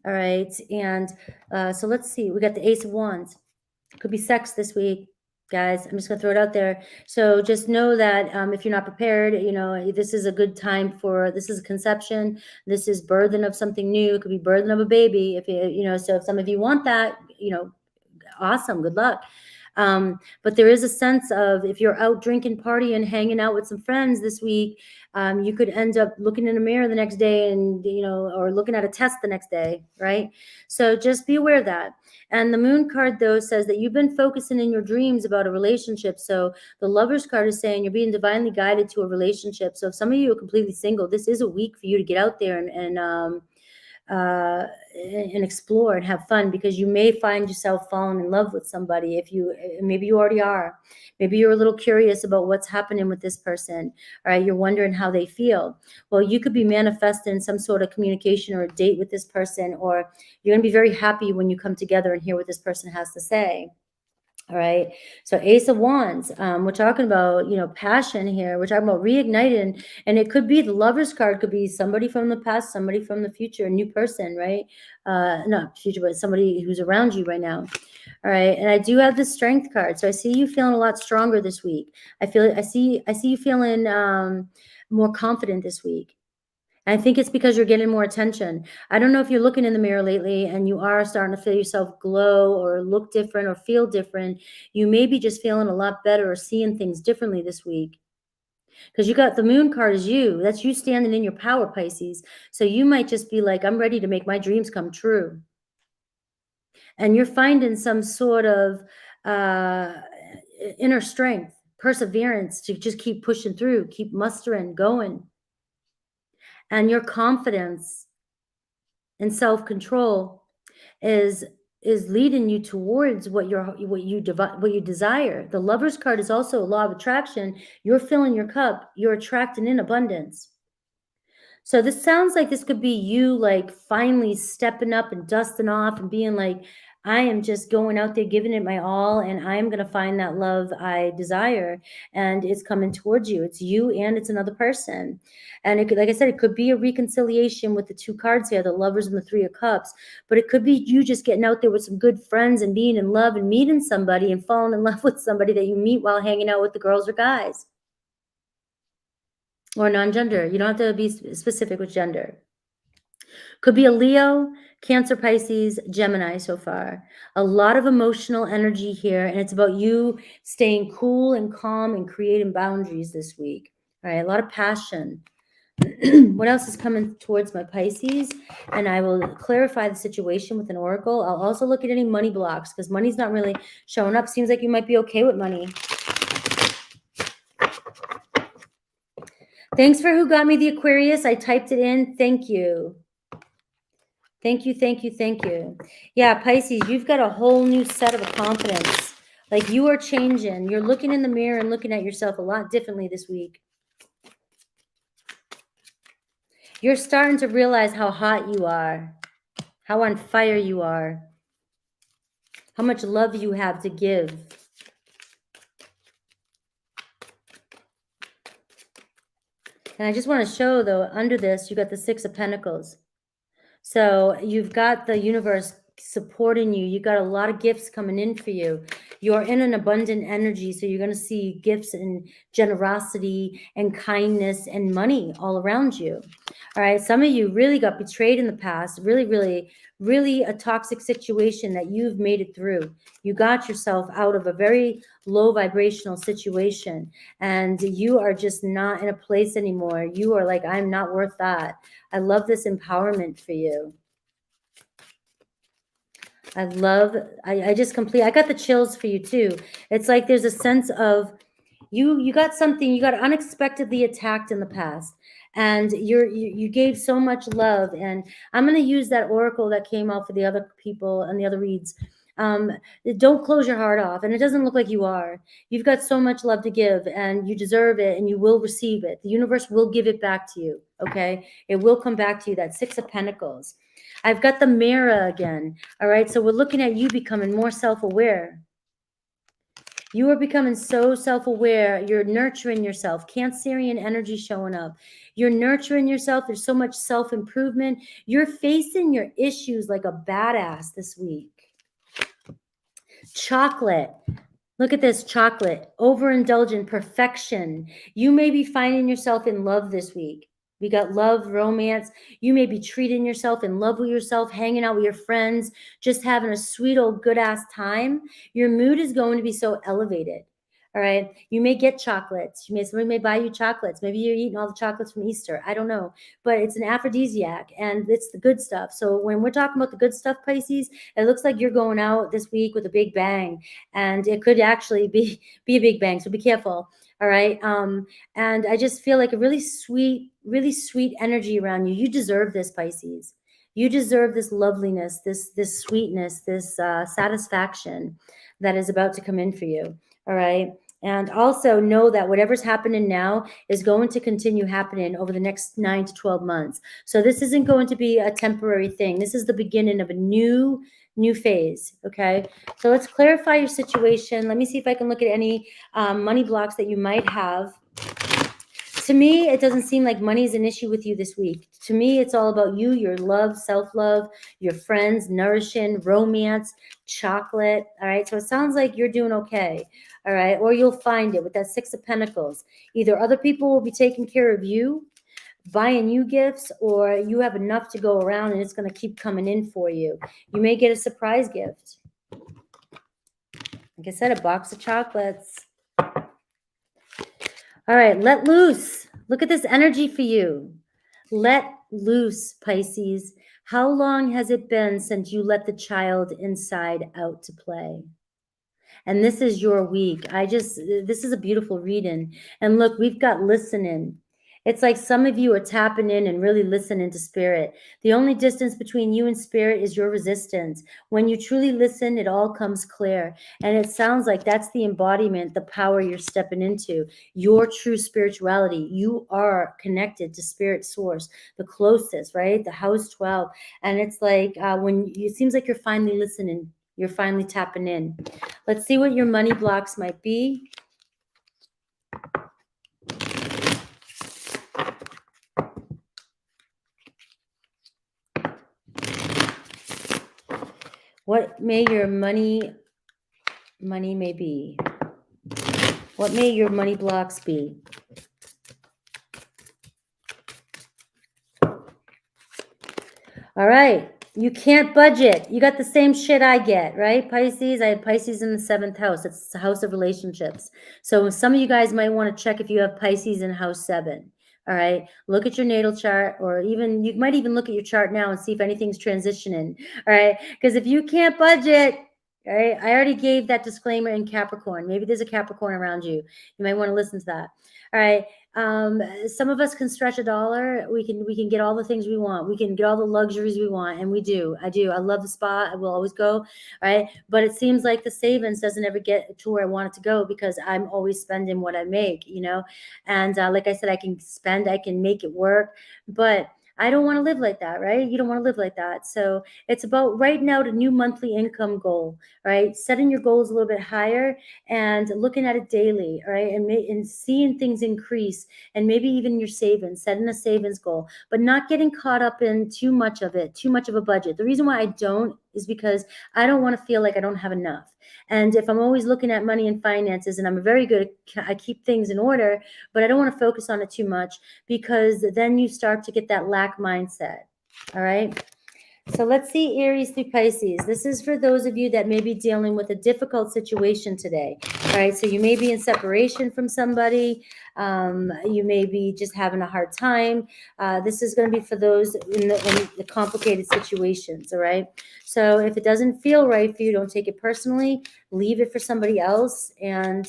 All right. And so let's see. We got the Ace of Wands. Could be sex this week, guys. I'm just going to throw it out there. So just know that if you're not prepared, this is a good time this is a conception. This is birthing of something new. It could be birthing of a baby. So if some of you want that, awesome. Good luck. But there is a sense of, if you're out drinking, partying, hanging out with some friends this week, you could end up looking in a mirror the next day and, or looking at a test the next day, right? So just be aware of that. And the Moon card, though, says that you've been focusing in your dreams about a relationship. So the Lover's card is saying you're being divinely guided to a relationship. So if some of you are completely single, this is a week for you to get out there and explore and have fun, because you may find yourself falling in love with somebody. Maybe you already are. Maybe you're a little curious about what's happening with this person. All right. You're wondering how they feel. Well, you could be manifesting some sort of communication or a date with this person, or you're going to be very happy when you come together and hear what this person has to say. All right. So Ace of Wands, we're talking about, passion here. We're talking about reigniting, and it could be the Lover's card, could be somebody from the past, somebody from the future, a new person, right? Not future, but somebody who's around you right now. All right. And I do have the Strength card. So I see you feeling a lot stronger this week. I see you feeling more confident this week. I think it's because you're getting more attention. I don't know if you're looking in the mirror lately and you are starting to feel yourself glow or look different or feel different. You may be just feeling a lot better or seeing things differently this week. Because you got the Moon card is you. That's you standing in your power, Pisces. So you might just be like, I'm ready to make my dreams come true. And you're finding some sort of inner strength, perseverance to just keep pushing through, keep mustering, going. And your confidence and self-control is leading you towards what you desire. The Lover's card is also a law of attraction. You're filling your cup. You're attracting in abundance. So this sounds like this could be you like finally stepping up and dusting off and being like, I am just going out there giving it my all, and I'm going to find that love I desire, and it's coming towards you. It's you and it's another person. And it could, like I said, it could be a reconciliation with the two cards here, the Lovers and the Three of Cups, but it could be you just getting out there with some good friends and being in love and meeting somebody and falling in love with somebody that you meet while hanging out with the girls or guys. Or non-gender. You don't have to be specific with gender. Could be a Leo, Cancer, Pisces, Gemini so far. A lot of emotional energy here, and it's about you staying cool and calm and creating boundaries this week. All right, a lot of passion. What else is coming towards my Pisces? And I will clarify the situation with an oracle. I'll also look at any money blocks because money's not really showing up. Seems like you might be okay with money. Thanks for who got me the Aquarius. I typed it in. Thank you. Thank you, thank you, thank you. Yeah, Pisces, you've got a whole new set of confidence. Like you are changing. You're looking in the mirror and looking at yourself a lot differently this week. You're starting to realize how hot you are, how on fire you are, how much love you have to give. And I just want to show, though, under this, you got the Six of Pentacles. So you've got the universe supporting you. You got a lot of gifts coming in for you. You're in an abundant energy, so you're going to see gifts and generosity and kindness and money all around you. All right, some of you really got betrayed in the past, really a toxic situation that you've made it through. You got yourself out of a very low vibrational situation, and you are just not in a place anymore. You are like, I'm not worth that. I love this empowerment for you. I got the chills for you too. It's like there's a sense of you got something, you got unexpectedly attacked in the past, and you gave so much love. And I'm going to use that oracle that came out for the other people and the other reads. Don't close your heart off, and it doesn't look like you are. You've got so much love to give, and you deserve it, and you will receive it. The universe will give it back to you, okay? It will come back to you, that Six of Pentacles. I've got the mirror again, all right? So we're looking at you becoming more self-aware. You are becoming so self-aware. You're nurturing yourself. Cancerian energy showing up. You're nurturing yourself. There's so much self-improvement. You're facing your issues like a badass this week. Chocolate. Look at this chocolate. Overindulgent perfection. You may be finding yourself in love this week. We got love, romance. You may be treating yourself, in love with yourself, hanging out with your friends, just having a sweet old good ass time. Your mood is going to be so elevated. All right. You may get chocolates. Somebody may buy you chocolates. Maybe you're eating all the chocolates from Easter. I don't know. But it's an aphrodisiac and it's the good stuff. So when we're talking about the good stuff, Pisces, it looks like you're going out this week with a big bang. And it could actually be a big bang. So be careful. All right. And I just feel like a really sweet energy around you. You deserve this, Pisces. You deserve this loveliness, this sweetness, this satisfaction that is about to come in for you. All right. And also know that whatever's happening now is going to continue happening over the next 9 to 12 months. So this isn't going to be a temporary thing. This is the beginning of a new phase. Okay. So let's clarify your situation. Let me see if I can look at any money blocks that you might have. To me, it doesn't seem like money is an issue with you this week. To me, it's all about you, your love, self-love, your friends, nourishing, romance, chocolate. All right. So it sounds like you're doing okay. All right. Or you'll find it with that Six of Pentacles. Either other people will be taking care of you, buying you gifts, or you have enough to go around and it's going to keep coming in for you. You may get a surprise gift. Like I said, a box of chocolates. All right, let loose. Look at this energy for you. Let loose, Pisces. How long has it been since you let the child inside out to play? And this is your week. This is a beautiful reading. And look, we've got listening. It's like some of you are tapping in and really listening to spirit. The only distance between you and spirit is your resistance. When you truly listen, it all comes clear. And it sounds like that's the embodiment, the power you're stepping into, your true spirituality. You are connected to spirit source, the closest, right? The house 12. And it's like it seems like you're finally listening. You're finally tapping in. Let's see what your money blocks might be. What may your money may be? What may your money blocks be? All right. You can't budget. You got the same shit I get, right? Pisces. I have Pisces in the 7th house. It's the house of relationships. So some of you guys might want to check if you have Pisces in house 7. All right. Look at your natal chart, or even you might even look at your chart now and see if anything's transitioning. All right. Because if you can't budget, all right, I already gave that disclaimer in Capricorn. Maybe there's a Capricorn around you. You might want to listen to that. All right. Some of us can stretch a dollar. We can get all the things we want. We can get all the luxuries we want. And we do. I do. I love the spa. I will always go. Right. But it seems like the savings doesn't ever get to where I want it to go because I'm always spending what I make, and like I said, I can spend, I can make it work, but I don't want to live like that, right? You don't want to live like that. So it's about right now the new monthly income goal, right? Setting your goals a little bit higher and looking at it daily, right? And seeing things increase, and maybe even your savings, setting a savings goal, but not getting caught up in too much of it, too much of a budget. The reason why I don't is because I don't want to feel like I don't have enough. And if I'm always looking at money and finances, and I'm very good, I keep things in order, but I don't want to focus on it too much because then you start to get that lack mindset. All right. So let's see Aries through Pisces. This is for those of you that may be dealing with a difficult situation today. All right. So you may be in separation from somebody. You may be just having a hard time. This is going to be for those in the complicated situations. All right. So if it doesn't feel right for you, don't take it personally. Leave it for somebody else. And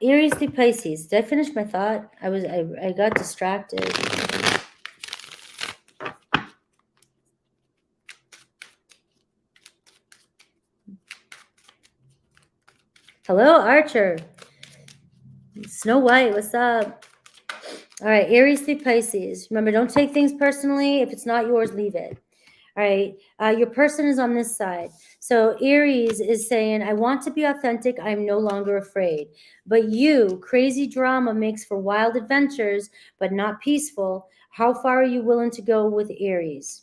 Aries through Pisces. Did I finish my thought? I got distracted. Hello, Archer. Snow White, what's up? All right, Aries through Pisces. Remember, don't take things personally. If it's not yours, leave it. All right, your person is on this side. So Aries is saying, I want to be authentic. I'm no longer afraid. But you, crazy drama makes for wild adventures, but not peaceful. How far are you willing to go with Aries?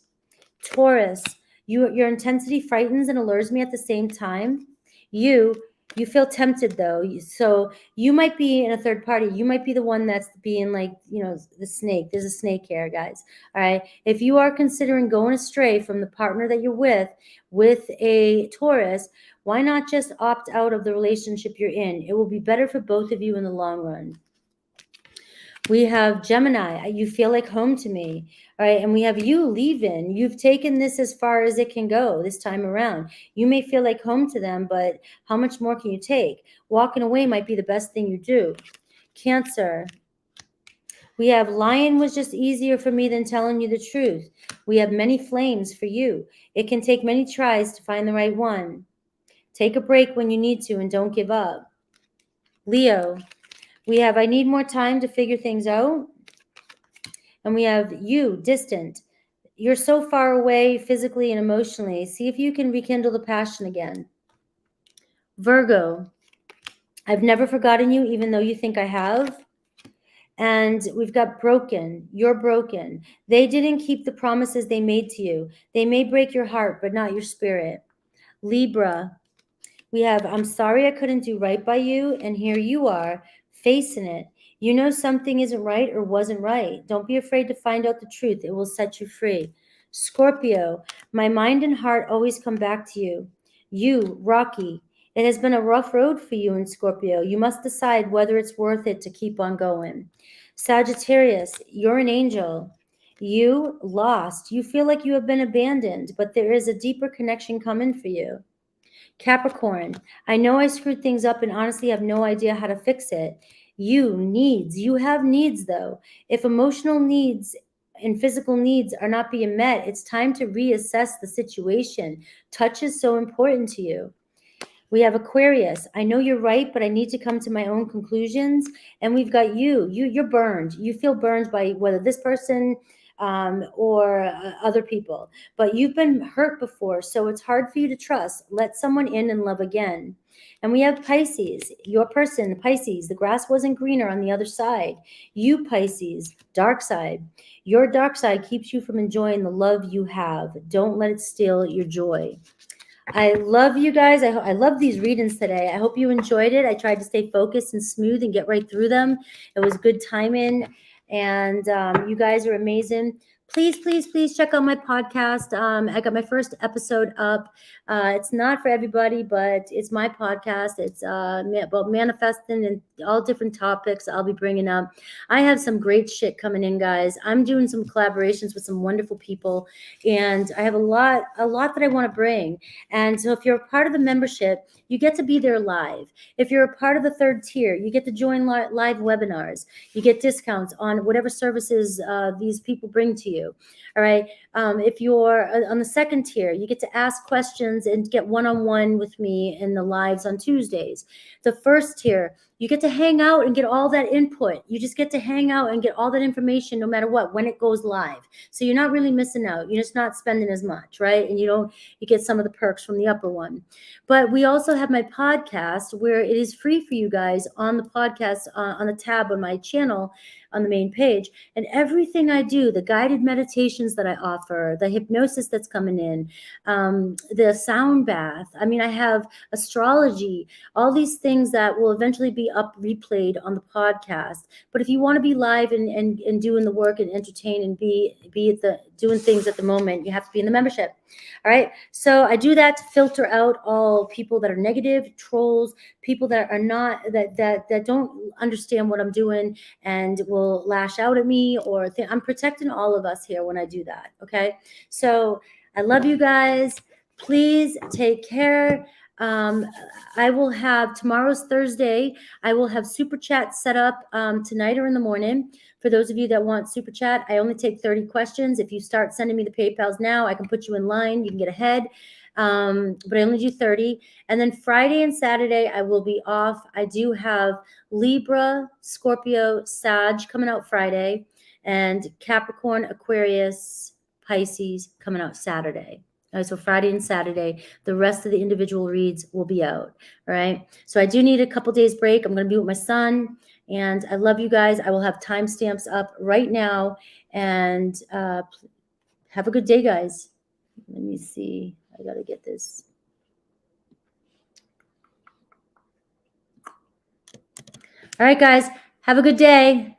Taurus, your intensity frightens and allures me at the same time. You feel tempted though. So you might be in a third party. You might be the one that's being like, the snake. There's a snake here, guys. All right. If you are considering going astray from the partner that you're with a Taurus, why not just opt out of the relationship you're in? It will be better for both of you in the long run. We have Gemini, you feel like home to me, all right? And we have you leaving. You've taken this as far as it can go this time around. You may feel like home to them, but how much more can you take? Walking away might be the best thing you do. Cancer. We have Lion was just easier for me than telling you the truth. We have many flames for you. It can take many tries to find the right one. Take a break when you need to and don't give up. Leo. We have, I need more time to figure things out. And we have you, distant. You're so far away physically and emotionally. See if you can rekindle the passion again. Virgo. I've never forgotten you, even though you think I have. And we've got broken. You're broken. They didn't keep the promises they made to you. They may break your heart, but not your spirit. Libra. We have, I'm sorry I couldn't do right by you, and here you are, facing it. You know something isn't right or wasn't right. Don't be afraid to find out the truth. It will set you free. Scorpio, my mind and heart always come back to you. You, Rocky, It has been a rough road for you in Scorpio. You must decide whether it's worth it to keep on going. Sagittarius, you're an angel. You lost. You feel like you have been abandoned, but there is a deeper connection coming for you. Capricorn, I know I screwed things up and honestly have no idea how to fix it. You have needs though. If emotional needs and physical needs are not being met, it's time to reassess the situation. Touch is so important to you. We have Aquarius. I know you're right, but I need to come to my own conclusions. And we've got you're burned. You feel burned by whether this person or other people, but you've been hurt before, so it's hard for you to trust. Let someone in and love again. And we have Pisces, your person, Pisces. The grass wasn't greener on the other side. You, Pisces, dark side. Your dark side keeps you from enjoying the love you have. Don't let it steal your joy. I love you guys. I love these readings today. I hope you enjoyed it. I tried to stay focused and smooth and get right through them. It was good timing, and you guys are amazing. Please, please, please check out my podcast. I got my first episode up. It's not for everybody, but it's my podcast. It's about manifesting and all different topics I'll be bringing up. I have some great shit coming in, guys. I'm doing some collaborations with some wonderful people, and I have a lot that I want to bring. And so if you're a part of the membership, you get to be there live. If you're a part of the third tier, you get to join live webinars. You get discounts on whatever services these people bring to you. All right. If you're on the second tier, you get to ask questions and get one-on-one with me in the lives on Tuesdays. The first tier, you get to hang out and get all that input. You just get to hang out and get all that information no matter what, when it goes live. So you're not really missing out. You're just not spending as much, right? And you get some of the perks from the upper one. But we also have my podcast where it is free for you guys on the podcast, on the tab on my channel, on the main page. And everything I do, the guided meditations that I offer, the hypnosis that's coming in, the sound bath. I mean, I have astrology, all these things that will eventually be replayed on the podcast. But if you want to be live and doing the work and entertain and be doing things at the moment, you have to be in the membership. All right. So I do that to filter out all people that are negative, trolls, people that are not, that don't understand what I'm doing and will lash out at me or I'm protecting all of us here when I do that. Okay. So I love you guys. Please take care. I will have tomorrow's Thursday. I will have super chat set up tonight or in the morning. For those of you that want super chat, I only take 30 questions. If you start sending me the PayPals now, I can put you in line. You can get ahead. But I only do 30. And then Friday and Saturday, I will be off. I do have Libra, Scorpio, Sag coming out Friday, and Capricorn, Aquarius, Pisces coming out Saturday. All right, so Friday and Saturday, the rest of the individual reads will be out. All right. So I do need a couple days break. I'm going to be with my son, and I love you guys. I will have timestamps up right now, and have a good day, guys. Let me see. I got to get this. All right, guys. Have a good day.